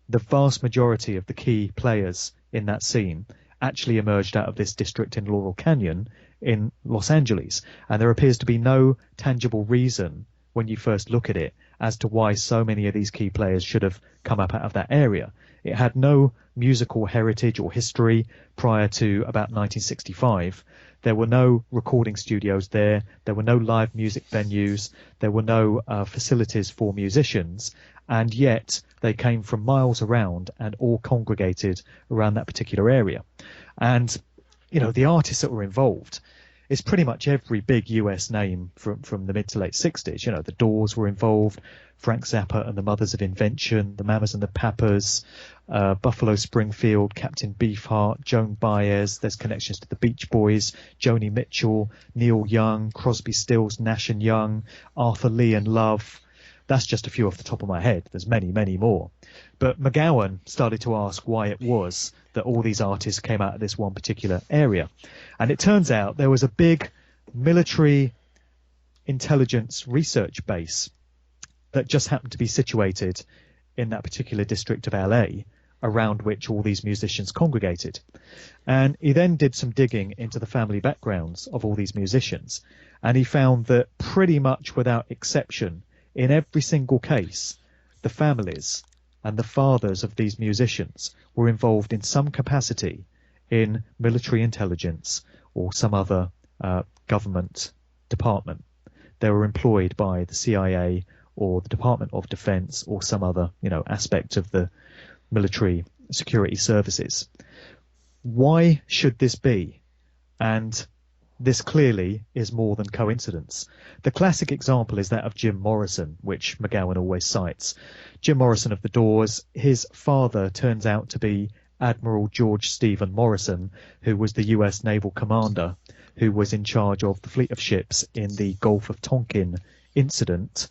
the vast majority of the key players in that scene actually emerged out of this district in Laurel Canyon in Los Angeles. And there appears to be no tangible reason when you first look at it as to why so many of these key players should have come up out of that area. It had no musical heritage or history prior to about 1965. There were no recording studios there. There were no live music venues. There were no facilities for musicians. And yet they came from miles around and all congregated around that particular area. And, you know, the artists that were involved is pretty much every big US name from the mid to late 60s. You know, the Doors were involved, Frank Zappa and the Mothers of Invention, the Mamas and the Papas, Buffalo Springfield, Captain Beefheart, Joan Baez. There's connections to the Beach Boys, Joni Mitchell, Neil Young, Crosby, Stills, Nash and Young, Arthur Lee and Love. That's just a few off the top of my head. There's many, many more. But McGowan started to ask why it was that all these artists came out of this one particular area. And it turns out there was a big military intelligence research base that just happened to be situated in that particular district of LA, around which all these musicians congregated. And he then did some digging into the family backgrounds of all these musicians. And he found that pretty much without exception, in every single case, the families and the fathers of these musicians were involved in some capacity in military intelligence or some other government department. They were employed by the CIA or the Department of Defense or some other, aspect of the military security services. Why should this be? And this clearly is more than coincidence. The classic example is that of Jim Morrison, which McGowan always cites. Jim Morrison of the Doors, his father turns out to be Admiral George Stephen Morrison, who was the US naval commander who was in charge of the fleet of ships in the Gulf of Tonkin incident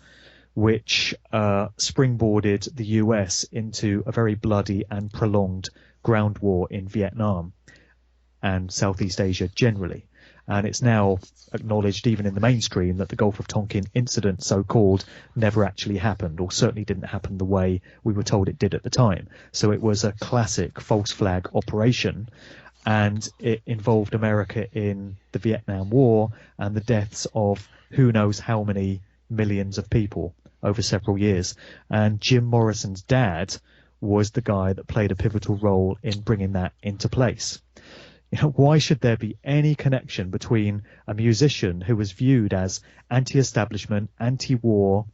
which springboarded the US into a very bloody and prolonged ground war in Vietnam and Southeast Asia generally. And it's now acknowledged, even in the mainstream, that the Gulf of Tonkin incident, so-called, never actually happened, or certainly didn't happen the way we were told it did at the time. So it was a classic false flag operation, and it involved America in the Vietnam War and the deaths of who knows how many millions of people over several years. And Jim Morrison's dad was the guy that played a pivotal role in bringing that into place. Why should there be any connection between a musician who was viewed as anti-establishment, anti-war,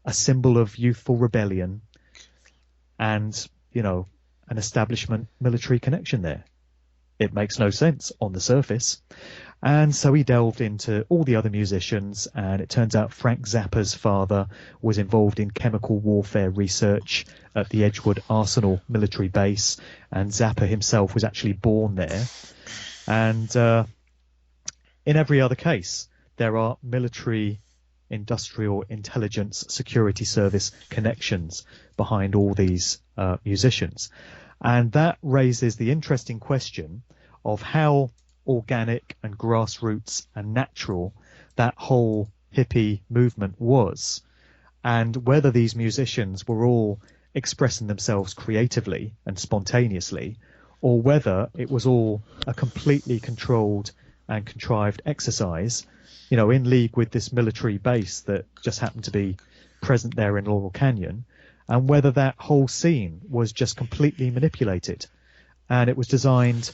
a symbol of youthful rebellion, and, an establishment military connection there? It makes no sense on the surface. And so he delved into all the other musicians, and it turns out Frank Zappa's father was involved in chemical warfare research at the Edgewood Arsenal military base, and Zappa himself was actually born there. And in every other case, there are military, industrial, intelligence, security service connections behind all these musicians. And that raises the interesting question of how organic and grassroots and natural that whole hippie movement was, and whether these musicians were all expressing themselves creatively and spontaneously, or whether it was all a completely controlled and contrived exercise, in league with this military base that just happened to be present there in Laurel Canyon, and whether that whole scene was just completely manipulated and it was designed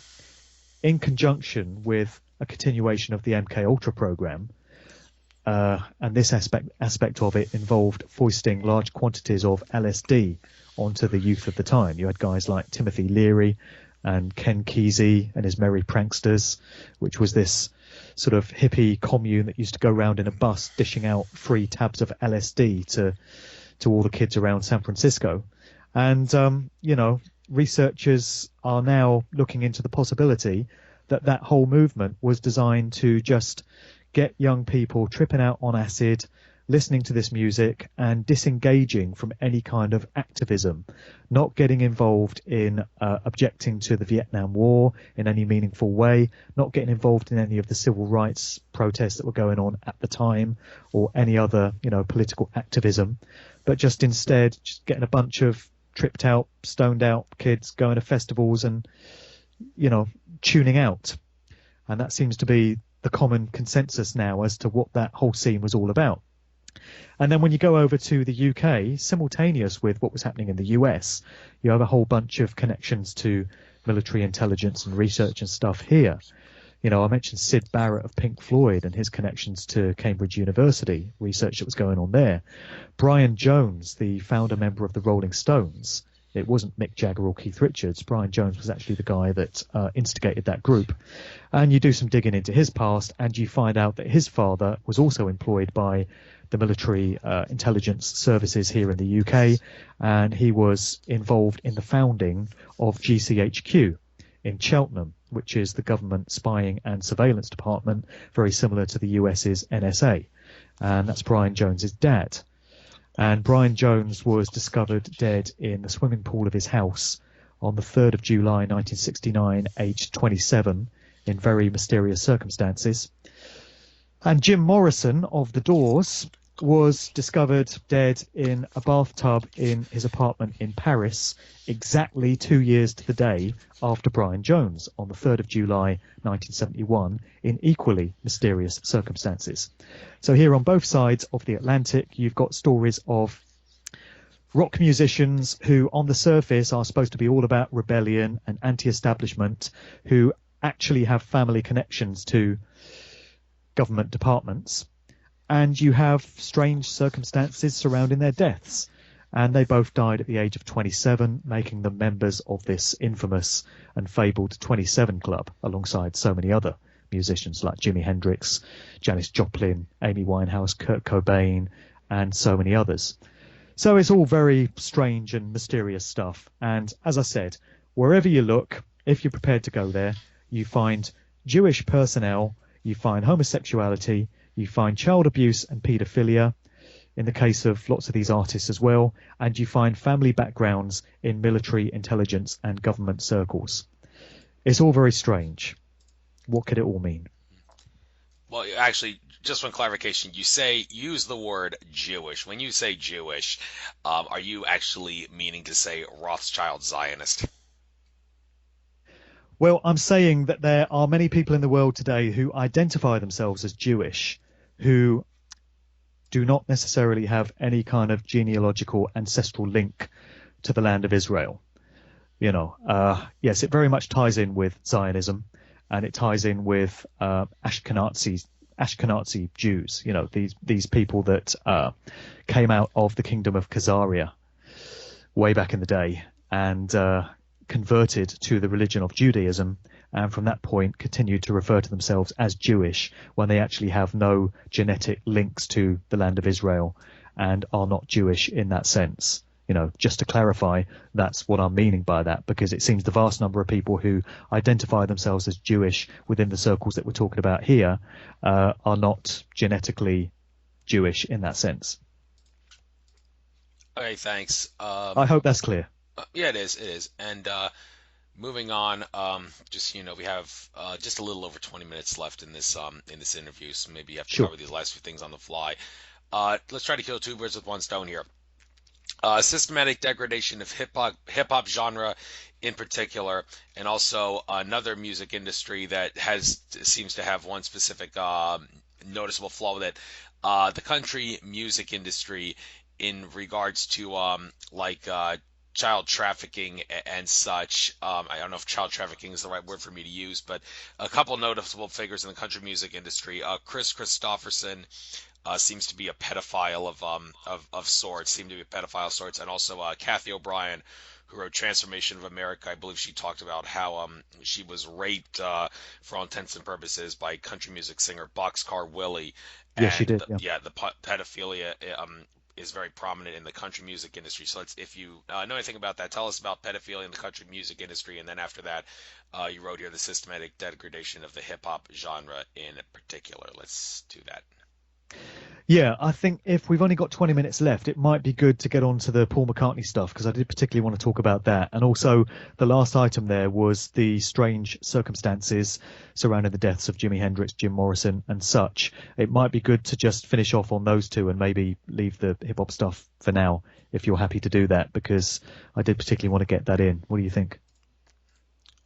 in conjunction with a continuation of the MK Ultra program, and this aspect of it involved foisting large quantities of LSD onto the youth of the time. You had guys like Timothy Leary and Ken Kesey and his Merry Pranksters, which was this sort of hippie commune that used to go around in a bus dishing out free tabs of LSD to all the kids around San Francisco. And, researchers are now looking into the possibility that whole movement was designed to just get young people tripping out on acid, listening to this music and disengaging from any kind of activism, not getting involved in objecting to the Vietnam War in any meaningful way, not getting involved in any of the civil rights protests that were going on at the time or any other, political activism, but just instead just getting a bunch of tripped out, stoned out kids going to festivals and, tuning out. And that seems to be the common consensus now as to what that whole scene was all about. And then when you go over to the UK, simultaneous with what was happening in the US, you have a whole bunch of connections to military intelligence and research and stuff here. I mentioned Syd Barrett of Pink Floyd and his connections to Cambridge University, research that was going on there. Brian Jones, the founder member of the Rolling Stones, it wasn't Mick Jagger or Keith Richards. Brian Jones was actually the guy that instigated that group. And you do some digging into his past and you find out that his father was also employed by the military intelligence services here in the UK, and he was involved in the founding of GCHQ in Cheltenham, which is the government spying and surveillance department, very similar to the US's NSA. And that's Brian Jones's dad. And Brian Jones was discovered dead in the swimming pool of his house on the 3rd of July 1969, aged 27, in very mysterious circumstances. And Jim Morrison of The Doors was discovered dead in a bathtub in his apartment in Paris exactly 2 years to the day after Brian Jones, on the 3rd of July 1971, in equally mysterious circumstances. So here on both sides of the Atlantic, you've got stories of rock musicians who on the surface are supposed to be all about rebellion and anti-establishment, who actually have family connections to government departments. And you have strange circumstances surrounding their deaths. And they both died at the age of 27, making them members of this infamous and fabled 27 Club, alongside so many other musicians like Jimi Hendrix, Janis Joplin, Amy Winehouse, Kurt Cobain, and so many others. So it's all very strange and mysterious stuff. And as I said, wherever you look, if you're prepared to go there, you find Jewish personnel, you find homosexuality, You find child abuse and paedophilia in the case of lots of these artists as well, and you find family backgrounds in military, intelligence, and government circles. It's all very strange. What could it all mean? Well, actually, just one clarification. You say use the word Jewish. When you say Jewish, are you actually meaning to say Rothschild Zionist? Well, I'm saying that there are many people in the world today who identify themselves as Jewish, who do not necessarily have any kind of genealogical ancestral link to the land of Israel. Yes, it very much ties in with Zionism, and it ties in with Ashkenazi Jews. These people that came out of the kingdom of Khazaria way back in the day and converted to the religion of Judaism, and from that point continued to refer to themselves as Jewish when they actually have no genetic links to the land of Israel and are not Jewish in that sense. Just to clarify, that's what I'm meaning by that, because it seems the vast number of people who identify themselves as Jewish within the circles that we're talking about here are not genetically Jewish in that sense. Okay, thanks. I hope that's clear. Yeah, it is. It is. And moving on, we have just a little over 20 minutes left in this interview, so maybe you have to Sure. cover these last few things on the fly. Let's try to kill two birds with one stone here. Systematic degradation of hip hop genre in particular, and also another music industry that has seems to have one specific noticeable flaw with it. The country music industry in regards to child trafficking and such. I don't know if child trafficking is the right word for me to use, but a couple noticeable figures in the country music industry. Chris Christopherson seems to be a pedophile of sorts, and also Kathy O'Brien, who wrote Transformation of America. I believe she talked about how she was raped for all intents and purposes by country music singer Boxcar Willie, Yes, she and did. Yeah. the pedophilia is very prominent in the country music industry. So if you know anything about that, tell us about pedophilia in the country music industry, and then after that, you wrote here the systematic degradation of the hip hop genre in particular. Let's do that. Yeah, I think if we've only got 20 minutes left, it might be good to get on to the Paul McCartney stuff, because I did particularly want to talk about that. And also, the last item there was the strange circumstances surrounding the deaths of Jimi Hendrix, Jim Morrison, and such. It might be good to just finish off on those two and maybe leave the hip hop stuff for now, if you're happy to do that, because I did particularly want to get that in. What do you think?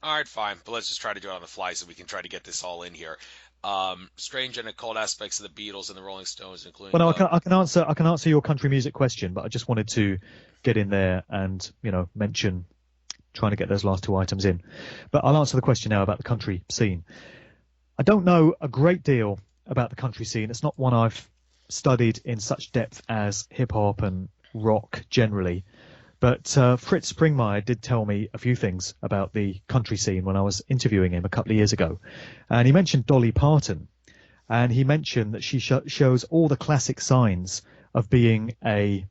All right, fine, but let's just try to do it on the fly so we can try to get this all in here. Strange and occult aspects of the Beatles and the Rolling Stones, including Well, no, the. I can answer your country music question, but I just wanted to get in there and mention trying to get those last two items in. But I'll answer the question now about the country scene. I don't know a great deal about the country scene. It's not one I've studied in such depth as hip hop and rock generally. But Fritz Springmeier did tell me a few things about the country scene when I was interviewing him a couple of years ago. And he mentioned Dolly Parton. And he mentioned that she shows all the classic signs of being a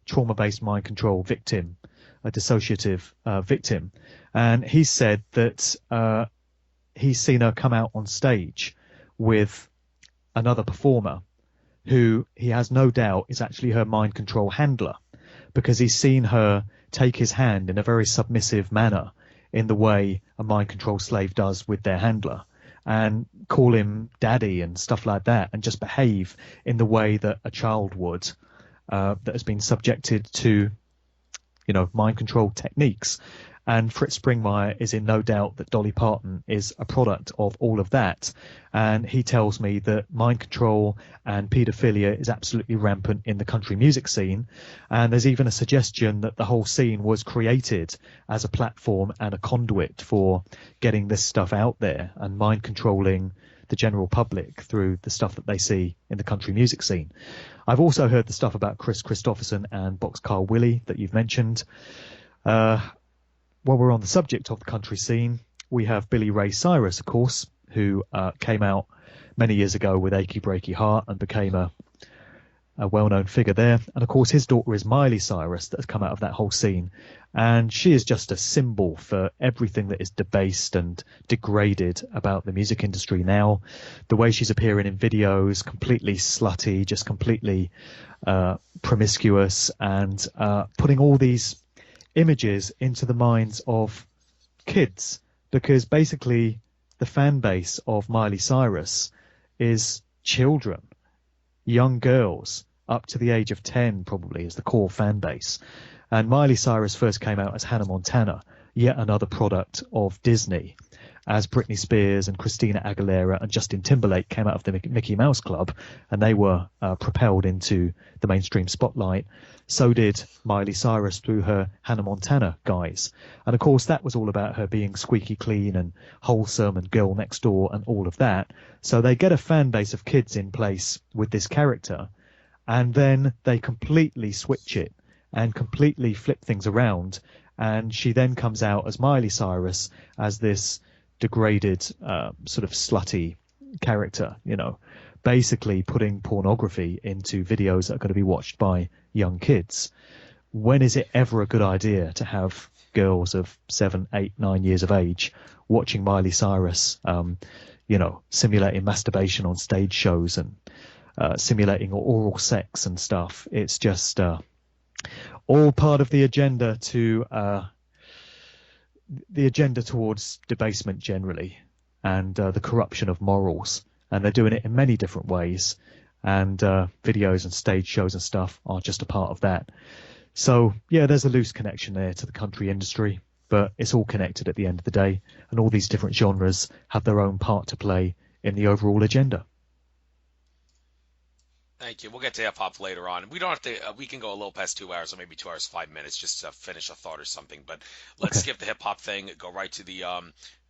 trauma-based mind control victim, a dissociative victim. And he said that he's seen her come out on stage with another performer who he has no doubt is actually her mind control handler, because he's seen her take his hand in a very submissive manner in the way a mind control slave does with their handler, and call him daddy and stuff like that, and just behave in the way that a child would that has been subjected to mind control techniques. And Fritz Springmeier is in no doubt that Dolly Parton is a product of all of that. And he tells me that mind control and paedophilia is absolutely rampant in the country music scene. And there's even a suggestion that the whole scene was created as a platform and a conduit for getting this stuff out there and mind controlling the general public through the stuff that they see in the country music scene. I've also heard the stuff about Chris Christopherson and Boxcar Willie that you've mentioned. While we're on the subject of the country scene, we have Billy Ray Cyrus, of course, who came out many years ago with Achy Breaky Heart and became a well-known figure there. And of course, his daughter is Miley Cyrus that has come out of that whole scene. And she is just a symbol for everything that is debased and degraded about the music industry now. The way she's appearing in videos, completely slutty, just completely promiscuous, and putting all these images into the minds of kids, because basically the fan base of Miley Cyrus is children, young girls up to the age of 10 probably is the core fan base. And Miley Cyrus first came out as Hannah Montana, yet another product of Disney, as Britney Spears and Christina Aguilera and Justin Timberlake came out of the Mickey Mouse Club, and they were propelled into the mainstream spotlight. So did Miley Cyrus through her Hannah Montana guys. And of course, that was all about her being squeaky clean and wholesome and girl next door and all of that. So they get a fan base of kids in place with this character, and then they completely switch it and completely flip things around. And she then comes out as Miley Cyrus, as this degraded, sort of slutty character, you know, basically putting pornography into videos that are going to be watched by young kids. When is it ever a good idea to have girls of 7, 8, 9 years of age watching Miley Cyrus, you know, simulating masturbation on stage shows and simulating oral sex and stuff? It's just all part of the agenda towards debasement generally, and the corruption of morals. And they're doing it in many different ways, and videos and stage shows and stuff are just a part of that. So yeah, there's a loose connection there to the country industry, but it's all connected at the end of the day, and all these different genres have their own part to play in the overall agenda. Thank you. We'll get to hip hop later on. We don't have to. We can go a little past 2 hours, or maybe 2 hours 5 minutes, just to finish a thought or something. But let's Okay. skip the hip hop thing. Go right to the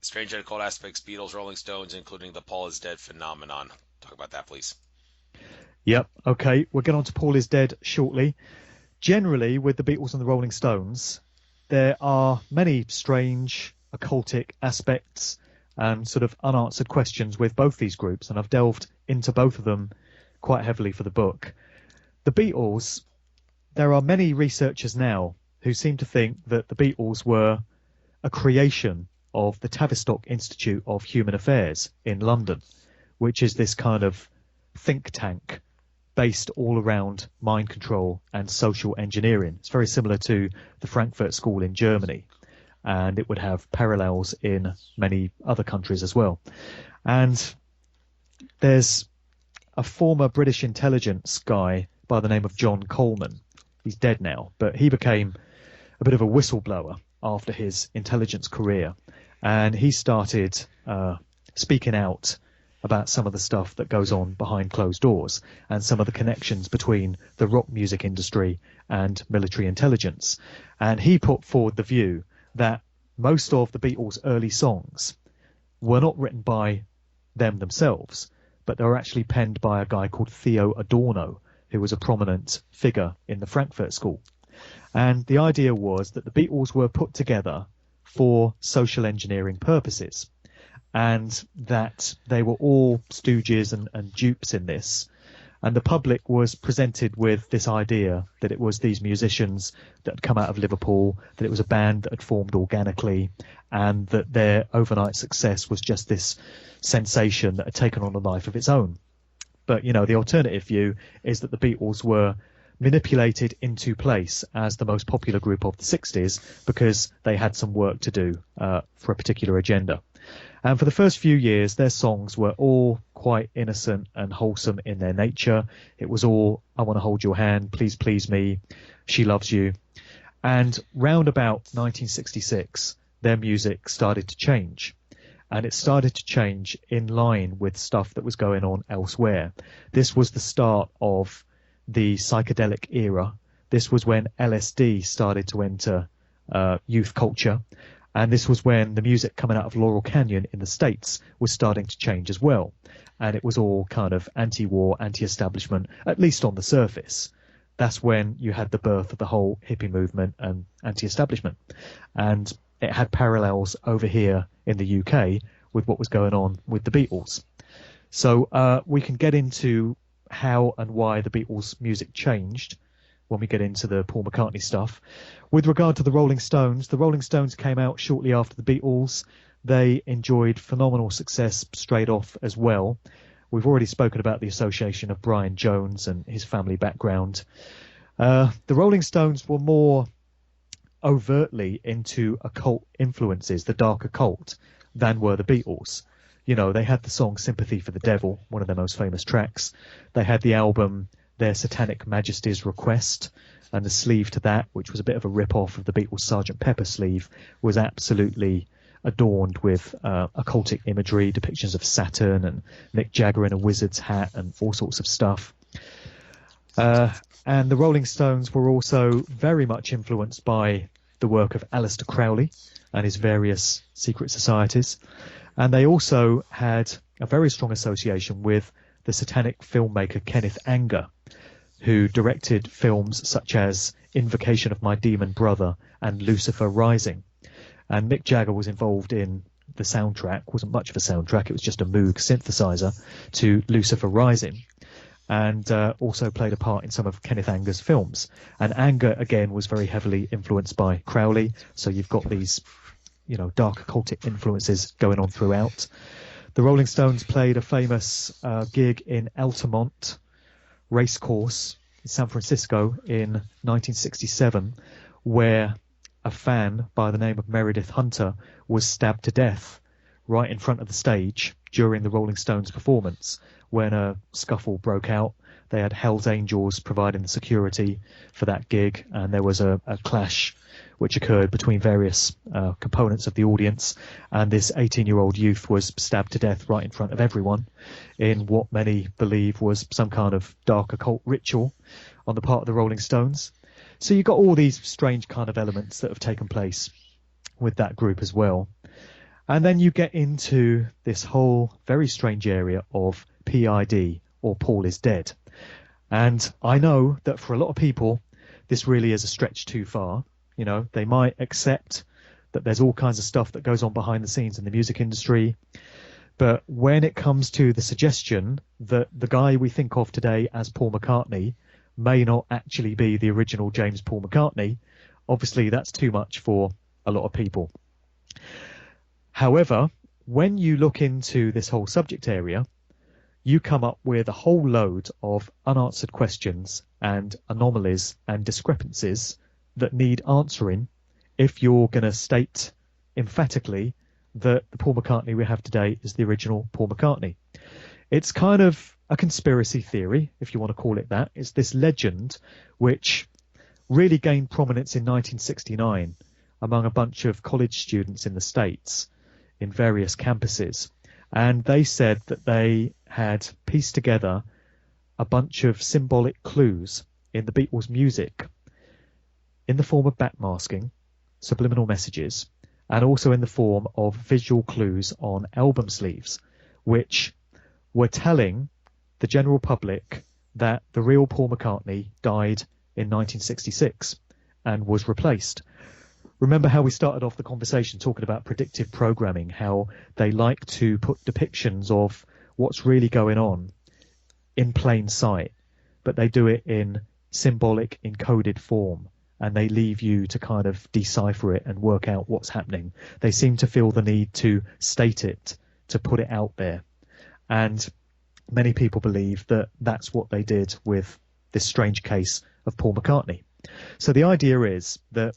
strange and occult aspects: Beatles, Rolling Stones, including the Paul is Dead phenomenon. Talk about that, please. Yep. Okay. We'll get on to Paul is Dead shortly. Generally, with the Beatles and the Rolling Stones, there are many strange occultic aspects and sort of unanswered questions with both these groups, and I've delved into both of them quite heavily for the book. The Beatles, there are many researchers now who seem to think that the Beatles were a creation of the Tavistock Institute of Human Affairs in London, which is this kind of think tank based all around mind control and social engineering. It's very similar to the Frankfurt School in Germany, and it would have parallels in many other countries as well. And there's a former British intelligence guy by the name of John Coleman. He's dead now, but he became a bit of a whistleblower after his intelligence career, and he started speaking out about some of the stuff that goes on behind closed doors and some of the connections between the rock music industry and military intelligence. And he put forward the view that most of the Beatles' early songs were not written by them themselves, but they were actually penned by a guy called Theo Adorno, who was a prominent figure in the Frankfurt School. And the idea was that the Beatles were put together for social engineering purposes, and that they were all stooges and dupes in this. And the public was presented with this idea that it was these musicians that had come out of Liverpool, that it was a band that had formed organically, and that their overnight success was just this sensation that had taken on a life of its own. But, you know, the alternative view is that the Beatles were manipulated into place as the most popular group of the 60s because they had some work to do for a particular agenda. And for the first few years, their songs were all quite innocent and wholesome in their nature. It was all, I want to hold your hand, please, please me, she loves you. And round about 1966, their music started to change. And it started to change in line with stuff that was going on elsewhere. This was the start of the psychedelic era. This was when LSD started to enter youth culture. And this was when the music coming out of Laurel Canyon in the States was starting to change as well. And it was all kind of anti-war, anti-establishment, at least on the surface. That's when you had the birth of the whole hippie movement and anti-establishment. And it had parallels over here in the UK with what was going on with the Beatles. So we can get into how and why the Beatles' music changed when we get into the Paul McCartney stuff. With regard to the Rolling Stones came out shortly after the Beatles. They enjoyed phenomenal success straight off as well. We've already spoken about the association of Brian Jones and his family background. The Rolling Stones were more overtly into occult influences, the dark occult, than were the Beatles. You know, they had the song Sympathy for the Devil, one of their most famous tracks. They had the album Their Satanic Majesty's Request, and the sleeve to that, which was a bit of a rip-off of the Beatles' Sgt. Pepper sleeve, was absolutely adorned with occultic imagery, depictions of Saturn and Mick Jagger in a wizard's hat and all sorts of stuff. And the Rolling Stones were also very much influenced by the work of Aleister Crowley and his various secret societies. And they also had a very strong association with the satanic filmmaker Kenneth Anger, who directed films such as Invocation of My Demon Brother and Lucifer Rising. And Mick Jagger was involved in the soundtrack, wasn't much of a soundtrack, it was just a Moog synthesizer to Lucifer Rising, and also played a part in some of Kenneth Anger's films. And Anger, again, was very heavily influenced by Crowley, so you've got these, you know, dark occultic influences going on throughout. The Rolling Stones played a famous gig in Altamont Racecourse in San Francisco in 1967, where a fan by the name of Meredith Hunter was stabbed to death right in front of the stage during the Rolling Stones performance. When a scuffle broke out, they had Hell's Angels providing the security for that gig, and there was a clash which occurred between various components of the audience, and this 18-year-old youth was stabbed to death right in front of everyone in what many believe was some kind of dark occult ritual on the part of the Rolling Stones. So you've got all these strange kind of elements that have taken place with that group as well. And then you get into this whole very strange area of PID, or Paul is Dead. And I know that for a lot of people, this really is a stretch too far. You know, they might accept that there's all kinds of stuff that goes on behind the scenes in the music industry. But when it comes to the suggestion that the guy we think of today as Paul McCartney may not actually be the original James Paul McCartney, obviously that's too much for a lot of people. However, when you look into this whole subject area, you come up with a whole load of unanswered questions and anomalies and discrepancies that need answering if you're going to state emphatically that the Paul McCartney we have today is the original Paul McCartney. It's kind of a conspiracy theory, if you want to call it that. It's this legend which really gained prominence in 1969 among a bunch of college students in the States in various campuses. And they said that they had pieced together a bunch of symbolic clues in the Beatles' music in the form of backmasking, subliminal messages, and also in the form of visual clues on album sleeves, which were telling the general public that the real Paul McCartney died in 1966 and was replaced. Remember how we started off the conversation talking about predictive programming, how they like to put depictions of what's really going on in plain sight, but they do it in symbolic encoded form, and they leave you to kind of decipher it and work out what's happening. They seem to feel the need to state it, to put it out there. And many people believe that that's what they did with this strange case of Paul McCartney. So the idea is that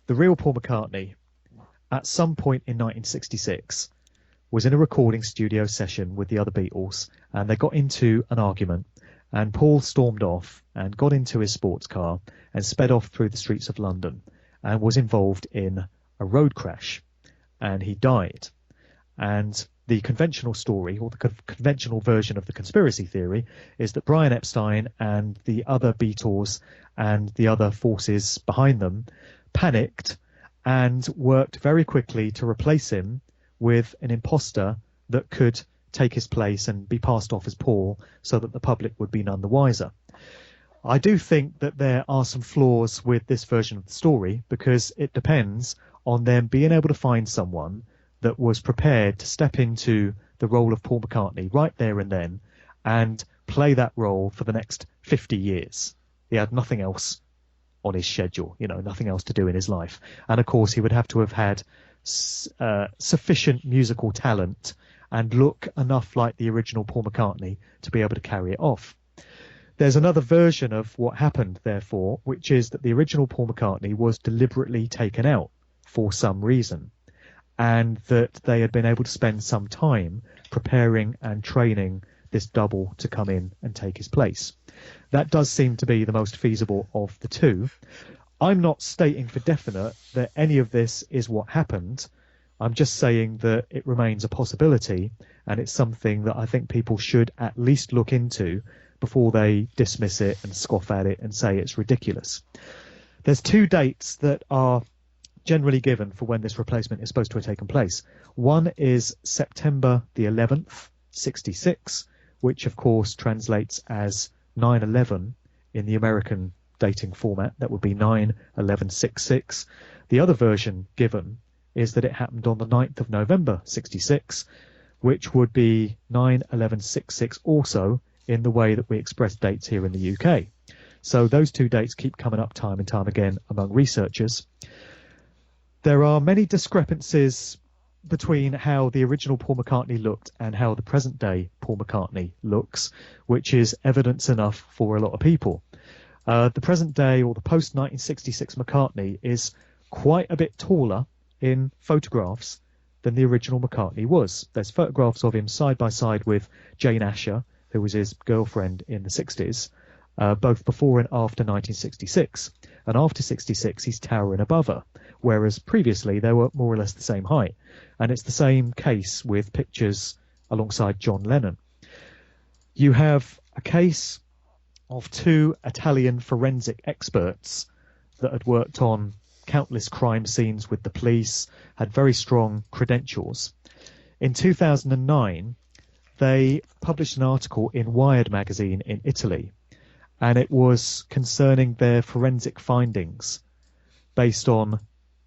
the real Paul McCartney, at some point in 1966, was in a recording studio session with the other Beatles, and they got into an argument, and Paul stormed off and got into his sports car and sped off through the streets of London and was involved in a road crash, and he died. And the conventional story, or the conventional version of the conspiracy theory, is that Brian Epstein and the other Beatles and the other forces behind them panicked and worked very quickly to replace him with an imposter that could take his place and be passed off as Paul, so that the public would be none the wiser. I do think that there are some flaws with this version of the story, because it depends on them being able to find someone that was prepared to step into the role of Paul McCartney right there and then, and play that role for the next 50 years. He had nothing else on his schedule, nothing else to do in his life. And of course, he would have to have had sufficient musical talent and look enough like the original Paul McCartney to be able to carry it off. There's another version of what happened, therefore, which is that the original Paul McCartney was deliberately taken out for some reason, and that they had been able to spend some time preparing and training this double to come in and take his place. That does seem to be the most feasible of the two. I'm not stating for definite that any of this is what happened. I'm just saying that it remains a possibility, and it's something that I think people should at least look into before they dismiss it and scoff at it and say it's ridiculous. There's two dates that are generally given for when this replacement is supposed to have taken place. One is September the 11th, 66, which of course translates as 9/11 in the American dating format. That would be 9/11/66. The other version given is that it happened on the 9th of November 66, which would be 9/11/66 also in the way that we express dates here in the UK. So those two dates keep coming up time and time again among researchers. There are many discrepancies between how the original Paul McCartney looked and how the present day Paul McCartney looks, which is evidence enough for a lot of people. The present day, or the post 1966 McCartney, is quite a bit taller in photographs than the original McCartney was. There's photographs of him side by side with Jane Asher, who was his girlfriend in the 60s, both before and after 1966. And after 66, he's towering above her, whereas previously they were more or less the same height. And it's the same case with pictures alongside John Lennon. You have a case of two Italian forensic experts that had worked on countless crime scenes with the police, had very strong credentials. In 2009, they published an article in Wired magazine in Italy, and it was concerning their forensic findings based on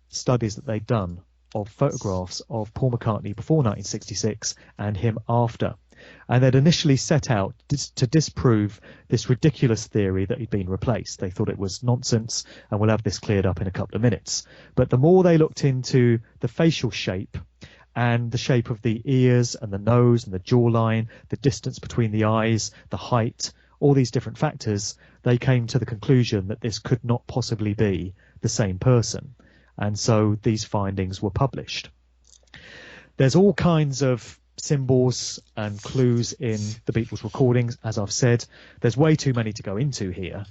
studies that they'd done of photographs of Paul McCartney before 1966 and him after. And they'd initially set out to disprove this ridiculous theory that he'd been replaced. They thought it was nonsense, and we'll have this cleared up in a couple of minutes. But the more they looked into the facial shape and the shape of the ears and the nose and the jawline, the distance between the eyes, the height, all these different factors, they came to the conclusion that this could not possibly be the same person. And so these findings were published. There's all kinds of symbols and clues in the Beatles recordings, as I've said. There's way too many to go into here,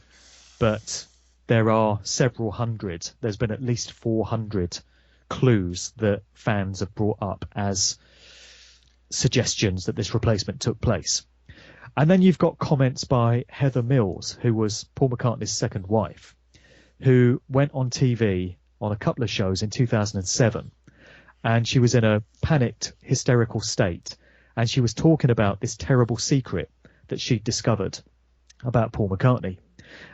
but there are several hundred. There's been at least 400 clues that fans have brought up as suggestions that this replacement took place. And then you've got comments by Heather Mills, who was Paul McCartney's second wife, who went on TV on a couple of shows in 2007. And she was in a panicked, hysterical state. And she was talking about this terrible secret that she'd discovered about Paul McCartney.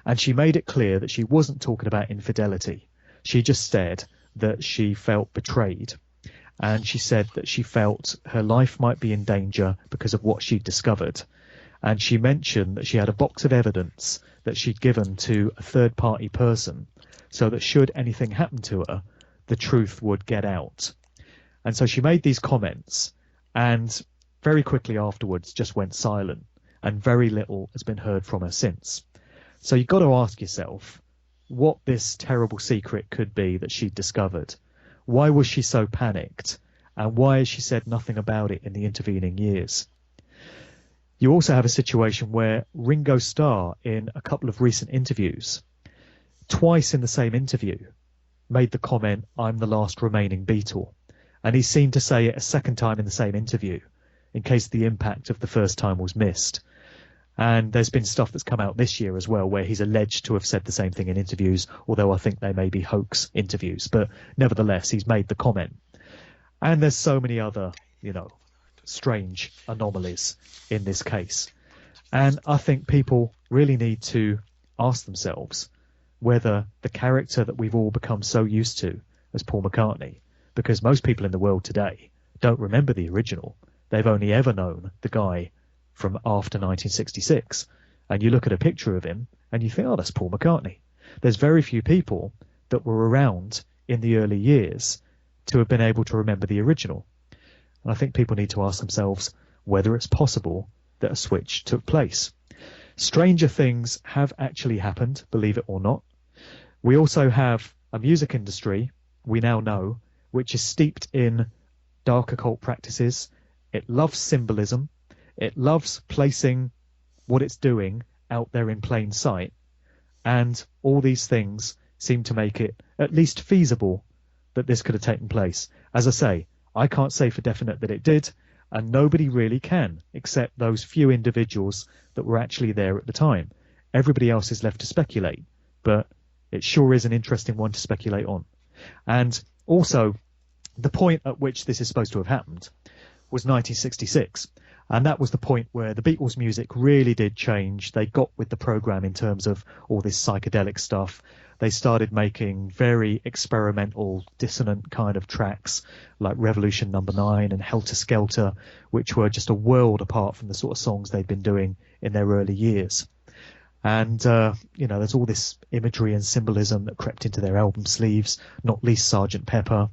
And she made it clear that she wasn't talking about infidelity. She just said that she felt betrayed. And she said that she felt her life might be in danger because of what she'd discovered. And she mentioned that she had a box of evidence that she'd given to a third-party person so that should anything happen to her, the truth would get out. And so she made these comments and very quickly afterwards just went silent, and very little has been heard from her since. So you've got to ask yourself what this terrible secret could be that she'd discovered. Why was she so panicked? And why has she said nothing about it in the intervening years? You also have a situation where Ringo Starr, in a couple of recent interviews, twice in the same interview, made the comment, "I'm the last remaining Beatle." And he seemed to say it a second time in the same interview, in case the impact of the first time was missed. And there's been stuff that's come out this year as well, where he's alleged to have said the same thing in interviews, although I think they may be hoax interviews. But nevertheless, he's made the comment. And there's so many other, strange anomalies in this case. And I think people really need to ask themselves whether the character that we've all become so used to as Paul McCartney, because most people in the world today don't remember the original. They've only ever known the guy from after 1966. And you look at a picture of him and you think, oh, that's Paul McCartney. There's very few people that were around in the early years to have been able to remember the original. And I think people need to ask themselves whether it's possible that a switch took place. Stranger things have actually happened, believe it or not. We also have a music industry, we now know, which is steeped in dark occult practices. It loves symbolism. It loves placing what it's doing out there in plain sight. And all these things seem to make it at least feasible that this could have taken place. As I say, I can't say for definite that it did, and nobody really can, except those few individuals that were actually there at the time. Everybody else is left to speculate, but it sure is an interesting one to speculate on. And also, the point at which this is supposed to have happened was 1966. And that was the point where the Beatles' music really did change. They got with the program in terms of all this psychedelic stuff. They started making very experimental, dissonant kind of tracks like Revolution Number 9 and Helter Skelter, which were just a world apart from the sort of songs they'd been doing in their early years. And, there's all this imagery and symbolism that crept into their album sleeves, not least Sgt. Pepper.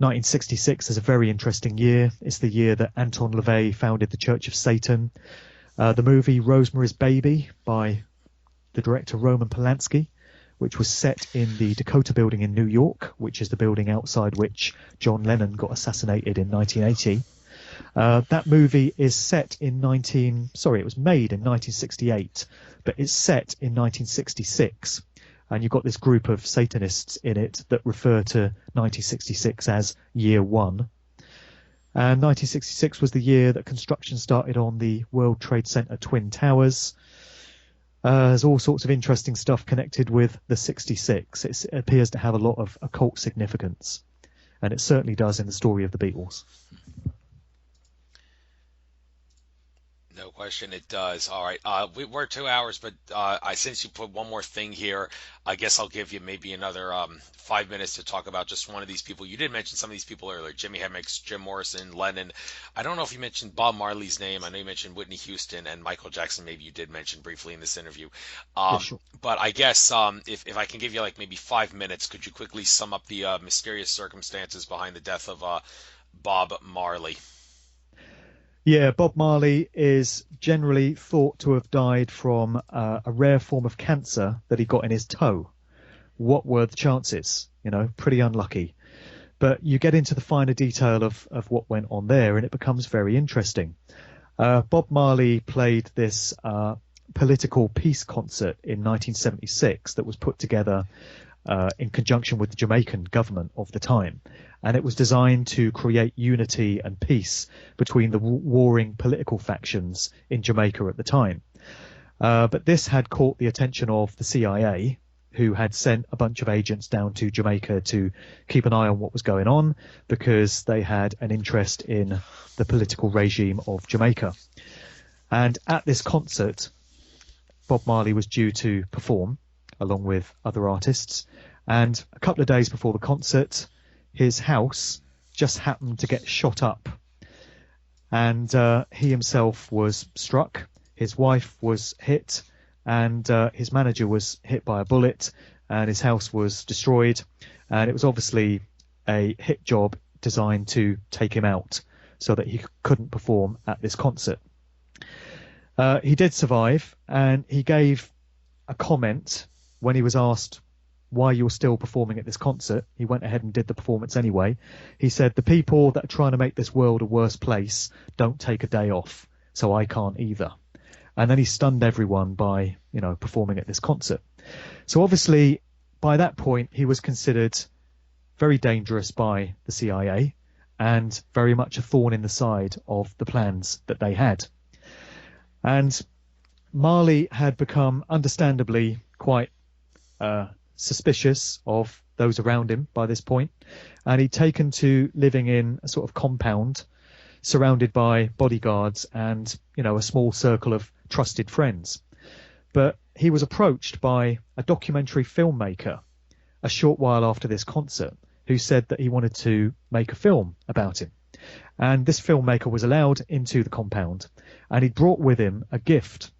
1966 is a very interesting year. It's the year that Anton LaVey founded the Church of Satan. The movie Rosemary's Baby by the director Roman Polanski, which was set in the Dakota Building in New York, which is the building outside which John Lennon got assassinated in 1980. That movie is set in it was made in 1968, but it's set in 1966. And you've got this group of Satanists in it that refer to 1966 as Year One. And 1966 was the year that construction started on the World Trade Center Twin Towers. There's all sorts of interesting stuff connected with the 66. It appears to have a lot of occult significance. And it certainly does in the story of the Beatles. No question, it does. All right, we're 2 hours, but since you put one more thing here, I guess I'll give you maybe another 5 minutes to talk about just one of these people. You did mention some of these people earlier: Jimi Hendrix, Jim Morrison, Lennon. I don't know if you mentioned Bob Marley's name. I know you mentioned Whitney Houston and Michael Jackson. Maybe you did mention briefly in this interview. Yeah, sure. But I guess if I can give you like maybe 5 minutes, could you quickly sum up the mysterious circumstances behind the death of Bob Marley? Yeah, Bob Marley is generally thought to have died from a rare form of cancer that he got in his toe. What were the chances? Pretty unlucky. But you get into the finer detail of what went on there, and it becomes very interesting. Bob Marley played this political peace concert in 1976 that was put together in conjunction with the Jamaican government of the time. And it was designed to create unity and peace between the warring political factions in Jamaica at the time. But this had caught the attention of the CIA, who had sent a bunch of agents down to Jamaica to keep an eye on what was going on, because they had an interest in the political regime of Jamaica. And at this concert, Bob Marley was due to perform along with other artists. And a couple of days before the concert, his house just happened to get shot up. And he himself was struck. His wife was hit. And his manager was hit by a bullet. And his house was destroyed. And it was obviously a hit job designed to take him out so that he couldn't perform at this concert. He did survive. And he gave a comment when he was asked why you're still performing at this concert. He went ahead and did the performance anyway. He said, the people that are trying to make this world a worse place don't take a day off, so I can't either. And then he stunned everyone by, performing at this concert. So obviously, by that point, he was considered very dangerous by the CIA and very much a thorn in the side of the plans that they had. And Marley had become, understandably, quite suspicious of those around him by this point, and he'd taken to living in a sort of compound surrounded by bodyguards and a small circle of trusted friends. But he was approached by a documentary filmmaker a short while after this concert who said that he wanted to make a film about him. And this filmmaker was allowed into the compound, and he brought with him a gift,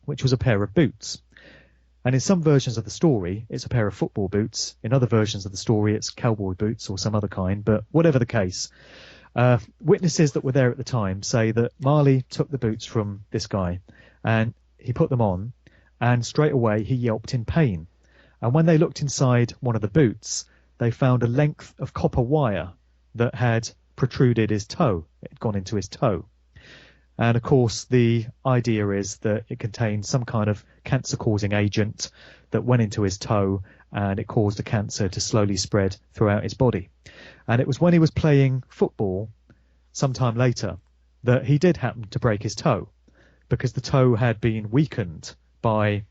which was a pair of boots. And in some versions of the story, it's a pair of football boots. In other versions of the story, it's cowboy boots or some other kind. But whatever the case, witnesses that were there at the time say that Marley took the boots from this guy and he put them on, and straight away he yelped in pain. And when they looked inside one of the boots, they found a length of copper wire that had protruded his toe. It had gone into his toe. And of course, the idea is that it contained some kind of cancer-causing agent that went into his toe, and it caused the cancer to slowly spread throughout his body. And it was when he was playing football sometime later that he did happen to break his toe, because the toe had been weakened by,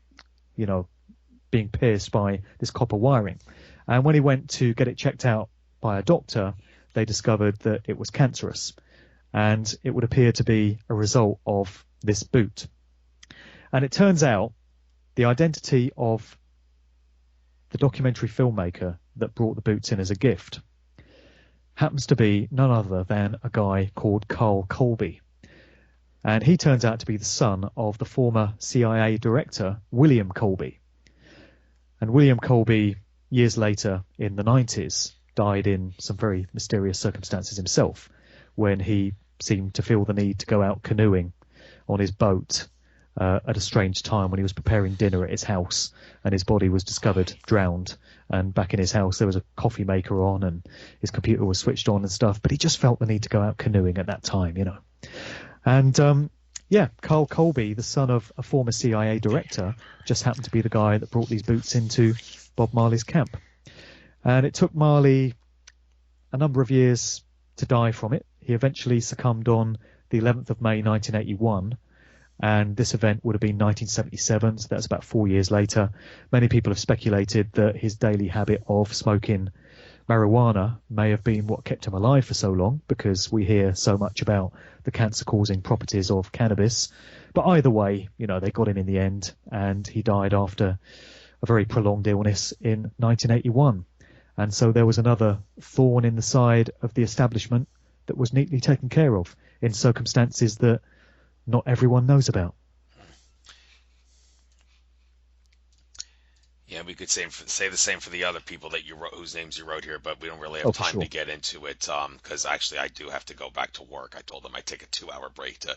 being pierced by this copper wiring. And when he went to get it checked out by a doctor, they discovered that it was cancerous. And it would appear to be a result of this boot. And it turns out the identity of the documentary filmmaker that brought the boots in as a gift happens to be none other than a guy called Carl Colby. And he turns out to be the son of the former CIA director, William Colby. And William Colby, years later in the 90s, died in some very mysterious circumstances himself, when he seemed to feel the need to go out canoeing on his boat at a strange time when he was preparing dinner at his house, and his body was discovered drowned. And back in his house there was a coffee maker on and his computer was switched on and stuff, but he just felt the need to go out canoeing at that time, And Carl Colby, the son of a former CIA director, just happened to be the guy that brought these boots into Bob Marley's camp. And it took Marley a number of years to die from it. He eventually succumbed on the 11th of May 1981, and this event would have been 1977, so that's about 4 years later. Many people have speculated that his daily habit of smoking marijuana may have been what kept him alive for so long, because we hear so much about the cancer-causing properties of cannabis. But either way, they got him in the end, and he died after a very prolonged illness in 1981. And so there was another thorn in the side of the establishment that was neatly taken care of in circumstances that not everyone knows about. Yeah, we could say the same for the other people that you wrote, whose names you wrote here, but we don't really have time Sure. to get into it because actually I do have to go back to work. I told them I'd take a 2-hour break to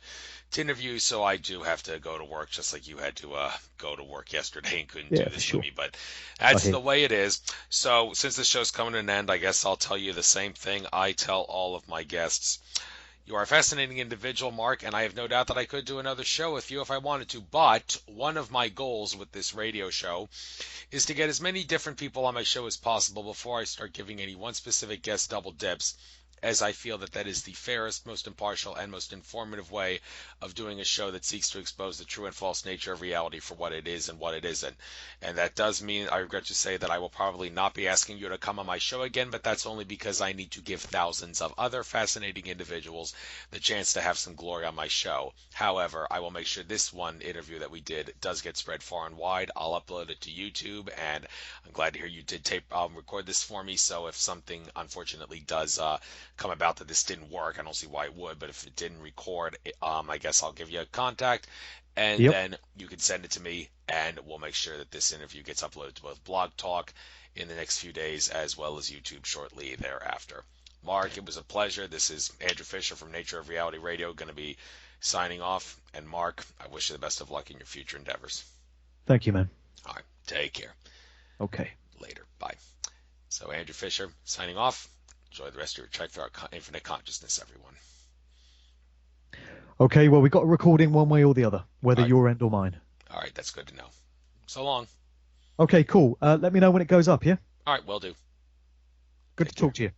interview, so I do have to go to work, just like you had to go to work yesterday and couldn't do this with me. But that's the way it is. So since the show's coming to an end, I guess I'll tell you the same thing I tell all of my guests. You are a fascinating individual, Mark, and I have no doubt that I could do another show with you if I wanted to. But one of my goals with this radio show is to get as many different people on my show as possible before I start giving any one specific guest double dips, as I feel that is the fairest, most impartial, and most informative way of doing a show that seeks to expose the true and false nature of reality for what it is and what it isn't. And that does mean, I regret to say, that I will probably not be asking you to come on my show again, but that's only because I need to give thousands of other fascinating individuals the chance to have some glory on my show. However, I will make sure this one interview that we did does get spread far and wide. I'll upload it to YouTube, and I'm glad to hear you did record this for me, so if something unfortunately does come about that this didn't work, I don't see why it would, but if it didn't record, I guess I'll give you a contact, and then you can send it to me, and we'll make sure that this interview gets uploaded to both Blog Talk in the next few days as well as YouTube shortly thereafter. Mark, it was a pleasure. This is Andrew Fisher from Nature of Reality Radio, going to be signing off. And Mark, I wish you the best of luck in your future endeavors. Thank you, man. All right, take care. Okay. Later. Bye. So Andrew Fisher signing off. Enjoy the rest of your trek through our infinite consciousness, everyone. Okay, well, we got a recording one way or the other, whether your end or mine. All right, that's good to know. So long. Okay, cool. Let me know when it goes up, yeah? All right, will do. Good to talk to you.